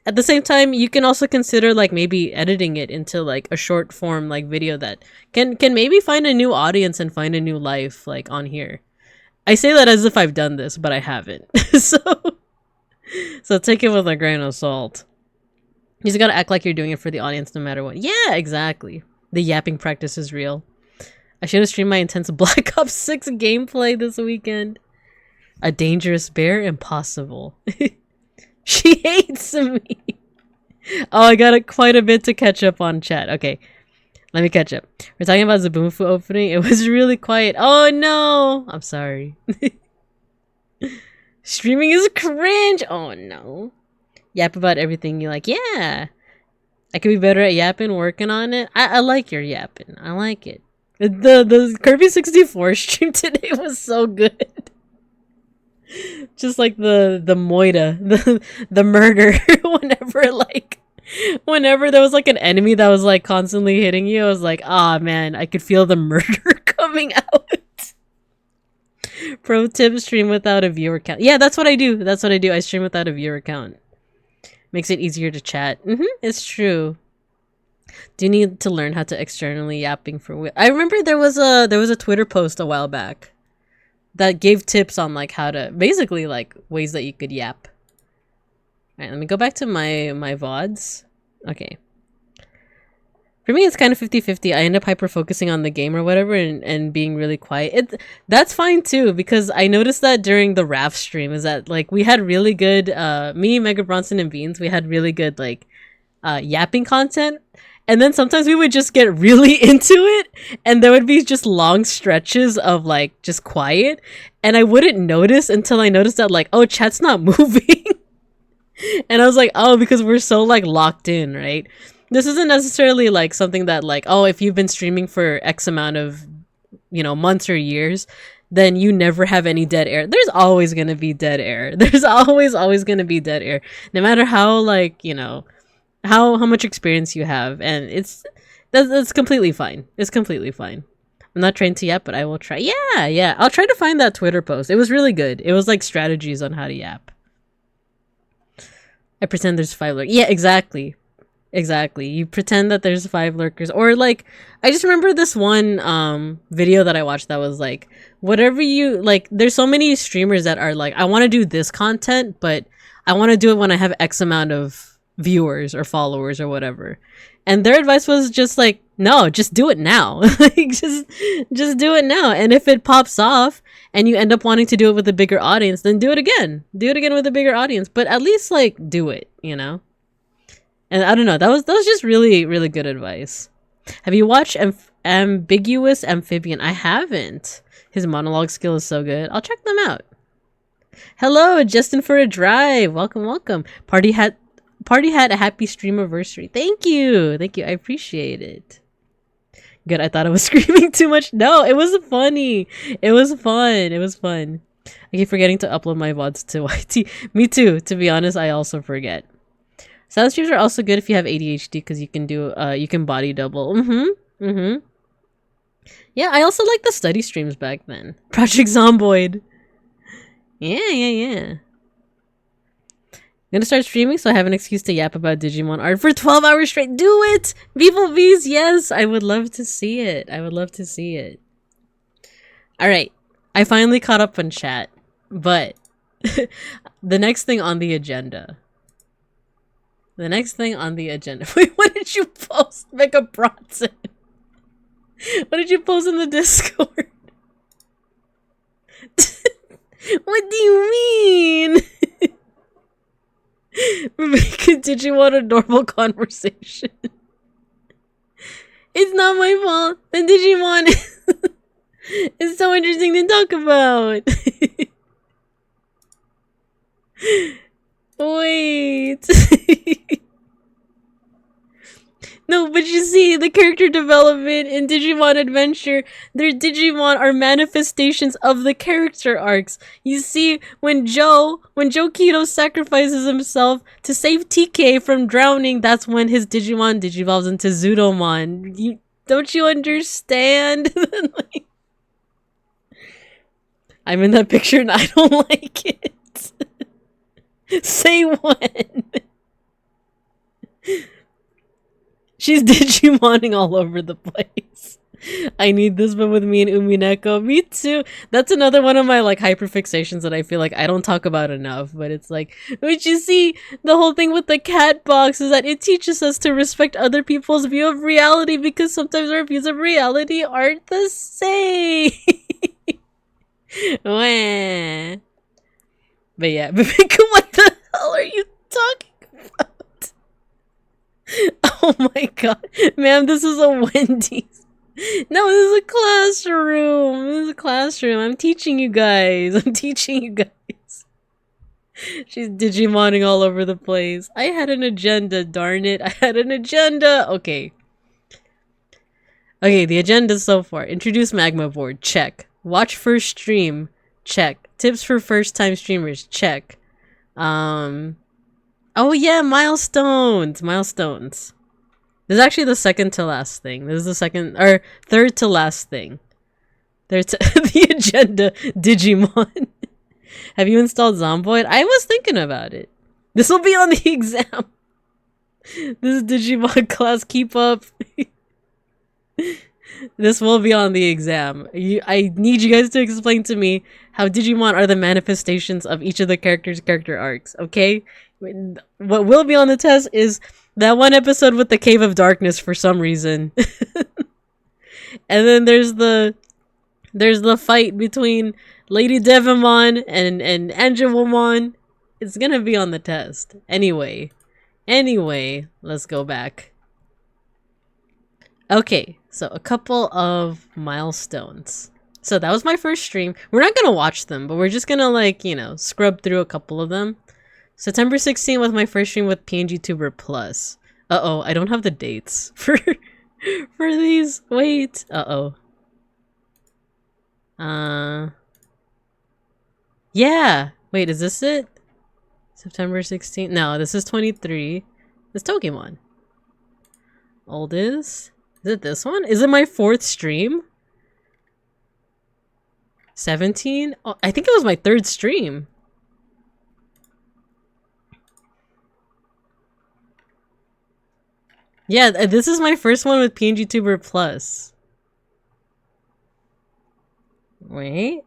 Speaker 1: at the same time, you can also consider like maybe editing it into like a short form like video that can maybe find a new audience and find a new life like on here. I say that as if I've done this, but I haven't. So take it with a grain of salt. You just gotta act like you're doing it for the audience no matter what. Yeah, exactly. The yapping practice is real. I should have streamed my intense Black Ops 6 gameplay this weekend. A dangerous bear? Impossible. She hates me. Oh, I got quite a bit to catch up on, chat. Okay, let me catch up. We're talking about Zaboomafoo opening. It was really quiet. Oh no! I'm sorry. Streaming is cringe! Oh no. Yap about everything you like. Yeah, I could be better at yapping, working on it. I like your yapping. I like it. The Kirby 64 stream today was so good. Just like the moida, the murder. whenever there was like an enemy that was like constantly hitting you, I was like, ah man, I could feel the murder coming out. Pro tip: stream without a viewer count. Yeah, that's what I do. I stream without a viewer count. Makes it easier to chat. It's true. Do you need to learn how to externally yapping for I remember there was a Twitter post a while back that gave tips on like how to basically like ways that you could yap. Alright, let me go back to my VODs. Okay. For me, it's kind of 50-50. I end up hyper-focusing on the game or whatever and being really quiet. That's fine too, because I noticed that during the RAF stream is that like we had really good, me, Mega Bronson, and Beans, we had really good like yapping content. And then sometimes we would just get really into it and there would be just long stretches of like just quiet. And I wouldn't notice until I noticed that like, oh, chat's not moving. And I was like, oh, because we're so like locked in, right? This isn't necessarily like something that like, oh, if you've been streaming for X amount of, you know, months or years, then you never have any dead air. There's always gonna be dead air. There's always gonna be dead air, no matter how, like, you know, how much experience you have, and that's completely fine. It's completely fine. I'm not trained to yet, but I will try. Yeah, I'll try to find that Twitter post. It was really good. It was like strategies on how to yap. I pretend there's 5 lurkers. Yeah, exactly. You pretend that there's 5 lurkers. Or like, I just remember this one video that I watched that was like, whatever you like, there's so many streamers that are like, I want to do this content, but I want to do it when I have X amount of viewers or followers or whatever. And their advice was just like, no, just do it now. Like, just do it now. And if it pops off and you end up wanting to do it with a bigger audience, then do it again. Do it again with a bigger audience. But at least, like, do it, you know? And I don't know. That was just really, really good advice. Have you watched Ambiguous Amphibian? I haven't. His monologue skill is so good. I'll check them out. Hello, Justin for a drive. Welcome. Party hat, a happy streamiversary. Thank you. I appreciate it. Good. I thought I was screaming too much. No, it was funny. It was fun. I keep forgetting to upload my VODs to YT. Me too. To be honest, I also forget. Sound streams are also good if you have ADHD because you can do you can body double. Yeah, I also like the study streams back then. Project Zomboid. Yeah. I'm gonna start streaming so I have an excuse to yap about Digimon art for 12 hours straight. Do it! beeplebees, yes! I would love to see it. Alright. I finally caught up on chat. But the next thing on the agenda. Wait, what did you post, Mega Bronson? What did you post in the Discord? What do you mean? Did you want a normal conversation? It's not my fault. The Digimon is so interesting to talk about. Wait. No, but you see, the character development in Digimon Adventure, their Digimon are manifestations of the character arcs. You see, when Joe Kito sacrifices himself to save TK from drowning, that's when his Digimon digivolves into Zudomon. Don't you understand? Like, I'm in that picture and I don't like it. Say when. She's Digimoning all over the place. I need this, but with me and Umineko. Me too. That's another one of my like hyperfixations that I feel like I don't talk about enough. But it's like, but you see, the whole thing with the cat box is that it teaches us to respect other people's view of reality because sometimes our views of reality aren't the same. Wah. But yeah, what the hell are you talking about? Oh my god. Ma'am, this is a Wendy's. No, this is a classroom. I'm teaching you guys. She's Digimoning all over the place. I had an agenda, darn it. Okay. Okay, the agenda so far. Introduce Magma Board. Check. Watch first stream. Check. Tips for first time streamers. Check. Oh yeah, milestones. This is actually the second to last thing. This is the second or third to last thing. There's the agenda. Digimon. Have you installed Zomboid? I was thinking about it. This will be on the exam. This is Digimon class. Keep up. This will be on the exam. I need you guys to explain to me how Digimon are the manifestations of each of the characters' character arcs, okay? What will be on the test is that one episode with the Cave of Darkness for some reason. And then there's the fight between Lady Devimon and Angelomon. It's gonna be on the test. Anyway, let's go back. Okay, so a couple of milestones. So that was my first stream. We're not gonna watch them, but we're just gonna like, you know, scrub through a couple of them. September 16th was my first stream with PNGTuber Plus. Uh-oh, I don't have the dates for these. Wait. Uh-oh. Yeah. Wait, is this it? September 16th? No, this is 23. This Pokemon. Old is it this one? Is it my 4th stream? 17? Oh, I think it was my 3rd stream. Yeah, this is my first one with PNGTuber Plus. Wait.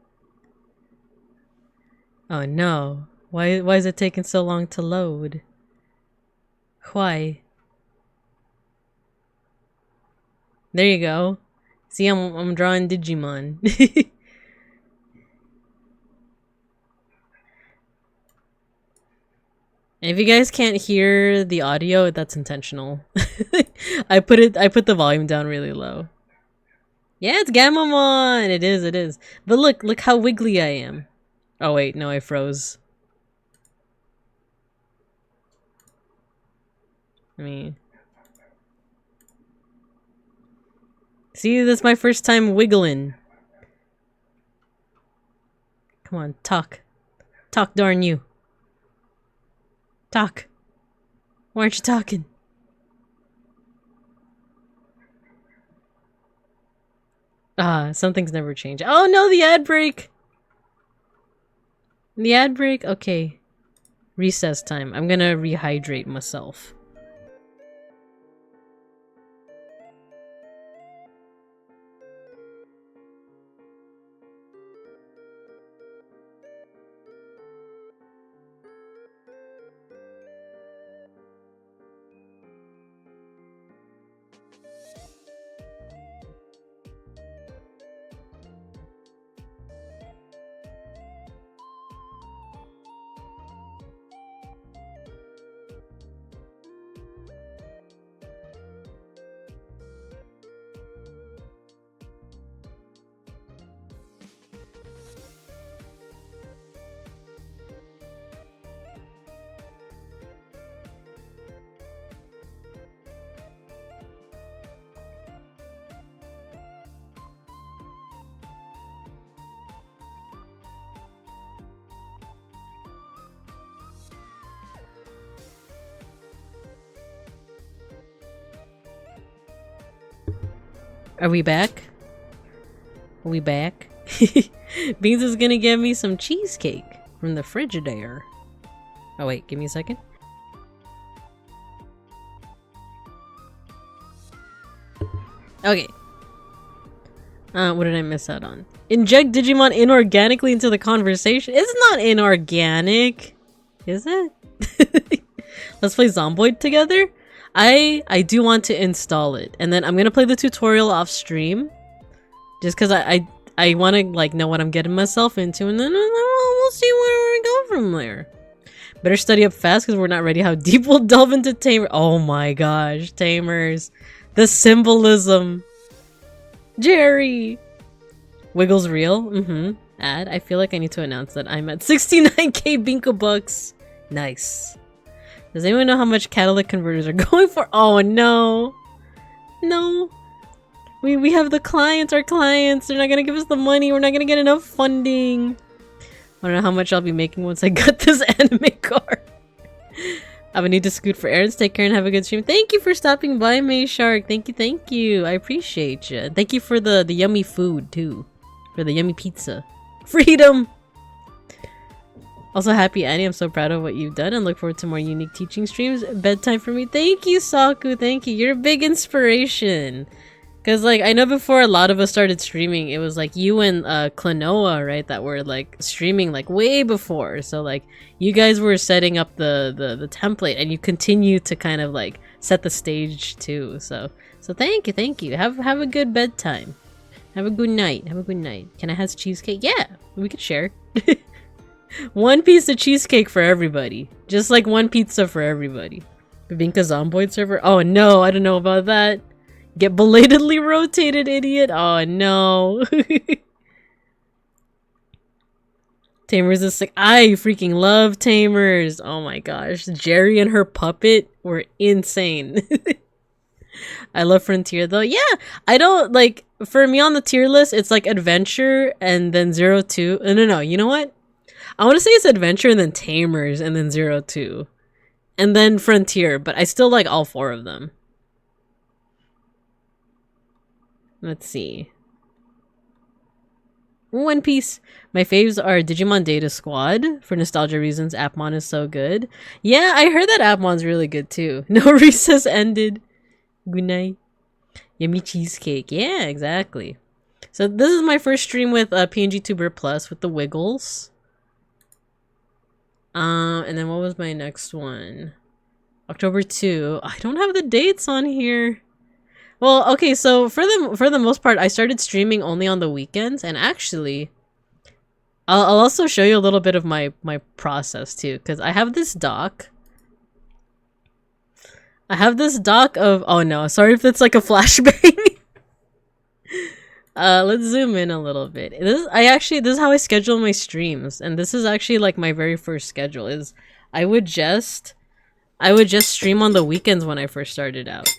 Speaker 1: Oh no. Why is it taking so long to load? Why? There you go. See, I'm drawing Digimon. And if you guys can't hear the audio, that's intentional. I put the volume down really low. Yeah, it's Gamamon! It is. But look how wiggly I am. Oh wait, no, I froze. See, that's my first time wiggling. Come on, talk. Talk, darn you. Talk. Why aren't you talking? Something's never changed. Oh no, the ad break! The ad break? Okay. Recess time. I'm gonna rehydrate myself. Are we back? Are we back? Beans is gonna give me some cheesecake from the Frigidaire. Oh wait, give me a second. Okay. What did I miss out on? Inject Digimon inorganically into the conversation? It's not inorganic. Is it? Let's play Zomboid together? I do want to install it, and then I'm gonna play the tutorial off stream, just because I want to like know what I'm getting myself into, and then we'll see where we go from there. Better study up fast because we're not ready how deep we'll delve into Tamer. Oh my gosh, Tamers, the symbolism. Jerry, Wiggles real. Ad. I feel like I need to announce that I'm at 69k Binko bucks. Nice. Does anyone know how much catalytic converters are going for? Oh no. No. We have the clients, our clients. They're not gonna give us the money. We're not gonna get enough funding. I don't know how much I'll be making once I got this anime card. I would need to scoot for errands. Take care and have a good stream. Thank you for stopping by, May Shark. Thank you. I appreciate you. Thank you for the yummy food too. For the yummy pizza. Freedom! Also, happy Annie, I'm so proud of what you've done and look forward to more unique teaching streams. Bedtime for me. Thank you, Saku. Thank you. You're a big inspiration. Because, like, I know before a lot of us started streaming, it was, like, you and Klonoa, right, that were, like, streaming, like, way before. So, like, you guys were setting up the template, and you continue to kind of, like, set the stage, too. So thank you. Have a good bedtime. Have a good night. Can I have cheesecake? Yeah, we could share. One piece of cheesecake for everybody. Just like one pizza for everybody. Babinka Zomboid server? Oh no, I don't know about that. Get belatedly rotated, idiot. Oh no. Tamers is sick. I freaking love Tamers. Oh my gosh. Jerry and her puppet were insane. I love Frontier though. Yeah, I don't like, for me on the tier list, it's like Adventure and then 0-2. No, you know what? I want to say it's Adventure and then Tamers and then 02. And then Frontier, but I still like all 4 of them. Let's see. One Piece. My faves are Digimon Data Squad. For nostalgia reasons, Appmon is so good. Yeah, I heard that Appmon's really good too. No recess ended. Good night. Yummy cheesecake. Yeah, exactly. So this is my first stream with PNGTuber Plus with the Wiggles. And then what was my next one? October 2. I don't have the dates on here. Well, okay, so for the most part, I started streaming only on the weekends, and actually, I'll also show you a little bit of my process too, because I have this doc. I have this doc of, oh no, sorry if it's like a flashbang. Let's zoom in a little bit. This is how I schedule my streams, and this is actually like my very first schedule. Is I would just stream on the weekends when I first started out.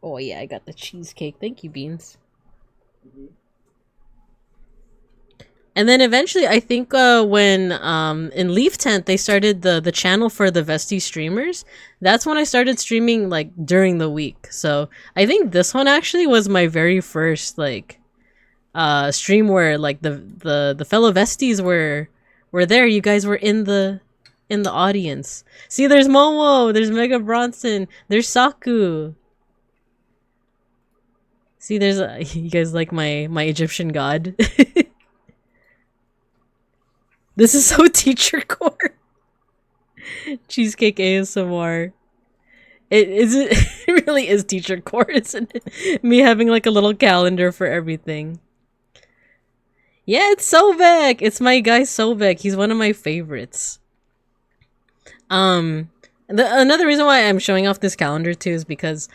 Speaker 1: Oh yeah, I got the cheesecake. Thank you, Beans. And then eventually, I think when in Leaf Tent they started the channel for the Vesti streamers, that's when I started streaming like during the week. So I think this one actually was my very first like stream where like the fellow Vesties were there. You guys were in the audience. See, there's Momo, there's Mega Bronson, there's Saku. See, there's you guys like my Egyptian god. This is so teacher core. Cheesecake ASMR. It really is teacher core, isn't it? Me having like a little calendar for everything. Yeah, it's Sobek. It's my guy Sobek. He's one of my favorites. Another reason why I'm showing off this calendar too is because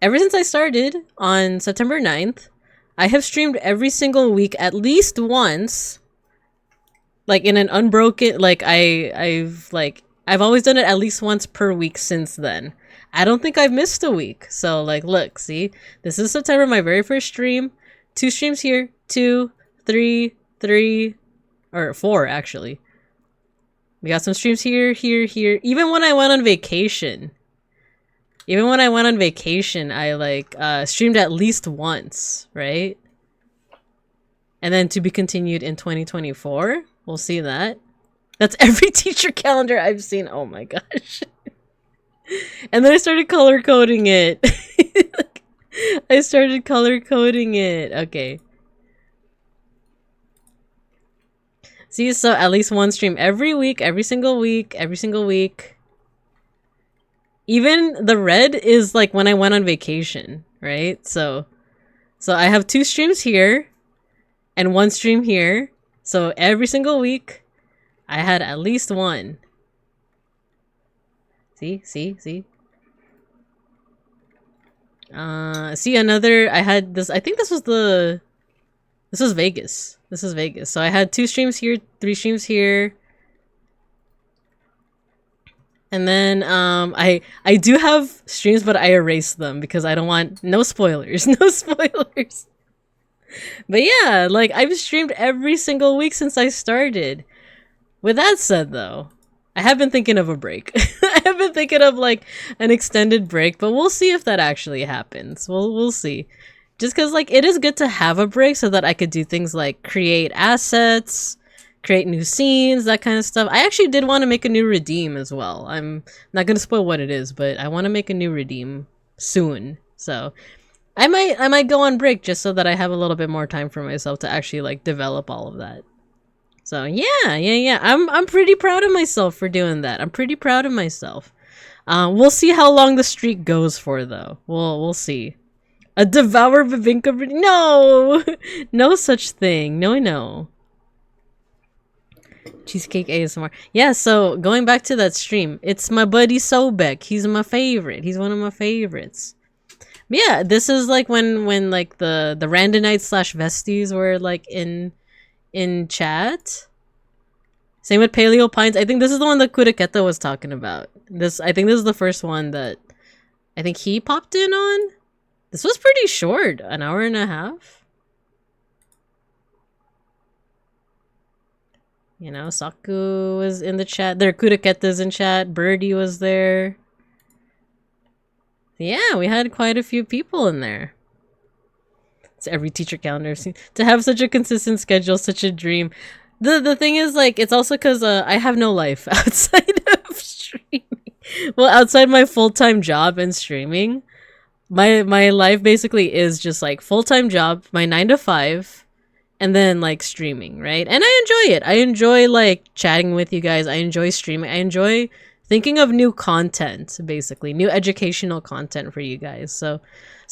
Speaker 1: ever since I started on September 9th, I have streamed every single week at least once. Like in an unbroken, like I've always done it at least once per week since then. I don't think I've missed a week. So like, look, see, this is September, my very first stream. 2 streams here, 2, 3, 3, or 4 actually. We got some streams here, here, here. Even when I went on vacation, I like streamed at least once, right? And then to be continued in 2024. We'll see that. That's every teacher calendar I've seen. Oh my gosh. And then I started color coding it. Okay. See, so at least one stream every week, every single week. Even the red is like when I went on vacation, right? So I have 2 streams here and 1 stream here. So every single week, I had at least one. See? See another, I had this, I think this was Vegas. This is Vegas. So I had 2 streams here, 3 streams here. And then I do have streams, but I erased them because I don't want no spoilers. No spoilers. But yeah, like I've streamed every single week since I started. With that said though, I have been thinking of a break. I have been thinking of like an extended break, but we'll see if that actually happens. We'll see. Just cause like it is good to have a break so that I could do things like create assets, create new scenes, that kind of stuff. I actually did want to make a new redeem as well. I'm not gonna spoil what it is, but I want to make a new redeem soon. So I might go on break just so that I have a little bit more time for myself to actually like develop all of that. So yeah. I'm pretty proud of myself for doing that. I'm pretty proud of myself. We'll see how long the streak goes for though. We'll see. A devour Bibinka? No, no such thing. No. Cheesecake ASMR. Yeah. So going back to that stream, it's my buddy Sobek. He's my favorite. He's one of my favorites. Yeah, this is like when like the Randonites / Vesties were like in chat. Same with Paleo Pines. I think this is the one that Kuraketa was talking about. I think this is the first one that I think he popped in on. This was pretty short, an hour and a half. You know, Saku was in the chat. There, Kudaketa's in chat. Birdie was there. Yeah, we had quite a few people in there. It's every teacher calendar. To have such a consistent schedule, such a dream. The thing is, like, it's also because I have no life outside of streaming. Well, outside my full-time job and streaming, my life basically is just like full-time job, my 9 to 5, and then like streaming, right? And I enjoy it. I enjoy like chatting with you guys. I enjoy streaming. I enjoy thinking of new content, basically new educational content for you guys. So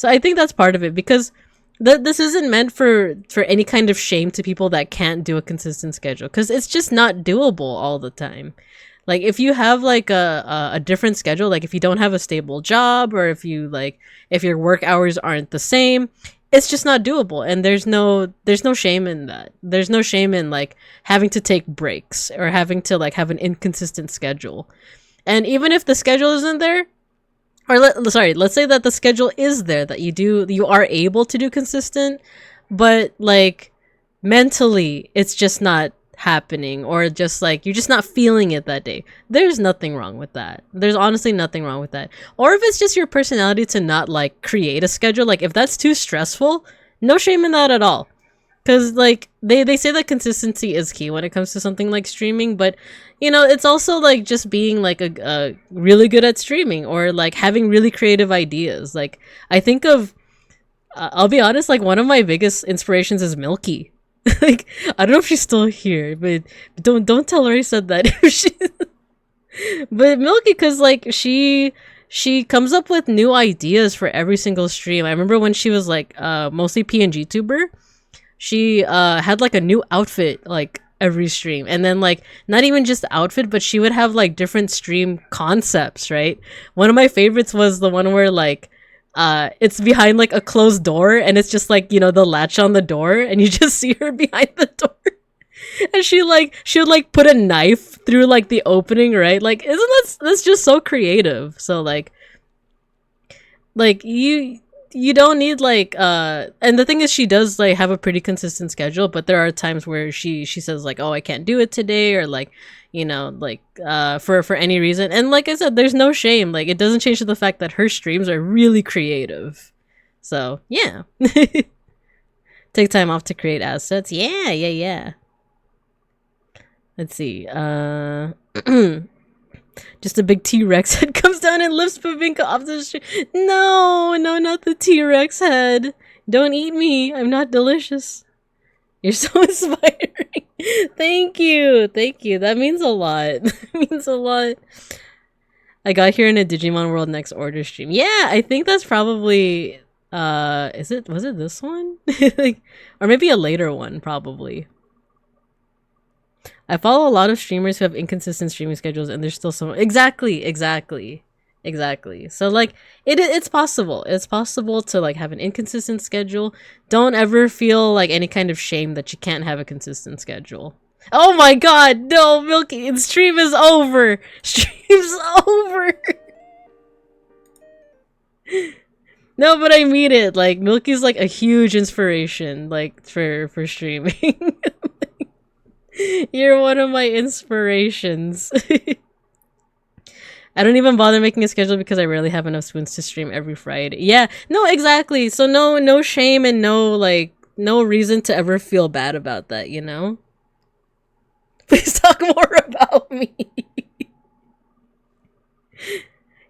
Speaker 1: I think that's part of it, because this isn't meant for any kind of shame to people that can't do a consistent schedule, because it's just not doable all the time. Like if you have like a different schedule, like if you don't have a stable job, or if your work hours aren't the same, it's just not doable. And there's no shame in that. There's no shame in like having to take breaks or having to like have an inconsistent schedule. And even if the schedule isn't there, or let's say that the schedule is there, that you are able to do consistent, but like mentally it's just not happening, or just like you're just not feeling it that day. There's nothing wrong with that. There's honestly nothing wrong with that. Or if it's just your personality to not like create a schedule, like if that's too stressful, no shame in that at all. Because like they say that consistency is key when it comes to something like streaming, but you know, it's also like just being like a really good at streaming, or like having really creative ideas. Like I think of I'll be honest, like one of my biggest inspirations is Milky. Like I don't know if she's still here, but don't tell her I said that. But Milky, because like she comes up with new ideas for every single stream. I remember when she was like mostly PNGTuber, she had like a new outfit like every stream, and then like not even just the outfit, but she would have like different stream concepts, right? One of my favorites was the one where like it's behind like a closed door, and it's just like, you know, the latch on the door, and you just see her behind the door. And she would like put a knife through like the opening, right? Like, that's just so creative. So like you don't need like and the thing is, she does like have a pretty consistent schedule, but there are times where she says like, oh, I can't do it today, or like, you know, like for any reason. And like I said, there's no shame. Like it doesn't change the fact that her streams are really creative. So yeah. Take time off to create assets. Yeah. Let's see. Just a big T-Rex head comes down and lifts Babinka off the street. No, not the T-Rex head. Don't eat me. I'm not delicious. You're so inspiring. Thank you. That means a lot. That means a lot. I got here in a Digimon World Next Order stream. Yeah, I think that's probably was it this one? Like, or maybe a later one, probably. I follow a lot of streamers who have inconsistent streaming schedules, and there's still some. Exactly. So like it's possible. It's possible to like have an inconsistent schedule. Don't ever feel like any kind of shame that you can't have a consistent schedule. Oh my god, no, Milky, stream is over. Stream's over. No, but I mean it. Like Milky's like a huge inspiration, like for streaming. You're one of my inspirations. I don't even bother making a schedule because I rarely have enough spoons to stream every Friday. Yeah, no, exactly. So no shame and no reason to ever feel bad about that, you know? Please talk more about me.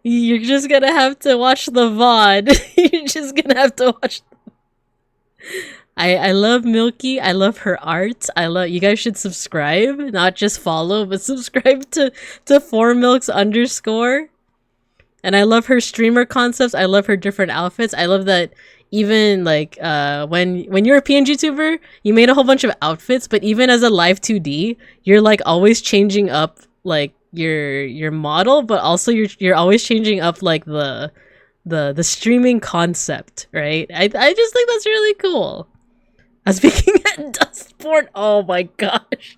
Speaker 1: You're just gonna have to watch the VOD. You're just gonna have to watch. I love Milky. I love her art. You guys should subscribe, not just follow, but subscribe to 4milks_. And I love her streamer concepts. I love her different outfits. I love that even like when you're a PNGTuber, you made a whole bunch of outfits, but even as a live 2D, you're like always changing up like your model, but also you're always changing up like the streaming concept, right? I just think that's really cool. I was speaking at Dustport. Oh my gosh.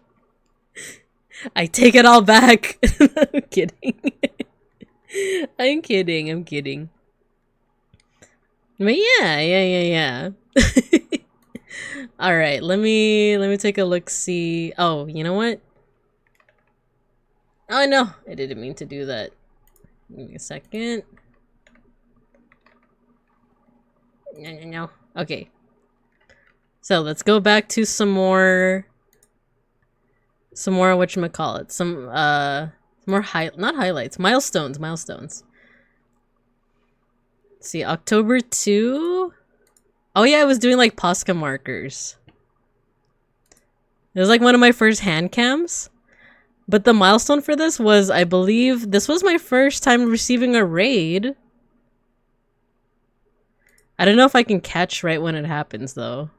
Speaker 1: I take it all back. I'm kidding. I'm kidding. But yeah. All right, let me take a look. See. Oh, you know what? Oh no, I didn't mean to do that. Give me a second. No. Okay. So let's go back to some more whatchamacallit. Some more not highlights, milestones. Let's see, October 2. Oh yeah, I was doing like Posca markers. It was like one of my first hand cams. But the milestone for this was, I believe, this was my first time receiving a raid. I don't know if I can catch right when it happens, though.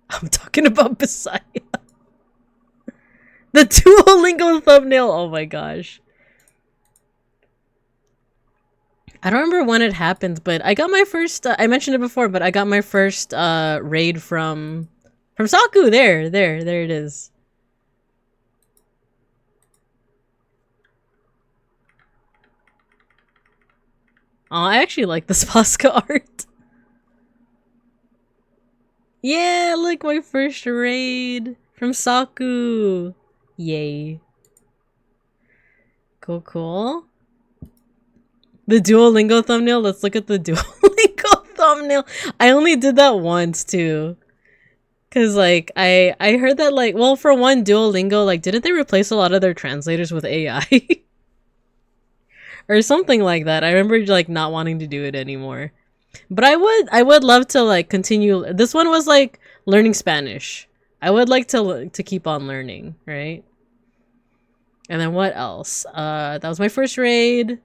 Speaker 1: I'm talking about Bisaya. The Duolingo thumbnail! Oh my gosh. I don't remember when it happened, but I got my first, I mentioned it before, but I got my first raid from Saku. There it is. Oh, I actually like this Posca art. Yeah, look, my first raid from Saku. Yay. Cool. The Duolingo thumbnail. Let's look at the Duolingo thumbnail. I only did that once too. Cause like I heard that like, well, for one, Duolingo, like, didn't they replace a lot of their translators with AI? Or something like that. I remember like not wanting to do it anymore. But I would love to like continue. This one was like learning Spanish. I would like to keep on learning, right? And then what else? That was my first raid.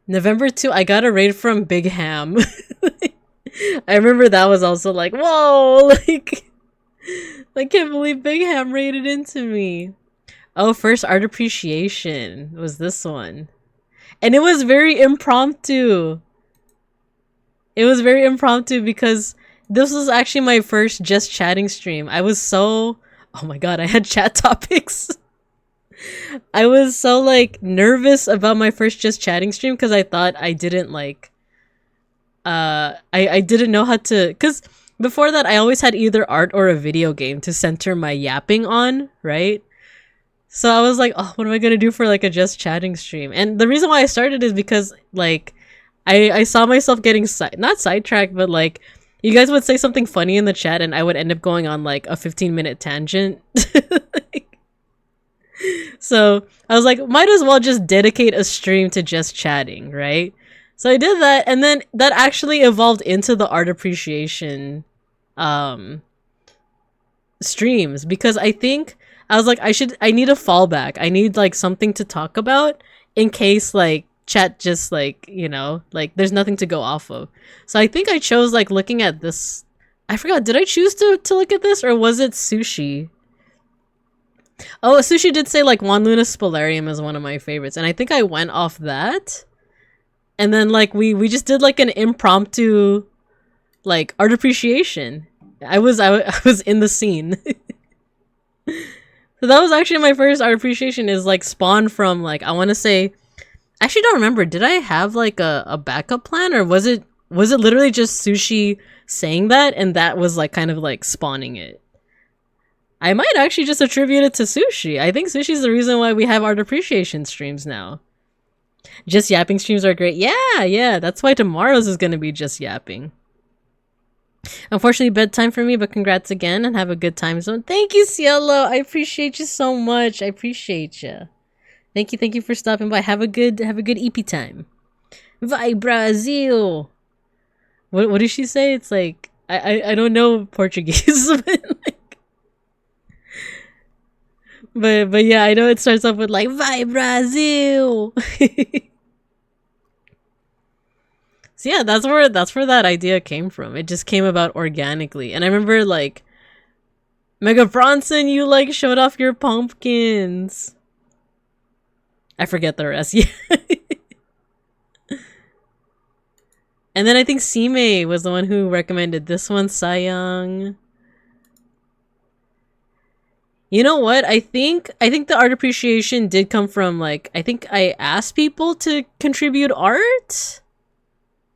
Speaker 1: November 2, I got a raid from Big Ham. I remember that was also like, whoa, like, I can't believe Big Ham raided into me. Oh, first art appreciation was this one. And it was very impromptu. It was very impromptu because this was actually my first just chatting stream. I was so, oh my god, I had chat topics. I was so like nervous about my first just chatting stream because I thought I didn't like I didn't know how to, because before that I always had either art or a video game to center my yapping on, right? So I was like, oh, what am I gonna do for like a just chatting stream? And the reason why I started is because like I saw myself getting not sidetracked, but like you guys would say something funny in the chat and I would end up going on like a 15-minute tangent. So I was like, might as well just dedicate a stream to just chatting, right? So I did that, and then that actually evolved into the art appreciation streams, because I think I was like, I need a fallback. I need like something to talk about in case like chat just like, you know, like there's nothing to go off of. So I think I chose like looking at this. I forgot, did I choose to look at this, or was it Sushi? Oh, Sushi did say like Juan Luna Spolarium is one of my favorites, and I think I went off that. And then like we just did like an impromptu like art appreciation. I was in the scene. So that was actually my first art appreciation, is like spawned from like, I want to say, I actually don't remember, did I have like a backup plan, or was it literally just Sushi saying that and that was like kind of like spawning it? I might actually just attribute it to Sushi. I think Sushi's the reason why we have art appreciation streams now. Just yapping streams are great. Yeah, that's why tomorrow's is gonna be just yapping. Unfortunately, bedtime for me, but congrats again and have a good time zone. Thank you, Cielo. I appreciate you so much. I appreciate you. Thank you for stopping by. Have a good EP time. Vai Brazil. What did she say? It's like I don't know Portuguese, but yeah, I know it starts off with like Vai Brazil. So yeah, that's where that idea came from. It just came about organically. And I remember like Mega Bronson, you like showed off your pumpkins. I forget the rest. Yeah. And then I think Sime was the one who recommended this one, Sayang. You know what? I think the art appreciation did come from like, I think I asked people to contribute art.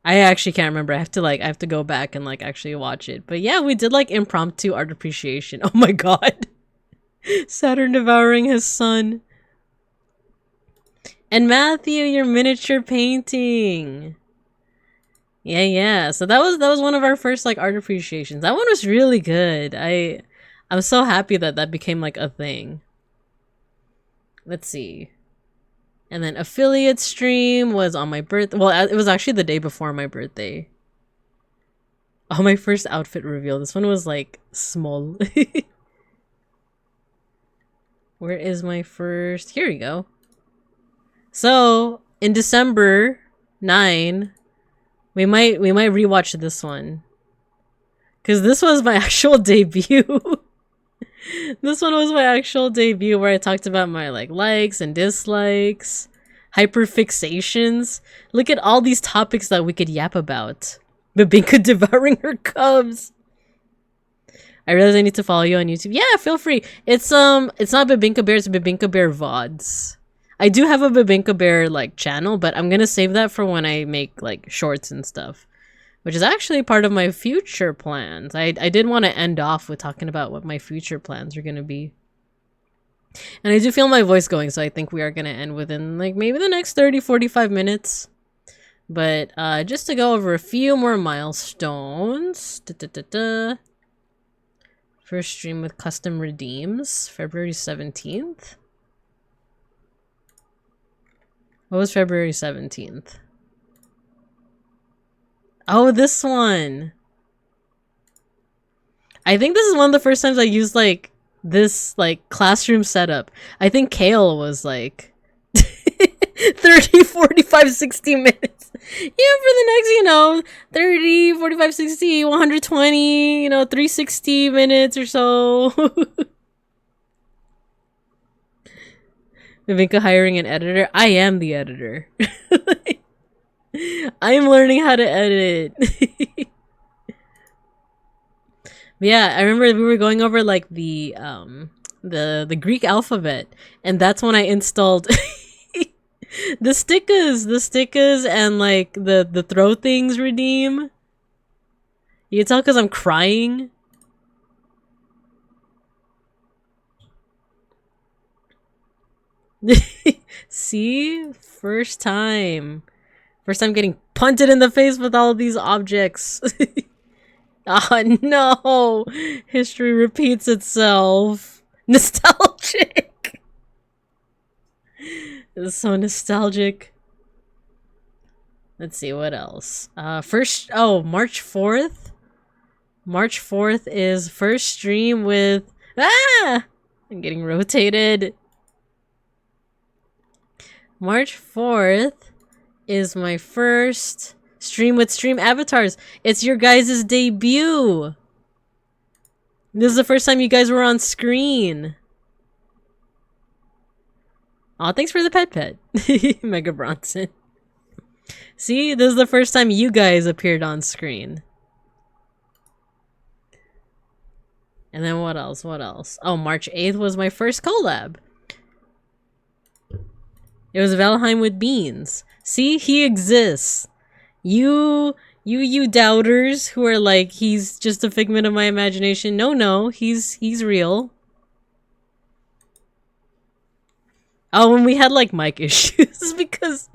Speaker 1: I actually can't remember. I have to go back and like actually watch it. But yeah, we did like impromptu art appreciation. Oh my god. Saturn devouring his son. And Matthew, your miniature painting. Yeah. So that was one of our first like art appreciations. That one was really good. I'm so happy that became like a thing. Let's see. And then affiliate stream was on my birthday. Well, it was actually the day before my birthday. Oh, my first outfit reveal. This one was like small. Where is my first? Here we go. So in December 9, we might rewatch this one. Cause this was my actual debut. This one was my actual debut where I talked about my like likes and dislikes, hyperfixations. Look at all these topics that we could yap about. Babinka devouring her cubs. I realize I need to follow you on YouTube. Yeah, feel free. It's not Babinka Bear, it's Babinka Bear VODs. I do have a Babinka Bear like channel, but I'm gonna save that for when I make like shorts and stuff. Which is actually part of my future plans. I did want to end off with talking about what my future plans are going to be. And I do feel my voice going, so I think we are going to end within like maybe the next 30-45 minutes. But just to go over a few more milestones. First stream with custom redeems, February 17th. What was February 17th? Oh, this one. I think this is one of the first times I used like this like classroom setup. I think Kale was like 30, 45, 60 minutes. Yeah, for the next, 30, 45, 60, 120, 360 minutes or so. Vivinka hiring an editor. I am the editor. I'm learning how to edit. But yeah, I remember we were going over like the Greek alphabet, and that's when I installed the stickers and like the throw things redeem. You can tell because I'm crying. See? First time getting punted in the face with all of these objects. Oh no! History repeats itself. Nostalgic! This is so nostalgic. Let's see, what else? March 4th? March 4th is first stream with... I'm getting rotated. March 4th is my first stream with Stream Avatars. It's your guys' debut. This is the first time you guys were on screen. Aw, thanks for the pet. Mega Bronson. See, this is the first time you guys appeared on screen. And then what else? Oh, March 8th was my first collab. It was Valheim with Beans. See, he exists. You doubters who are like, he's just a figment of my imagination. No, he's real. Oh, and we had like mic issues because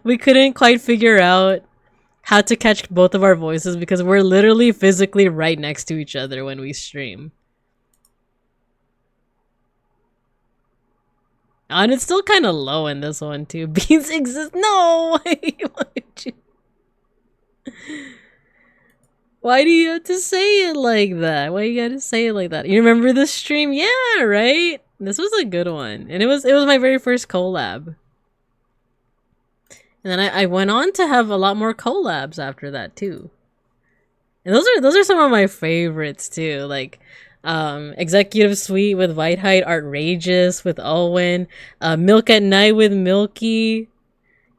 Speaker 1: we couldn't quite figure out how to catch both of our voices because we're literally physically right next to each other when we stream. And it's still kind of low in this one too. Beans exist. No! Why do you have to say it like that? Why you gotta say it like that? You remember this stream? Yeah, right? This was a good one. And it was my very first collab. And then I went on to have a lot more collabs after that too. And those are some of my favorites too. Like Executive Suite with Whitehide, Outrageous with Owen, Milk at Night with Milky,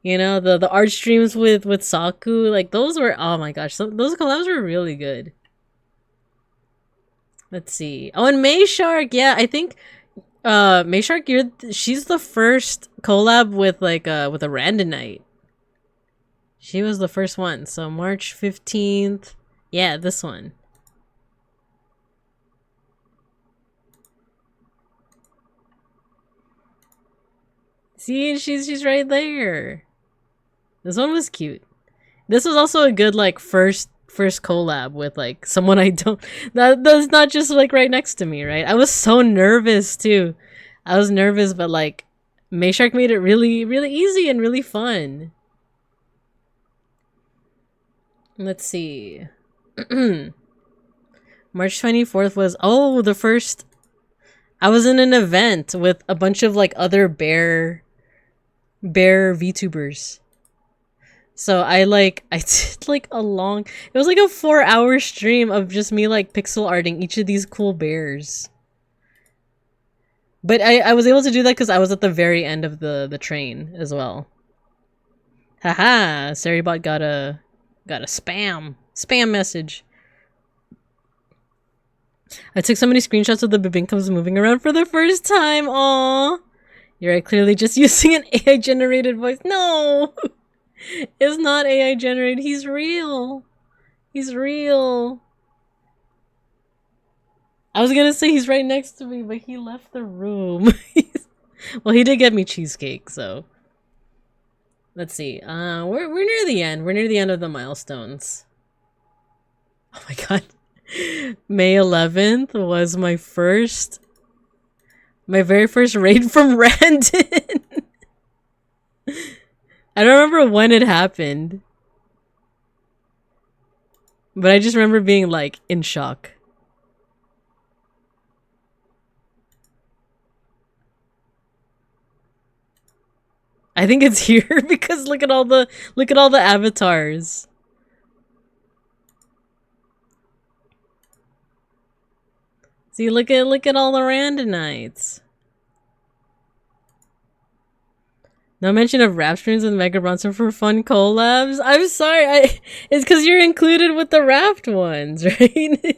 Speaker 1: the art streams with Saku. Like those were, oh my gosh, those collabs were really good. Let's see. Oh, and Mayshark, yeah, I think Mayshark, she's the first collab with like with a Randonite. She was the first one. So March 15th. Yeah, this one. See, she's right there. This one was cute. This was also a good like first collab with like someone I don't that's not just like right next to me, right? I was so nervous too. I was nervous, but like Mayshark made it really easy and really fun. Let's see. March 24th was the first. I was in an event with a bunch of like other bear VTubers. So I did like a long, it was like a 4-hour stream of just me like pixel arting each of these cool bears. But I was able to do that because I was at the very end of the train as well. Haha, Seribot got a spam message. I took so many screenshots of the Bibinkums moving around for the first time. Aww. You're right, clearly just using an AI generated voice. No! It's not AI generated. He's real. He's real. I was gonna say he's right next to me, but he left the room. Well, he did get me cheesecake, so. Let's see. We're near the end. We're near the end of the milestones. Oh my god. May 11th was my very first raid from Randon. I don't remember when it happened. But I just remember being like in shock. I think it's here because look at all the avatars. See, look at all the Randonites. No mention of rap streams with Mega Bronson for fun collabs. I'm sorry, it's because you're included with the Raft ones, right?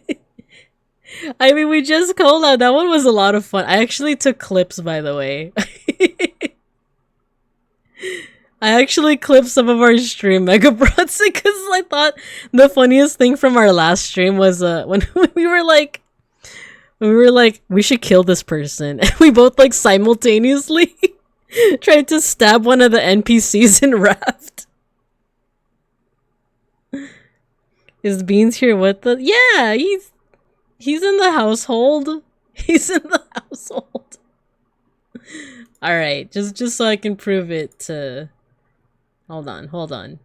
Speaker 1: I mean, we just collabed. That one was a lot of fun. I actually took clips, by the way. I actually clipped some of our stream, Mega Bronson, because I thought the funniest thing from our last stream was when we were like, we should kill this person, and we both like simultaneously tried to stab one of the NPCs in Raft. Is Beans here with the? Yeah, he's in the household. He's in the household. All right, just so I can prove it to. Hold on.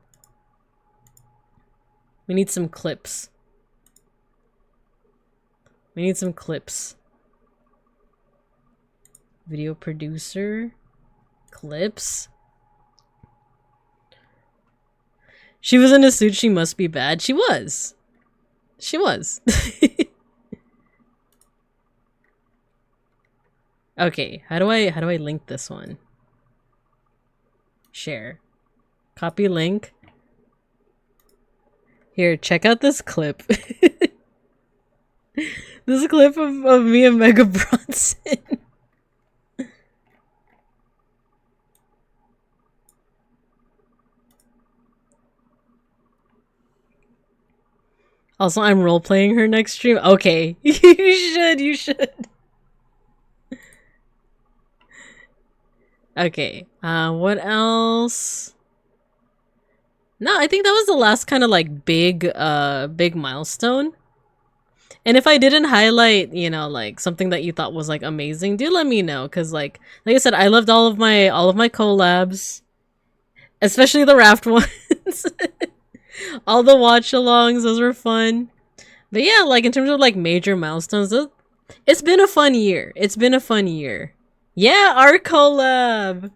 Speaker 1: We need some clips. Video producer. Clips. She was in a suit. She must be bad. She was. Okay, how do I link this one? Share. Copy link. Here, check out this clip. This clip of me and Mega Bronson. Also, I'm role-playing her next stream. Okay. You should. Okay. What else? No, I think that was the last kind of like big milestone. And if I didn't highlight, you know, like something that you thought was like amazing, do let me know. Cause like I said, I loved all of my collabs. Especially the Raft ones. All the watch-alongs, those were fun. But yeah, like in terms of like major milestones, it's been a fun year. Yeah, our collab.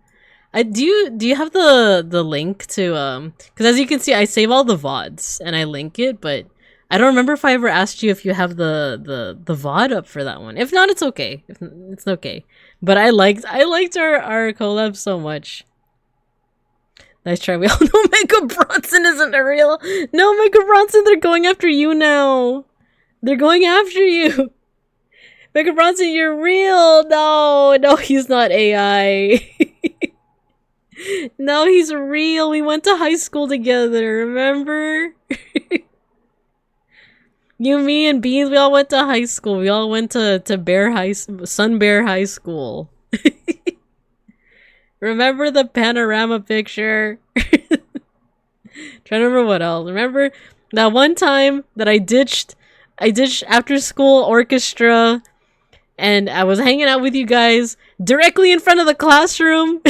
Speaker 1: Do you have the link to because as you can see, I save all the VODs and I link it, but I don't remember if I ever asked you if you have the VOD up for that one. If not, it's okay. It's okay. But I liked our collab so much. Nice try. We all know Mega Bronson isn't a real. No, Mega Bronson, they're going after you now. They're going after you. Mega Bronson, you're real. No, he's not AI. No, he's real. We went to high school together, remember? You, me, and Beans, we all went to high school. We all went to Sun Bear High School. Remember the panorama picture? Trying to remember what else. Remember that one time that I ditched after school orchestra and I was hanging out with you guys directly in front of the classroom.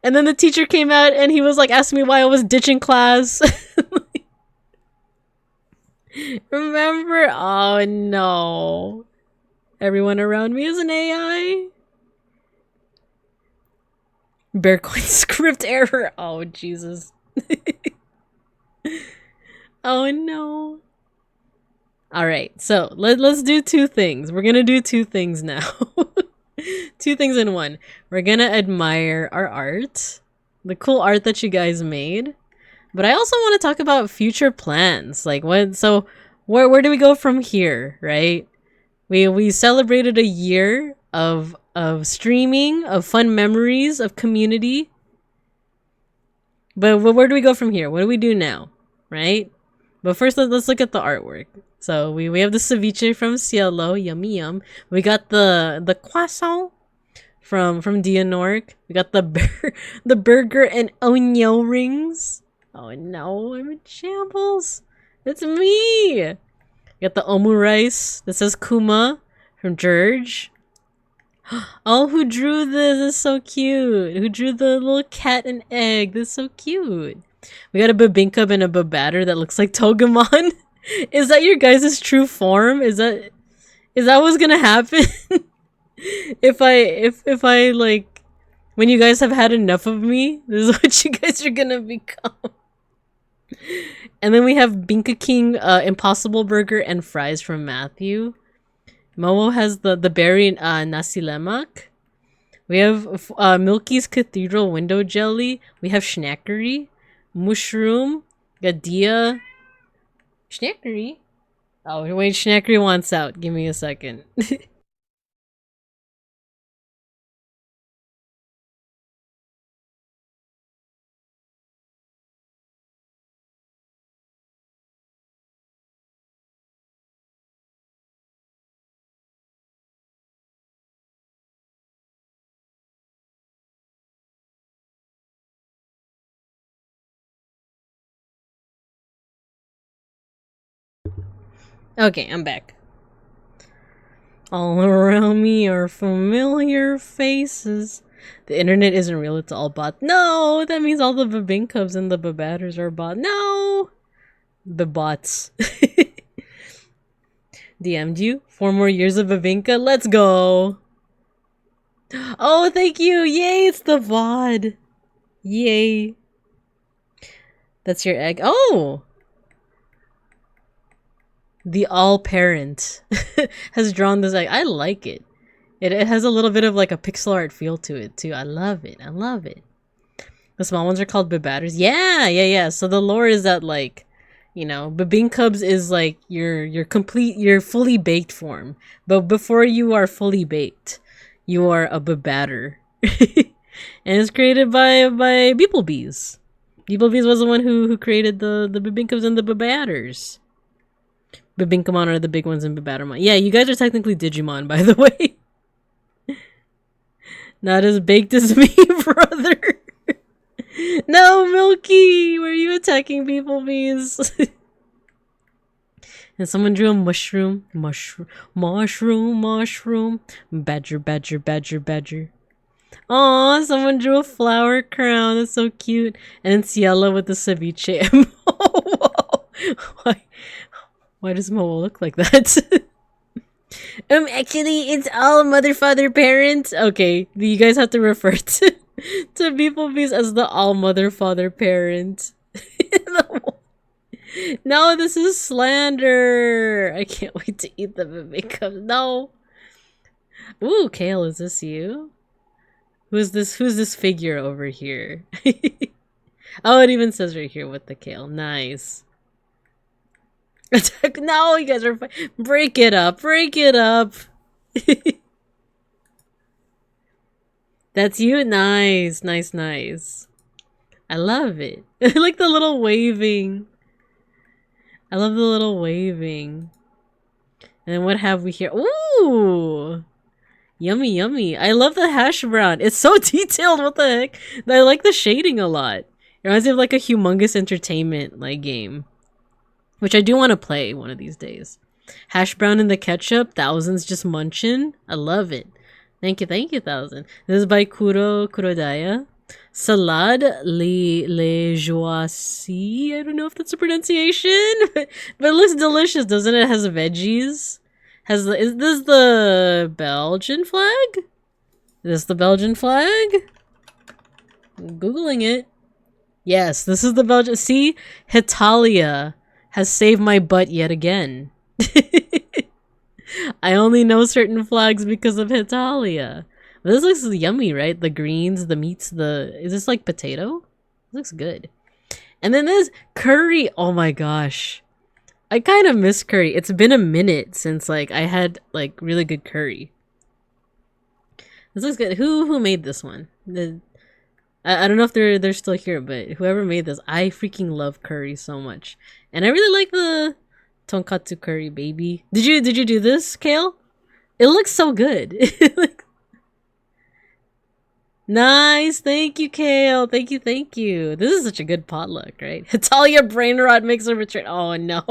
Speaker 1: And then the teacher came out and he was like asking me why I was ditching class. Remember? Oh no. Everyone around me is an AI. Bearcoin script error. Oh Jesus. Oh no. Alright, so let's do two things. We're gonna do two things now. Two things in one. We're gonna admire our art, the cool art that you guys made. But I also want to talk about future plans. Like what? So where do we go from here? Right? We celebrated a year of streaming, of fun memories, of community. But where do we go from here? What do we do now? Right? But first, let's look at the artwork. So we have the ceviche from Cielo, yummy yum. We got the croissant from Dianork. We got the burger and onion rings. Oh no, I'm in shambles. It's me. We got the omu rice that says Kuma from George. Oh, who drew this? This is so cute. Who drew the little cat and egg? This is so cute. We got a bebinka and a babatter that looks like Togemon. Is that your guys' true form? Is that what's gonna happen? if I like when you guys have had enough of me, this is what you guys are gonna become. And then we have Binka King Impossible Burger and fries from Matthew. Momo has the berry nasi lemak. We have Milky's Cathedral Window Jelly. We have Schnackery. Mushroom. Gadia. Schnackery? Oh, wait, Schnackery wants out. Give me a second. Okay, I'm back. All around me are familiar faces. The internet isn't real, it's all bot. No, that means all the Babinkubs and the Babatters are bot. No! The bots. DM'd you? 4 more years of Babinka? Let's go! Oh, thank you! Yay, it's the VOD! Yay. That's your egg. Oh! The all parent has drawn this egg. I like it. It has a little bit of like a pixel art feel to it too. I love it. I love it. The small ones are called babatters. Yeah. So the lore is that like, you know, Babinkubs is like your fully baked form. But before you are fully baked, you are a babatter. And it's created by beeplebees. Beeplebees was the one who created the Babinkubs and the babatters. Babinkamon are the big ones in Babattermon. Yeah, you guys are technically Digimon, by the way. Not as baked as me, brother. No, Milky! Were you attacking Beeplebees? And someone drew a mushroom. Mushroom. Badger. Aw, someone drew a flower crown. That's so cute. And then Cielo with the ceviche. Why does Momo look like that? Actually, it's all mother, father, parent. Okay, you guys have to refer to Beeplebees as the all mother, father, parent. No, this is slander. I can't wait to eat the makeup. No. Ooh, Kale, is this you? Who's this figure over here? Oh, it even says right here with the Kale. Nice. No, you guys are break it up. That's you? Nice, nice, nice. I love it. I like the little waving. I love the little waving. And then what have we here? Ooh! Yummy, yummy. I love the hash brown. It's so detailed. What the heck? I like the shading a lot. It reminds me of like a Humongous Entertainment like game, which I do want to play one of these days. Hash brown in the ketchup. Thousands just munching. I love it. Thank you, Thousand. This is by Kurodaya. Salad le joie. I don't know if that's a pronunciation, but it looks delicious, doesn't it? It has veggies. Is this the Belgian flag? Is this the Belgian flag? I'm Googling it. Yes, this is the Belgian. See, Hitalia has saved my butt yet again. I only know certain flags because of Hitalia. But this looks yummy, right? The greens, the meats, is this like potato? It looks good. And then there's curry. Oh my gosh. I kind of miss curry. It's been a minute since like I had like really good curry. This looks good. Who made this one? I don't know if they're still here, but whoever made this, I freaking love curry so much. And I really like the tonkatsu curry, baby. Did you do this, Kale? It looks so good. Nice, thank you, Kale. Thank you. This is such a good potluck, right? Hitalia brain rot makes a return. Oh no.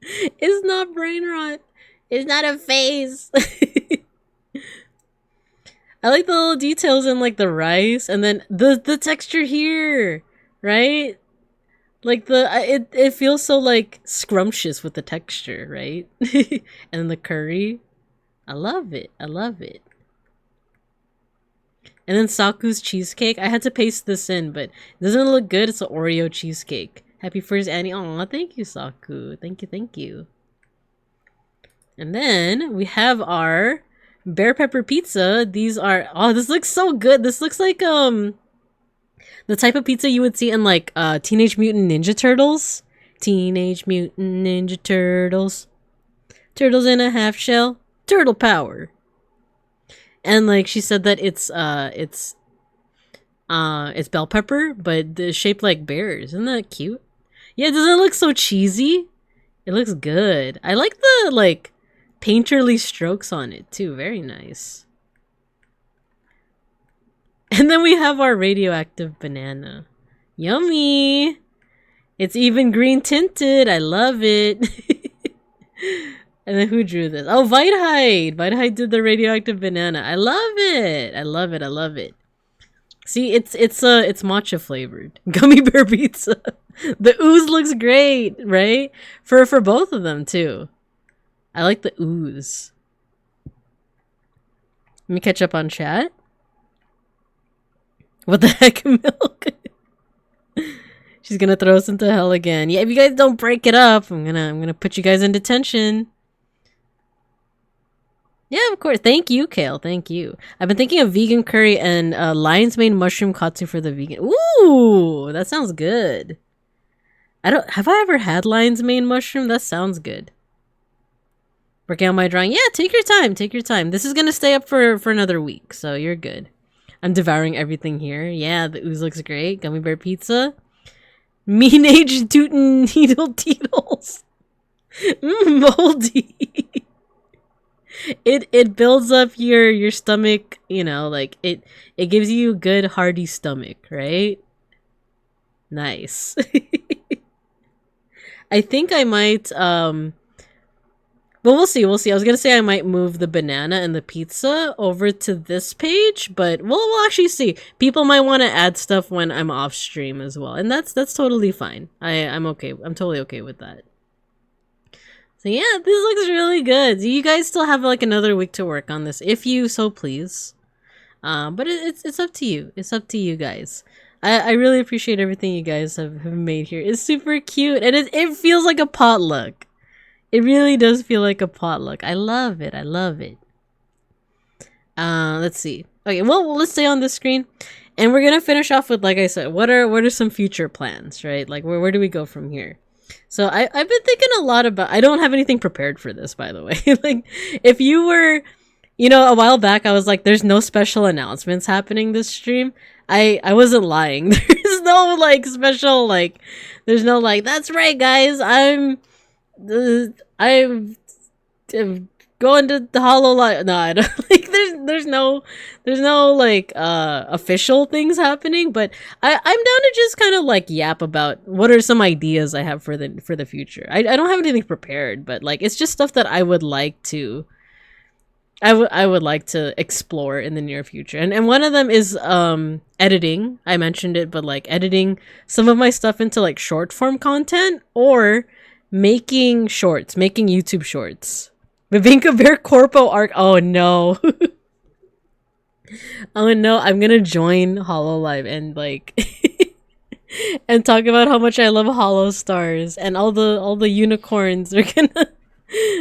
Speaker 1: It's not brain rot. It's not a phase. I like the little details in like the rice and then the texture here, right? Like it feels so like scrumptious with the texture, right? And then the curry. I love it. And then Saku's cheesecake. I had to paste this in, but it doesn't look good. It's an Oreo cheesecake. Happy first Annie. Aw, thank you, Saku. Thank you. And then we have our bear pepper pizza. These are this looks so good. This looks like the type of pizza you would see in like Teenage Mutant Ninja Turtles. Teenage Mutant Ninja Turtles. Turtles in a half shell. Turtle power. And like she said that it's bell pepper, but they're shaped like bears. Isn't that cute? Yeah, doesn't it look so cheesy? It looks good. I like the like painterly strokes on it too. Very nice. And then we have our radioactive banana. Yummy! It's even green tinted. I love it. And then who drew this? Oh, Vitehide! Vitehide did the radioactive banana. I love it. See, it's matcha flavored. Gummy bear pizza. The ooze looks great, right? For both of them too. I like the ooze. Let me catch up on chat. What the heck, Milk? She's gonna throw us into hell again. Yeah, if you guys don't break it up, I'm gonna put you guys in detention. Yeah, of course. Thank you, Kale. Thank you. I've been thinking of vegan curry and lion's mane mushroom katsu for the vegan. Ooh, that sounds good. Have I ever had lion's mane mushroom? That sounds good. Working on my drawing. Yeah, take your time. This is gonna stay up for another week, so you're good. I'm devouring everything here. Yeah, the ooze looks great. Gummy bear pizza. Mean age tootin' needle teetles. Moldy. It builds up your stomach, you know, like it gives you a good hearty stomach, right? Nice. I think I might but we'll see. I was gonna say I might move the banana and the pizza over to this page, but we'll actually see. People might want to add stuff when I'm off stream as well, and that's totally fine. I'm okay. I'm totally okay with that. So yeah, this looks really good. You guys still have like another week to work on this, if you so please. But it's up to you. It's up to you guys. I really appreciate everything you guys have made here. It's super cute, and it feels like a potluck. It really does feel like a potluck. I love it. Let's see. Okay, well, let's stay on this screen, and we're gonna finish off with, like I said, what are some future plans, right? Like where do we go from here? So I've been thinking a lot about. I don't have anything prepared for this, by the way. Like if you were You know, a while back I was like, there's no special announcements happening this stream. I wasn't lying. There's no like special like there's no like that's right guys, I'm going to the Hollow Live. No, I don't like there's no like official things happening, but I'm down to just kind of like yap about what are some ideas I have for the future. I don't have anything prepared, but like it's just stuff that I would like to explore in the near future. And one of them is editing. I mentioned it, but like editing some of my stuff into like short form content or making shorts, making YouTube shorts. Babinka Bear Corpo arc. Oh no. Oh no, I'm gonna join Hololive and like and talk about how much I love Hollow Stars and all the unicorns are gonna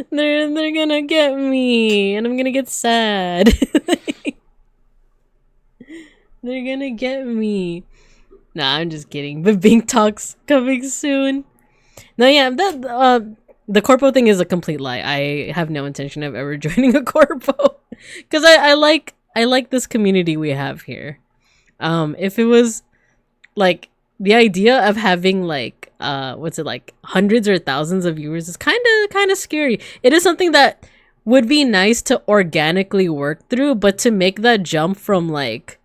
Speaker 1: they're gonna get me and I'm gonna get sad. They're gonna get me. Nah, I'm just kidding. But Bink Talk's coming soon. No, yeah, that the corpo thing is a complete lie. I have no intention of ever joining a corpo because I like this community we have here. If it was like the idea of having like what's it like hundreds or thousands of viewers is kind of scary. It is something that would be nice to organically work through, but to make that jump from like,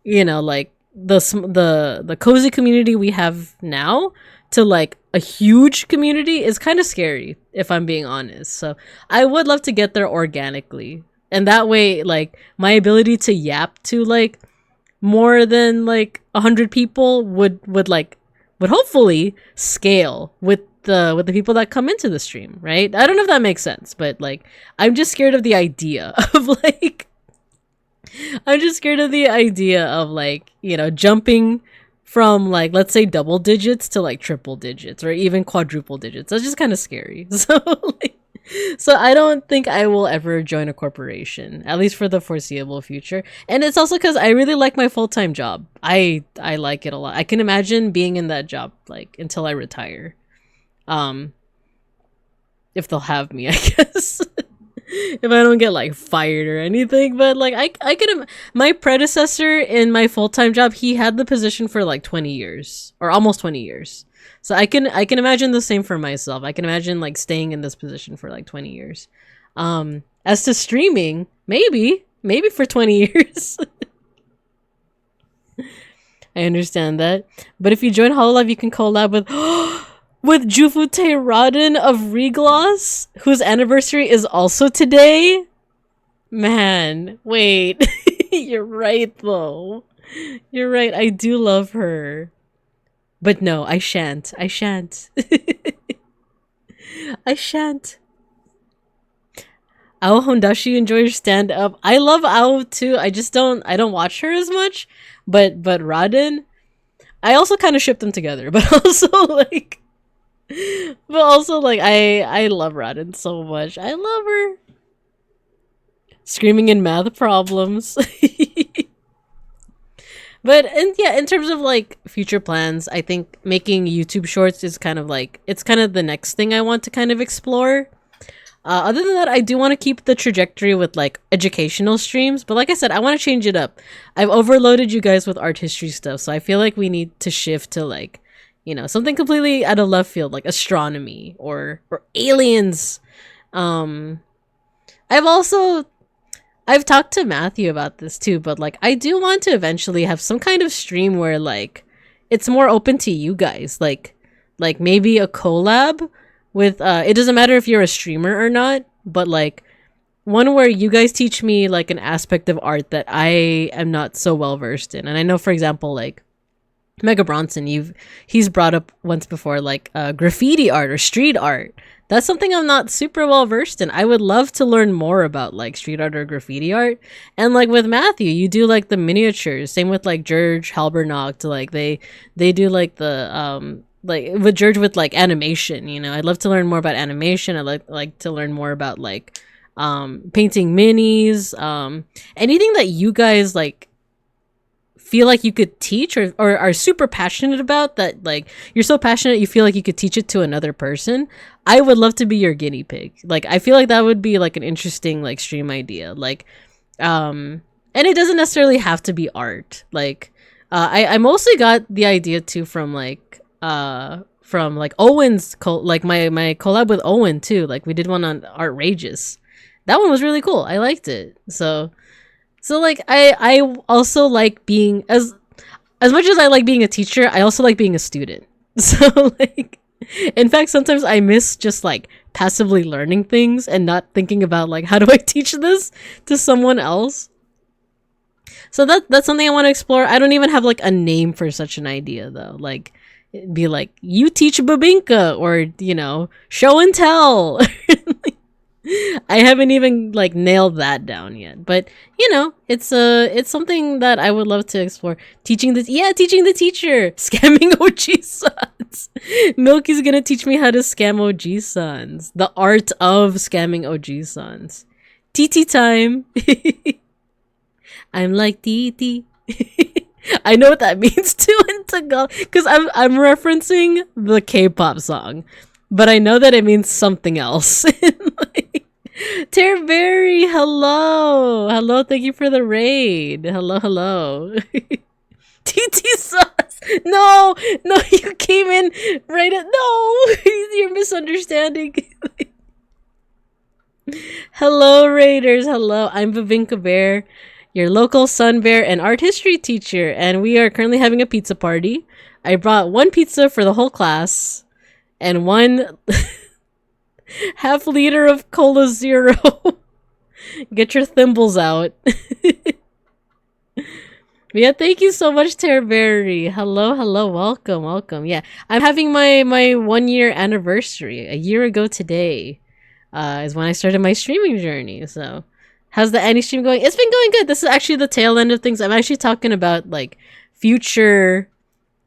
Speaker 1: you know, like the cozy community we have now to like a huge community is kind of scary, if I'm being honest. So I would love to get there organically, and that way like my ability to yap to like more than like 100 people would hopefully scale with the people that come into the stream, right? I don't know if that makes sense, but like I'm just scared of the idea of like you know, jumping from like, let's say double digits to like triple digits or even quadruple digits. That's just kind of scary. So like, so I don't think I will ever join a corporation, at least for the foreseeable future. And it's also because I really like my full-time job. I like it a lot. I can imagine being in that job like until I retire. If they'll have me, I guess. If I don't get like fired or anything, but like I could my predecessor in my full-time job, he had the position for like 20 years or almost 20 years. So I can imagine the same for myself. I can imagine like staying in this position for like 20 years. As to streaming, maybe for 20 years. I understand that. But if you join Hololive, you can collab with Jufute Rodden of Regloss, whose anniversary is also today. Man, wait. You're right, though. You're right. I do love her. But no, I shan't. I shan't. I shan't. Ao Hondashi enjoys stand-up. I love Ao too. I don't watch her as much. But Rodden, I also kind of ship them together. But also like I love Rodden so much. I love her. Screaming in math problems. But in terms of like future plans, I think making YouTube shorts is kind of like, it's kind of the next thing I want to kind of explore. Other than that, I do want to keep the trajectory with like educational streams, but like I said, I want to change it up. I've overloaded you guys with art history stuff, so I feel like we need to shift to like, you know, something completely out of left field, like astronomy or aliens. I've talked to Matthew about this too, but like I do want to eventually have some kind of stream where like it's more open to you guys, like maybe a collab with it doesn't matter if you're a streamer or not, but like one where you guys teach me like an aspect of art that I am not so well versed in. And I know, for example, like Mega Bronson, he's brought up once before like graffiti art or street art. That's something I'm not super well versed in. I would love to learn more about like street art or graffiti art. And like with Matthew, you do like the miniatures. Same with like George Halbernacht. Like they do like the like with George with like animation. You know, I'd love to learn more about animation. I'd like to learn more about like painting minis. Anything that you guys like feel like you could teach or are super passionate about, that like you're so passionate you feel like you could teach it to another person, I would love to be your guinea pig. Like I feel like that would be like an interesting like stream idea. Like and it doesn't necessarily have to be art. Like I mostly got the idea too from like Owen's like my collab with Owen too. Like we did one on Artrageous. That one was really cool. I liked it. So like I also like being as much as I like being a teacher, I also like being a student. So like in fact sometimes I miss just like passively learning things and not thinking about like how do I teach this to someone else. So that's something I want to explore. I don't even have like a name for such an idea though. Like it'd be like you teach Babinka, or you know, show and tell. I haven't even like nailed that down yet, but you know, it's something that I would love to explore. Teaching the teacher, scamming OG sons. Milky's gonna teach me how to scam OG sons. The art of scamming OG sons. TT time. I'm like TT. I know what that means too in Tagalog, because I'm referencing the K-pop song, but I know that it means something else. Like, Terberry, hello, thank you for the raid. Hello. TT sauce. No, you came in right at you're misunderstanding. Hello, raiders. Hello, I'm Babinka Bear, your local sun bear and art history teacher, and we are currently having a pizza party. I brought one pizza for the whole class and one half liter of Cola Zero. Get your thimbles out. Yeah, thank you so much, Terberry. Hello, welcome. Yeah, I'm having my 1 year anniversary. A year ago today is when I started my streaming journey. So how's the Annie stream going? It's been going good. This is actually the tail end of things. I'm actually talking about like future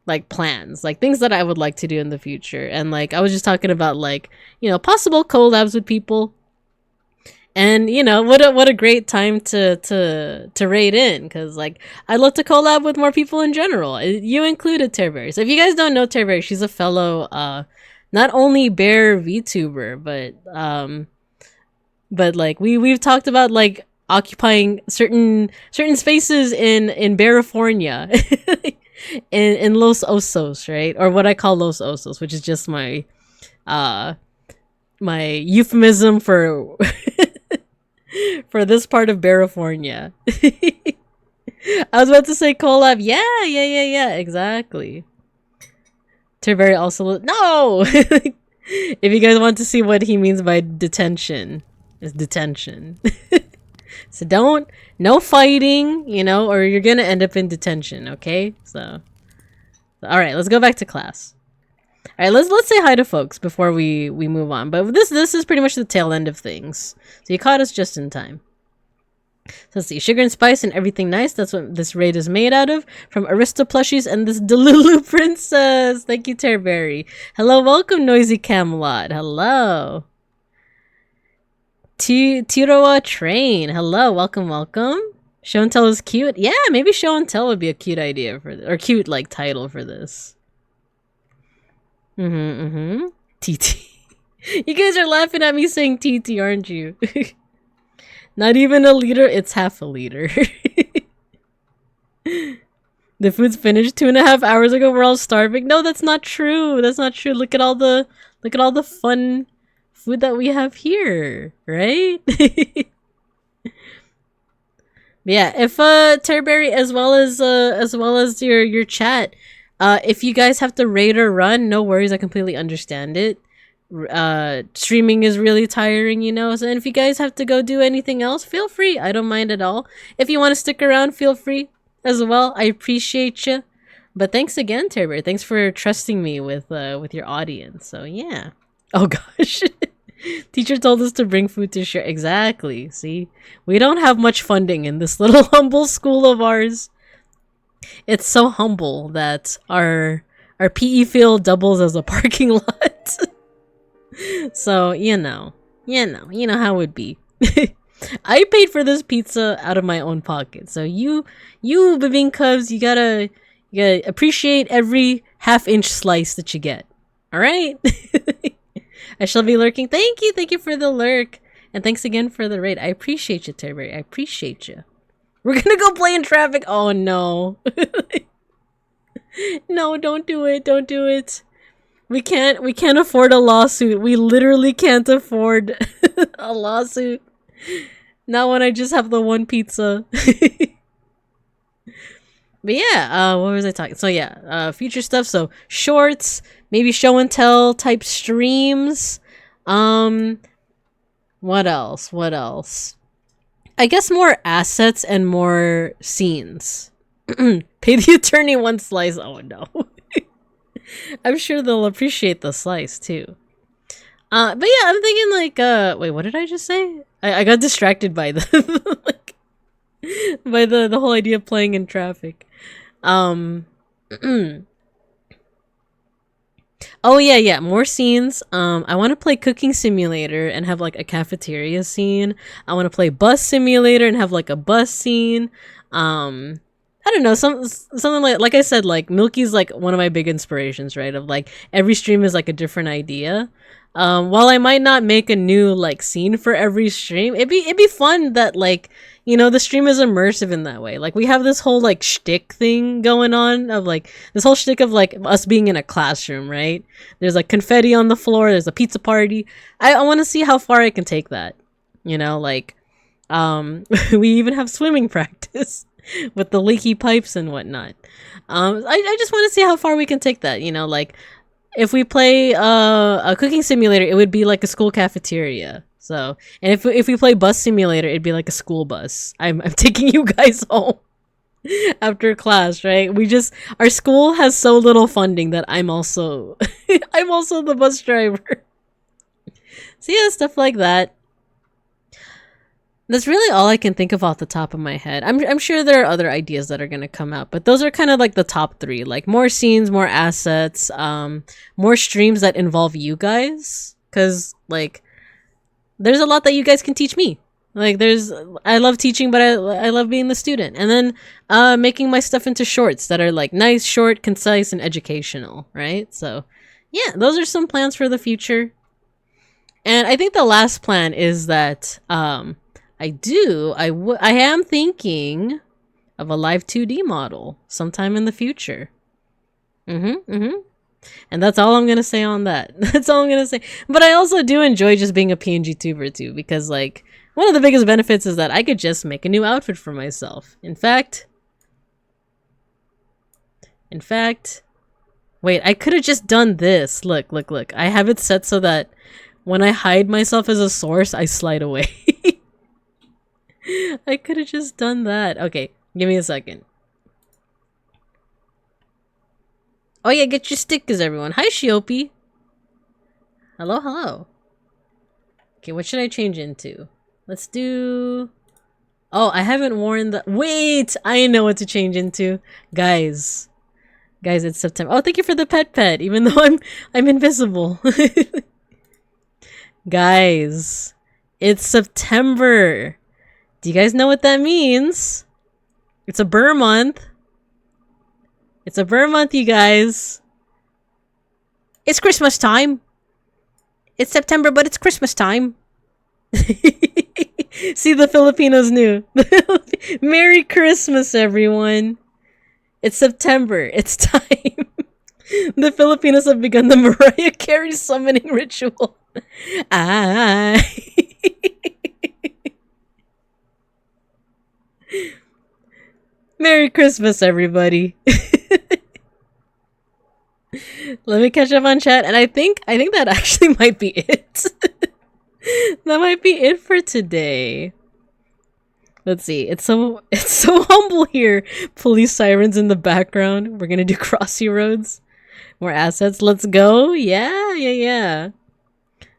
Speaker 1: like plans, like things that I would like to do in the future. And like I was just talking about like, you know, possible collabs with people. And you know, what a great time to raid in, because like I'd love to collab with more people in general. You included, Terberry. So if you guys don't know Terberry, she's a fellow not only bear VTuber, but like we've talked about like occupying certain spaces in California, in Los Osos, right? Or what I call Los Osos, which is just my euphemism for for this part of California. I was about to say collab. Yeah, exactly. Terberry also no. If you guys want to see what he means by detention, it's detention. So no fighting, you know, or you're gonna end up in detention, okay? So all right, let's go back to class. All right, let's say hi to folks before we move on. But this is pretty much the tail end of things. So you caught us just in time. So let's see, sugar and spice and everything nice. That's what this raid is made out of. From Arista plushies and this Delulu princess. Thank you, Terberry. Hello, welcome, Noisy Camelot. Hello. Tiroa Train. Hello, welcome. Show and tell is cute. Yeah, maybe show and tell would be a cute idea for this, or cute like title for this. TT. You guys are laughing at me saying TT, aren't you? Not even a liter, it's half a liter. The food's finished 2.5 hours ago. We're all starving. No, that's not true. Look at all the fun food that we have here, right? Yeah, if Terberry, as well as your chat, if you guys have to raid or run, no worries. I completely understand it. Streaming is really tiring, you know. So, and if you guys have to go do anything else, feel free. I don't mind at all. If you want to stick around, feel free as well. I appreciate you. But thanks again, Terberry. Thanks for trusting me with your audience. So yeah. Oh gosh. Teacher told us to bring food to share. Exactly. See, we don't have much funding in this little humble school of ours. It's so humble that our PE field doubles as a parking lot. So you know how it would be. I paid for this pizza out of my own pocket. So you Bavine Cubs, you gotta appreciate every half-inch slice that you get. All right. I shall be lurking. Thank you for the lurk, and thanks again for the raid. I appreciate you, Terry. I appreciate you. We're gonna go play in traffic. Oh no. No, don't do it. Don't do it. We can't afford a lawsuit. We literally can't afford a lawsuit. Not when I just have the one pizza. But yeah, what was I talking? So yeah, future stuff. So shorts, maybe show and tell type streams. What else? What else? I guess more assets and more scenes. Pay the attorney one slice. Oh no. I'm sure they'll appreciate the slice too. But yeah, I'm thinking like, wait, what did I just say? I got distracted by the like, by the whole idea of playing in traffic. Oh yeah, more scenes. I want to play Cooking Simulator and have like a cafeteria scene. I want to play Bus Simulator and have like a bus scene. I don't know, something like I said, like Milky's like one of my big inspirations, right? Of like every stream is like a different idea. While I might not make a new like scene for every stream, it'd be fun that like, you know, the stream is immersive in that way. Like we have this whole like shtick thing going on of like this whole shtick of like us being in a classroom, right? There's like confetti on the floor. There's a pizza party. I want to see how far I can take that. You know, like, we even have swimming practice with the leaky pipes and whatnot. I just want to see how far we can take that. You know, like if we play a cooking simulator, it would be like a school cafeteria. So, and if we play Bus Simulator, it'd be like a school bus. I'm taking you guys home after class, right? Our school has so little funding that I'm also the bus driver. So yeah, stuff like that. That's really all I can think of off the top of my head. I'm sure there are other ideas that are going to come out, but those are kind of like the top 3. Like more scenes, more assets, more streams that involve you guys. Because like there's a lot that you guys can teach me. Like I love teaching, but I love being the student. And then making my stuff into shorts that are like nice, short, concise, and educational, right? So yeah, those are some plans for the future. And I think the last plan is that I am thinking of a live 2D model sometime in the future. And that's all I'm gonna say on that. That's all I'm gonna say. But I also do enjoy just being a PNGTuber too, because like one of the biggest benefits is that I could just make a new outfit for myself. In fact, wait, I could have just done this. Look. I have it set so that when I hide myself as a source, I slide away. I could have just done that. Okay, give me a second. Oh yeah, get your stickers, everyone. Hi, Shiopi. Hello. Okay, what should I change into? Let's do... Oh, I haven't worn the... Wait! I know what to change into. Guys, it's September. Oh, thank you for the pet, even though I'm invisible. Guys, it's September. Do you guys know what that means? It's a burr month. It's a burr month, you guys. It's Christmas time. It's September, but it's Christmas time. See, the Filipinos knew. Merry Christmas, everyone. It's September. It's time. The Filipinos have begun the Mariah Carey summoning ritual. Merry Christmas, everybody. Let me catch up on chat, and I think that actually might be it. That might be it for today. Let's see. It's so humble here. Police sirens in the background. We're gonna do crossy roads. More assets. Let's go. Yeah.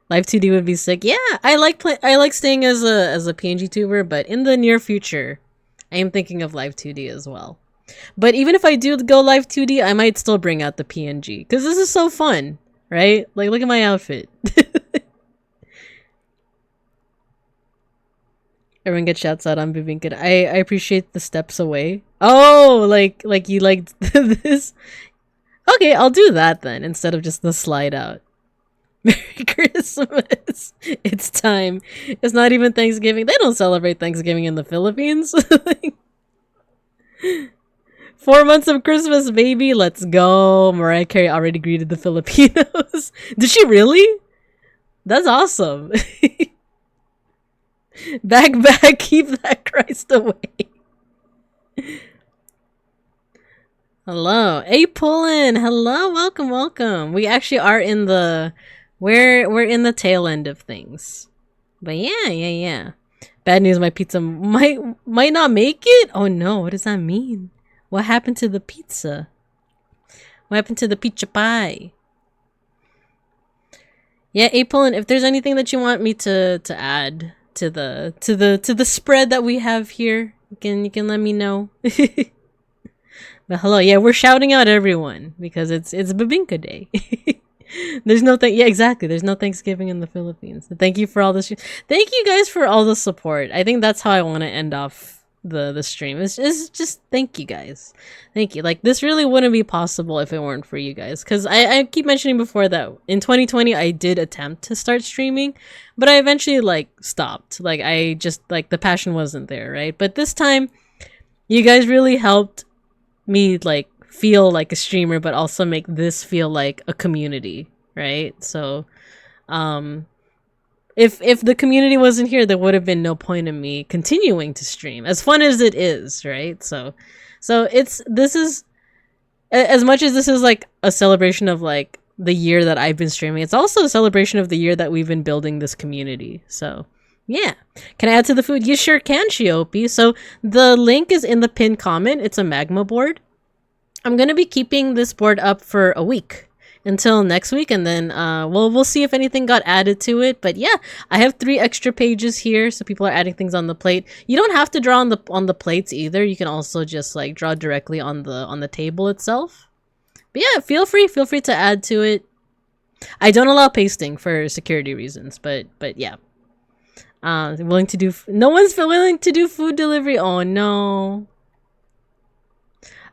Speaker 1: Live 2D would be sick. Yeah, I like staying as a PNGTuber, but in the near future, I am thinking of live 2D as well. But even if I do go live 2D, I might still bring out the PNG because this is so fun, right? Like, look at my outfit. Everyone gets shouts out on Bibinka. I appreciate the steps away. Oh, like you liked this. Okay, I'll do that then instead of just the slide out. Merry Christmas. It's time. It's not even Thanksgiving. They don't celebrate Thanksgiving in the Philippines. 4 months of Christmas, baby. Let's go. Mariah Carey already greeted the Filipinos. Did she really? That's awesome. Back, keep that Christ away. Hello. Hey, Pullin. Hello, welcome. We actually are in the we're in the tail end of things. But yeah. Bad news, my pizza might not make it? Oh no, what does that mean? What happened to the pizza? What happened to the pizza pie? Yeah, Pullin, if there's anything that you want me to add to the spread that we have here, you can let me know. But hello, yeah, we're shouting out everyone because it's Bibinka Day. There's no exactly. There's no Thanksgiving in the Philippines. Thank you for all this. Thank you guys for all the support. I think that's how I want to end off the stream. It's just thank you guys. Thank you. Like, this really wouldn't be possible if it weren't for you guys. Because I keep mentioning before that in 2020 I did attempt to start streaming, but I eventually like stopped. Like, I just like the passion wasn't there, right? But this time, you guys really helped me like feel like a streamer, but also make this feel like a community, right? So if the community wasn't here, there would have been no point in me continuing to stream, as fun as it is, right? So this is, as much as this is like a celebration of like the year that I've been streaming, it's also a celebration of the year that we've been building this community. So yeah. Can I add to the food? You sure can, Shiopi. So the link is in the pinned comment. It's a magma board. I'm going to be keeping this board up for a week until next week, and then we'll see if anything got added to it. But yeah, I have 3 extra pages here, so people are adding things on the plate. You don't have to draw on the plates either. You can also just like draw directly on the table itself. But yeah, feel free to add to it. I don't allow pasting for security reasons, but yeah. Willing to do no one's willing to do food delivery. Oh no,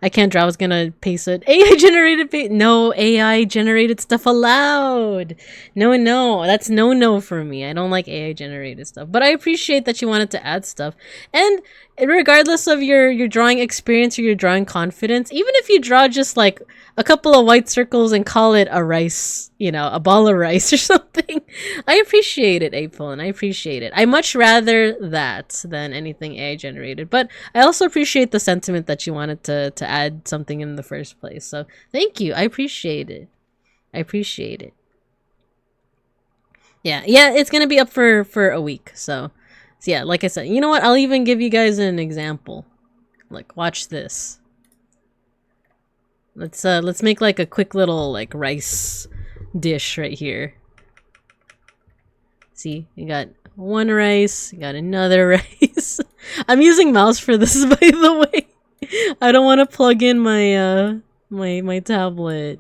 Speaker 1: I can't draw. I was gonna paste it. AI generated no AI generated stuff allowed. No, that's no for me. I don't like AI generated stuff, but I appreciate that you wanted to add stuff. And regardless of your drawing experience or your drawing confidence, even if you draw just like a couple of white circles and call it a rice, a ball of rice or something, I appreciate it, April, and I appreciate it. I much rather that than anything AI generated, but I also appreciate the sentiment that you wanted to add something in the first place. So thank you. I appreciate it. Yeah, it's gonna be up for a week. So yeah, like I said, you know what? I'll even give you guys an example. Like, watch this. Let's make like a quick little like rice dish right here. See, you got one rice, you got another rice. I'm using mouse for this, by the way. I don't want to plug in my my tablet.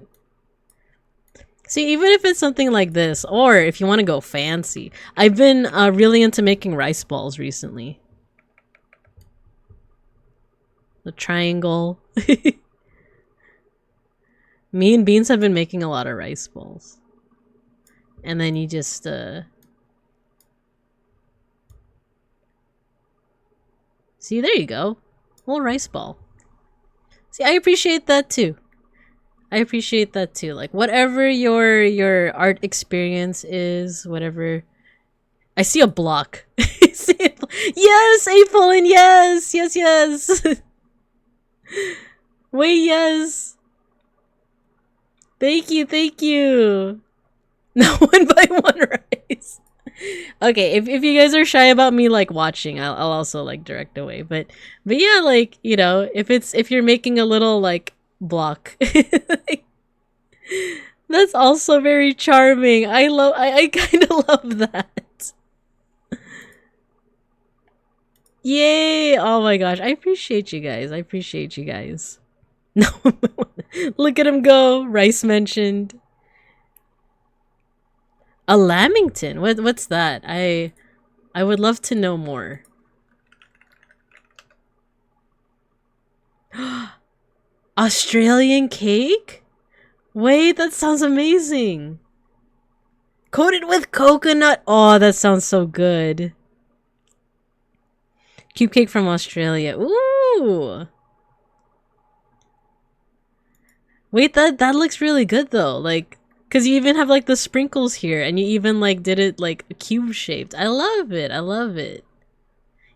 Speaker 1: See, even if it's something like this, or if you want to go fancy, I've been really into making rice balls recently. The triangle. Me and Beans have been making a lot of rice balls. And then you just, see, there you go. Little rice ball. See, I appreciate that too. Like, whatever your art experience is, whatever. I see a block. Yes, April, and yes. Wait, yes. Thank you. No, 1 by 1 rice. Okay, if you guys are shy about me like watching, I'll also like direct away. But yeah, like, if you're making a little like block, that's also very charming. I kind of love that. Yay! Oh my gosh, I appreciate you guys. No, look at him go. Rice mentioned. A lamington. What's that? I would love to know more. Australian cake? Wait, that sounds amazing. Coated with coconut. Oh, that sounds so good. Cube cake from Australia. Ooh. Wait, that looks really good though. Like, cause you even have like the sprinkles here, and you even like did it like cube shaped. I love it. I love it.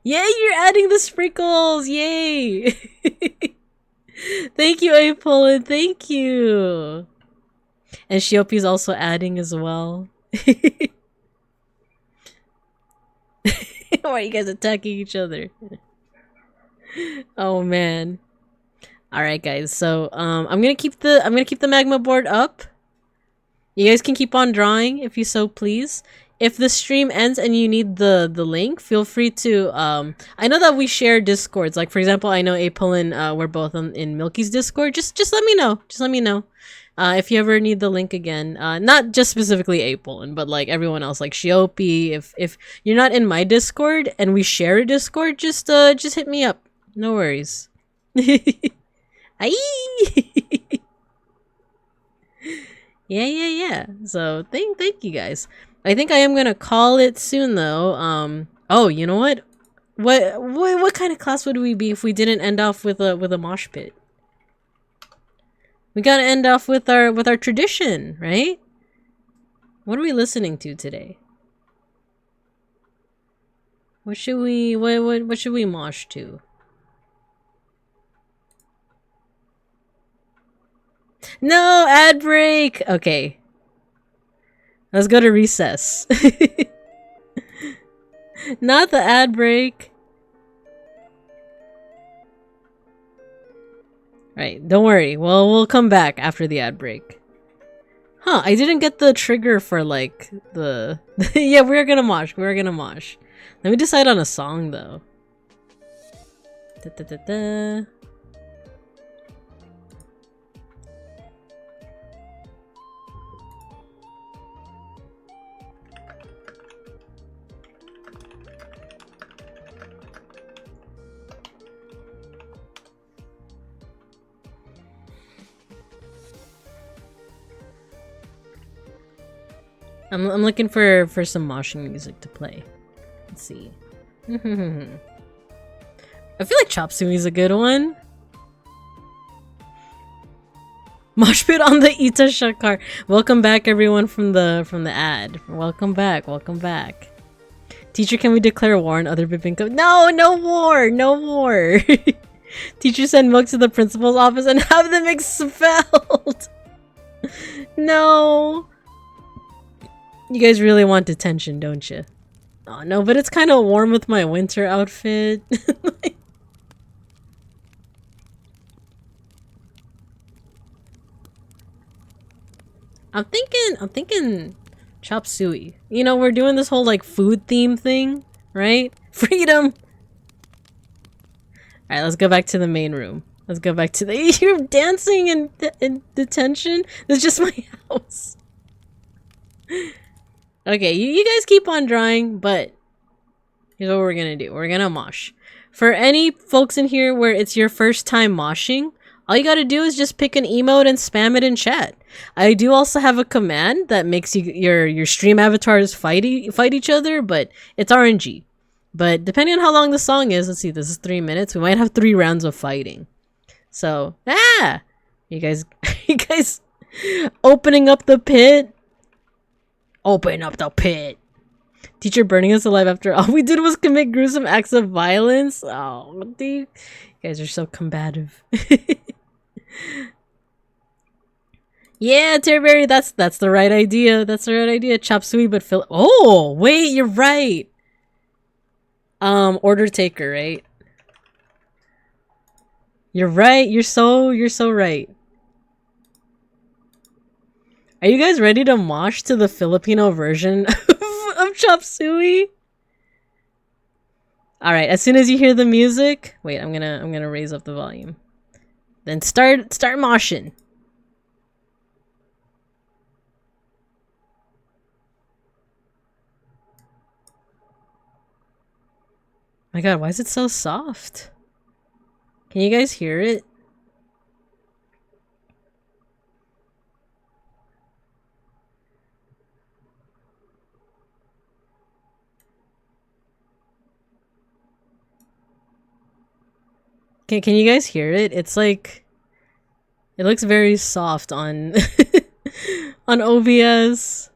Speaker 1: Yay, you're adding the sprinkles! Yay! Thank you, Apollo. Thank you. And Shiopi's also adding as well. Why are you guys attacking each other? Oh man. Alright guys, so I'm gonna keep the magma board up. You guys can keep on drawing if you so please. If the stream ends and you need the link, feel free to I know that we share discords. Like for example, I know Apol and we're both in Milky's Discord. Just let me know. Just let me know. If you ever need the link again. Not just specifically Apol, but like everyone else, like Shiopi. If you're not in my Discord and we share a Discord, just hit me up. No worries. Aye. Yeah. So thank you guys. I think I am gonna call it soon though. Oh, you know what? What kind of class would we be if we didn't end off with a mosh pit? We gotta end off with our tradition, right? What are we listening to today? What should we what should we mosh to? No, ad break. Okay. Let's go to recess. Not the ad break. Right, don't worry. Well, we'll come back after the ad break. Huh, I didn't get the trigger for like the yeah, we're gonna mosh. We're gonna mosh. Let me decide on a song though. Da, da, da, da. I'm looking for some moshing music to play. Let's see. I feel like Chop Suey's a good one. Mosh pit on the Ita Shakar. Welcome back everyone from the ad. Welcome back. Teacher, can we declare war on other Bibinka? No war! No war! Teacher, send Milk to the principal's office and have them expelled! No! You guys really want detention, don't you? Oh no, but it's kind of warm with my winter outfit. I'm thinking Chop Suey. You know, we're doing this whole like food theme thing, right? Freedom! Alright, let's go back to the main room. Let's go back to the- You're dancing in detention? This is just my house. Okay, you guys keep on drawing, but here's what we're gonna do. We're gonna mosh. For any folks in here where it's your first time moshing, all you gotta do is just pick an emote and spam it in chat. I do also have a command that makes your stream avatars fight each other, but it's RNG. But depending on how long the song is, let's see, this is 3 minutes. We might have 3 rounds of fighting. So, you guys opening up the pit. Open up the pit. Teacher burning us alive after all we did was commit gruesome acts of violence. Oh, dude. You guys are so combative. Yeah, Terryberry, that's the right idea. That's the right idea. Chop Suey, but Phil. Oh, wait, you're right. Order taker, right? You're right. You're so right. Are you guys ready to mosh to the Filipino version of Chop Suey? All right. As soon as you hear the music, wait. I'm gonna raise up the volume. Then start moshing. My God, why is it so soft? Can you guys hear it? Can you guys hear it? It's like, it looks very soft on on OBS.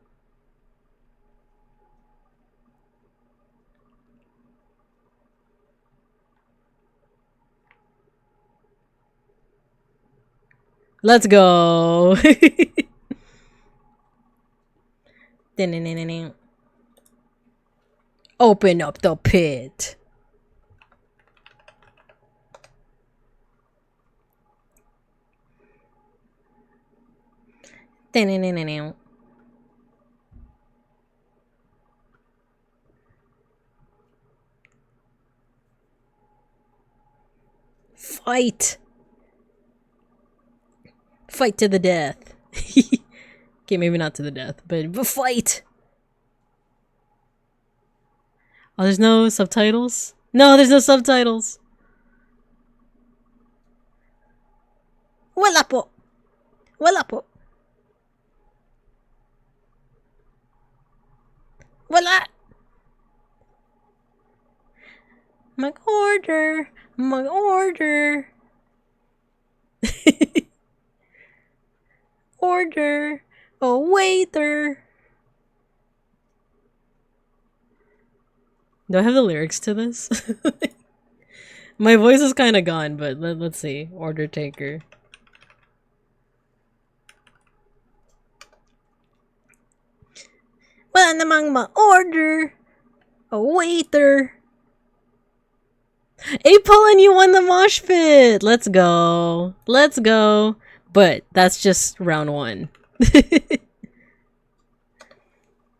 Speaker 1: Let's go. Open up the pit. Fight. Fight to the death. Okay, maybe not to the death, but fight. Oh, there's no subtitles? No, there's no subtitles. Wala po. Wala po. Wala. Mag-order. Mag-order. Order. Oh, waiter. Do I have the lyrics to this? My voice is kind of gone, but let's see. Order taker. Wala namang ma-order. A waiter. Hey, Pullen, you won the mosh pit. Let's go. Let's go. But that's just round 1.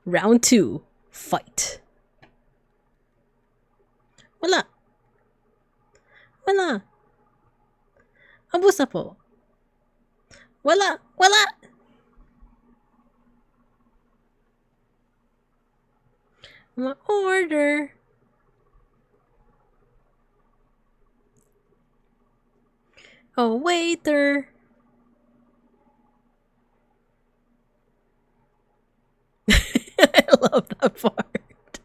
Speaker 1: Round 2. Fight. Wala. Wala. Abusa po. Wala. Wala. Ma-order. Oh, waiter. I love that part.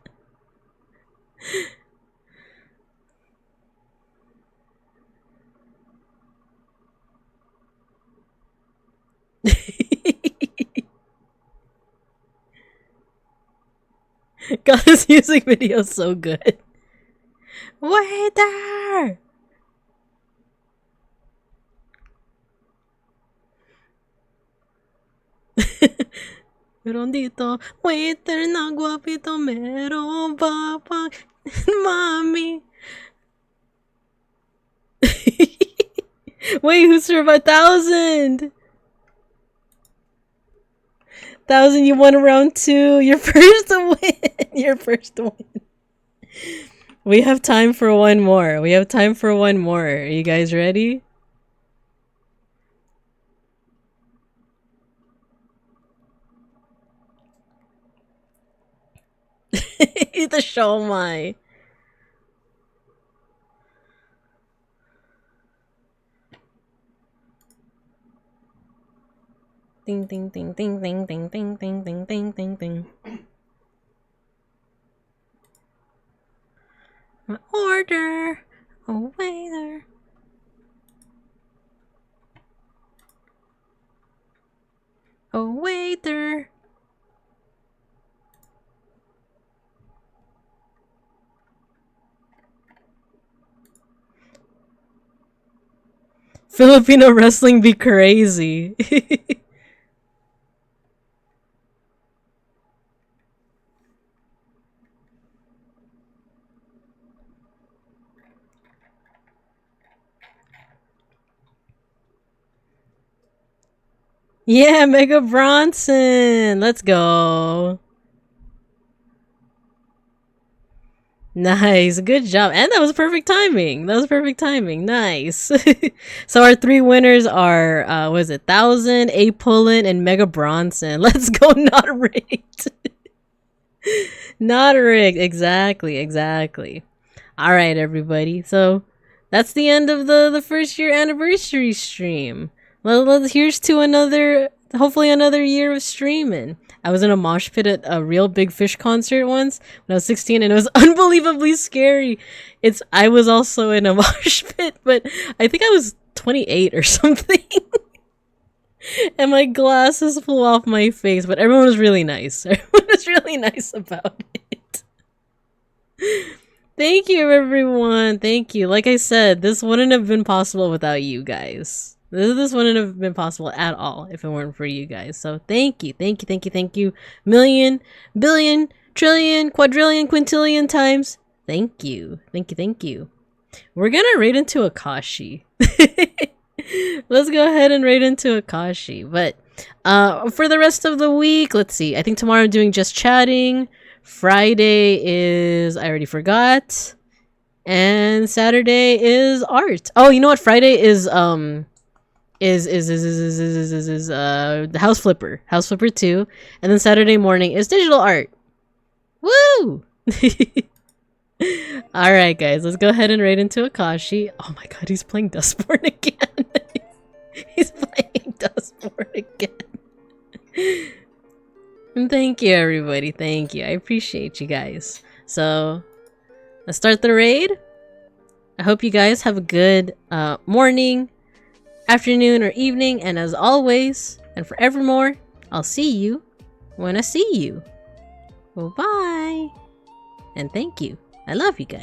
Speaker 1: God, this music video is so good. Waiter! Meron dito, waiter na guwapito, meron ba pang mami? Wait, who survived? 1,000? 1,000, you won round 2. You're first to win. You're first to win. We have time for one more. We have time for one more. Are you guys ready? The show my. Ding ding ding ding ding ding ding ding ding ding ding ding. My order. Oh, waiter. Oh, waiter. Filipino wrestling be crazy. Yeah, Mega Bronson. Let's go. Nice. Good job. And that was perfect timing. That was perfect timing. Nice. So our 3 winners are, was it 1,000, A Pullen, and Mega Bronson. Let's go. Not rigged. Not rigged. Exactly. Exactly. All right, everybody. So that's the end of the first year anniversary stream. Well, here's to another Hopefully another year of streaming. I was in a mosh pit at a Real Big Fish concert once when I was 16, and it was unbelievably scary. I was also in a mosh pit, but I think I was 28 or something. And my glasses flew off my face, but everyone was really nice. Everyone was really nice about it. Thank you, everyone. Thank you. Like I said, this wouldn't have been possible without you guys. This wouldn't have been possible at all if it weren't for you guys. So thank you. Thank you. Thank you. Thank you. Million, billion, trillion, quadrillion, quintillion times. Thank you. Thank you. Thank you. We're gonna raid into Akashi. Let's go ahead and raid into Akashi. But for the rest of the week, let's see. I think tomorrow I'm doing just chatting. Friday is, I already forgot. And Saturday is art. Oh, you know what? Friday is the House Flipper. House Flipper 2. And then Saturday morning is digital art. Woo! Alright guys, let's go ahead and raid into Akashi. Oh my god, he's playing Dustborn again. He's playing Dustborn again. And thank you everybody, thank you. I appreciate you guys. So, let's start the raid. I hope you guys have a good morning, afternoon, or evening. And as always, and forevermore, I'll see you when I see you. Well, bye. And thank you. I love you guys.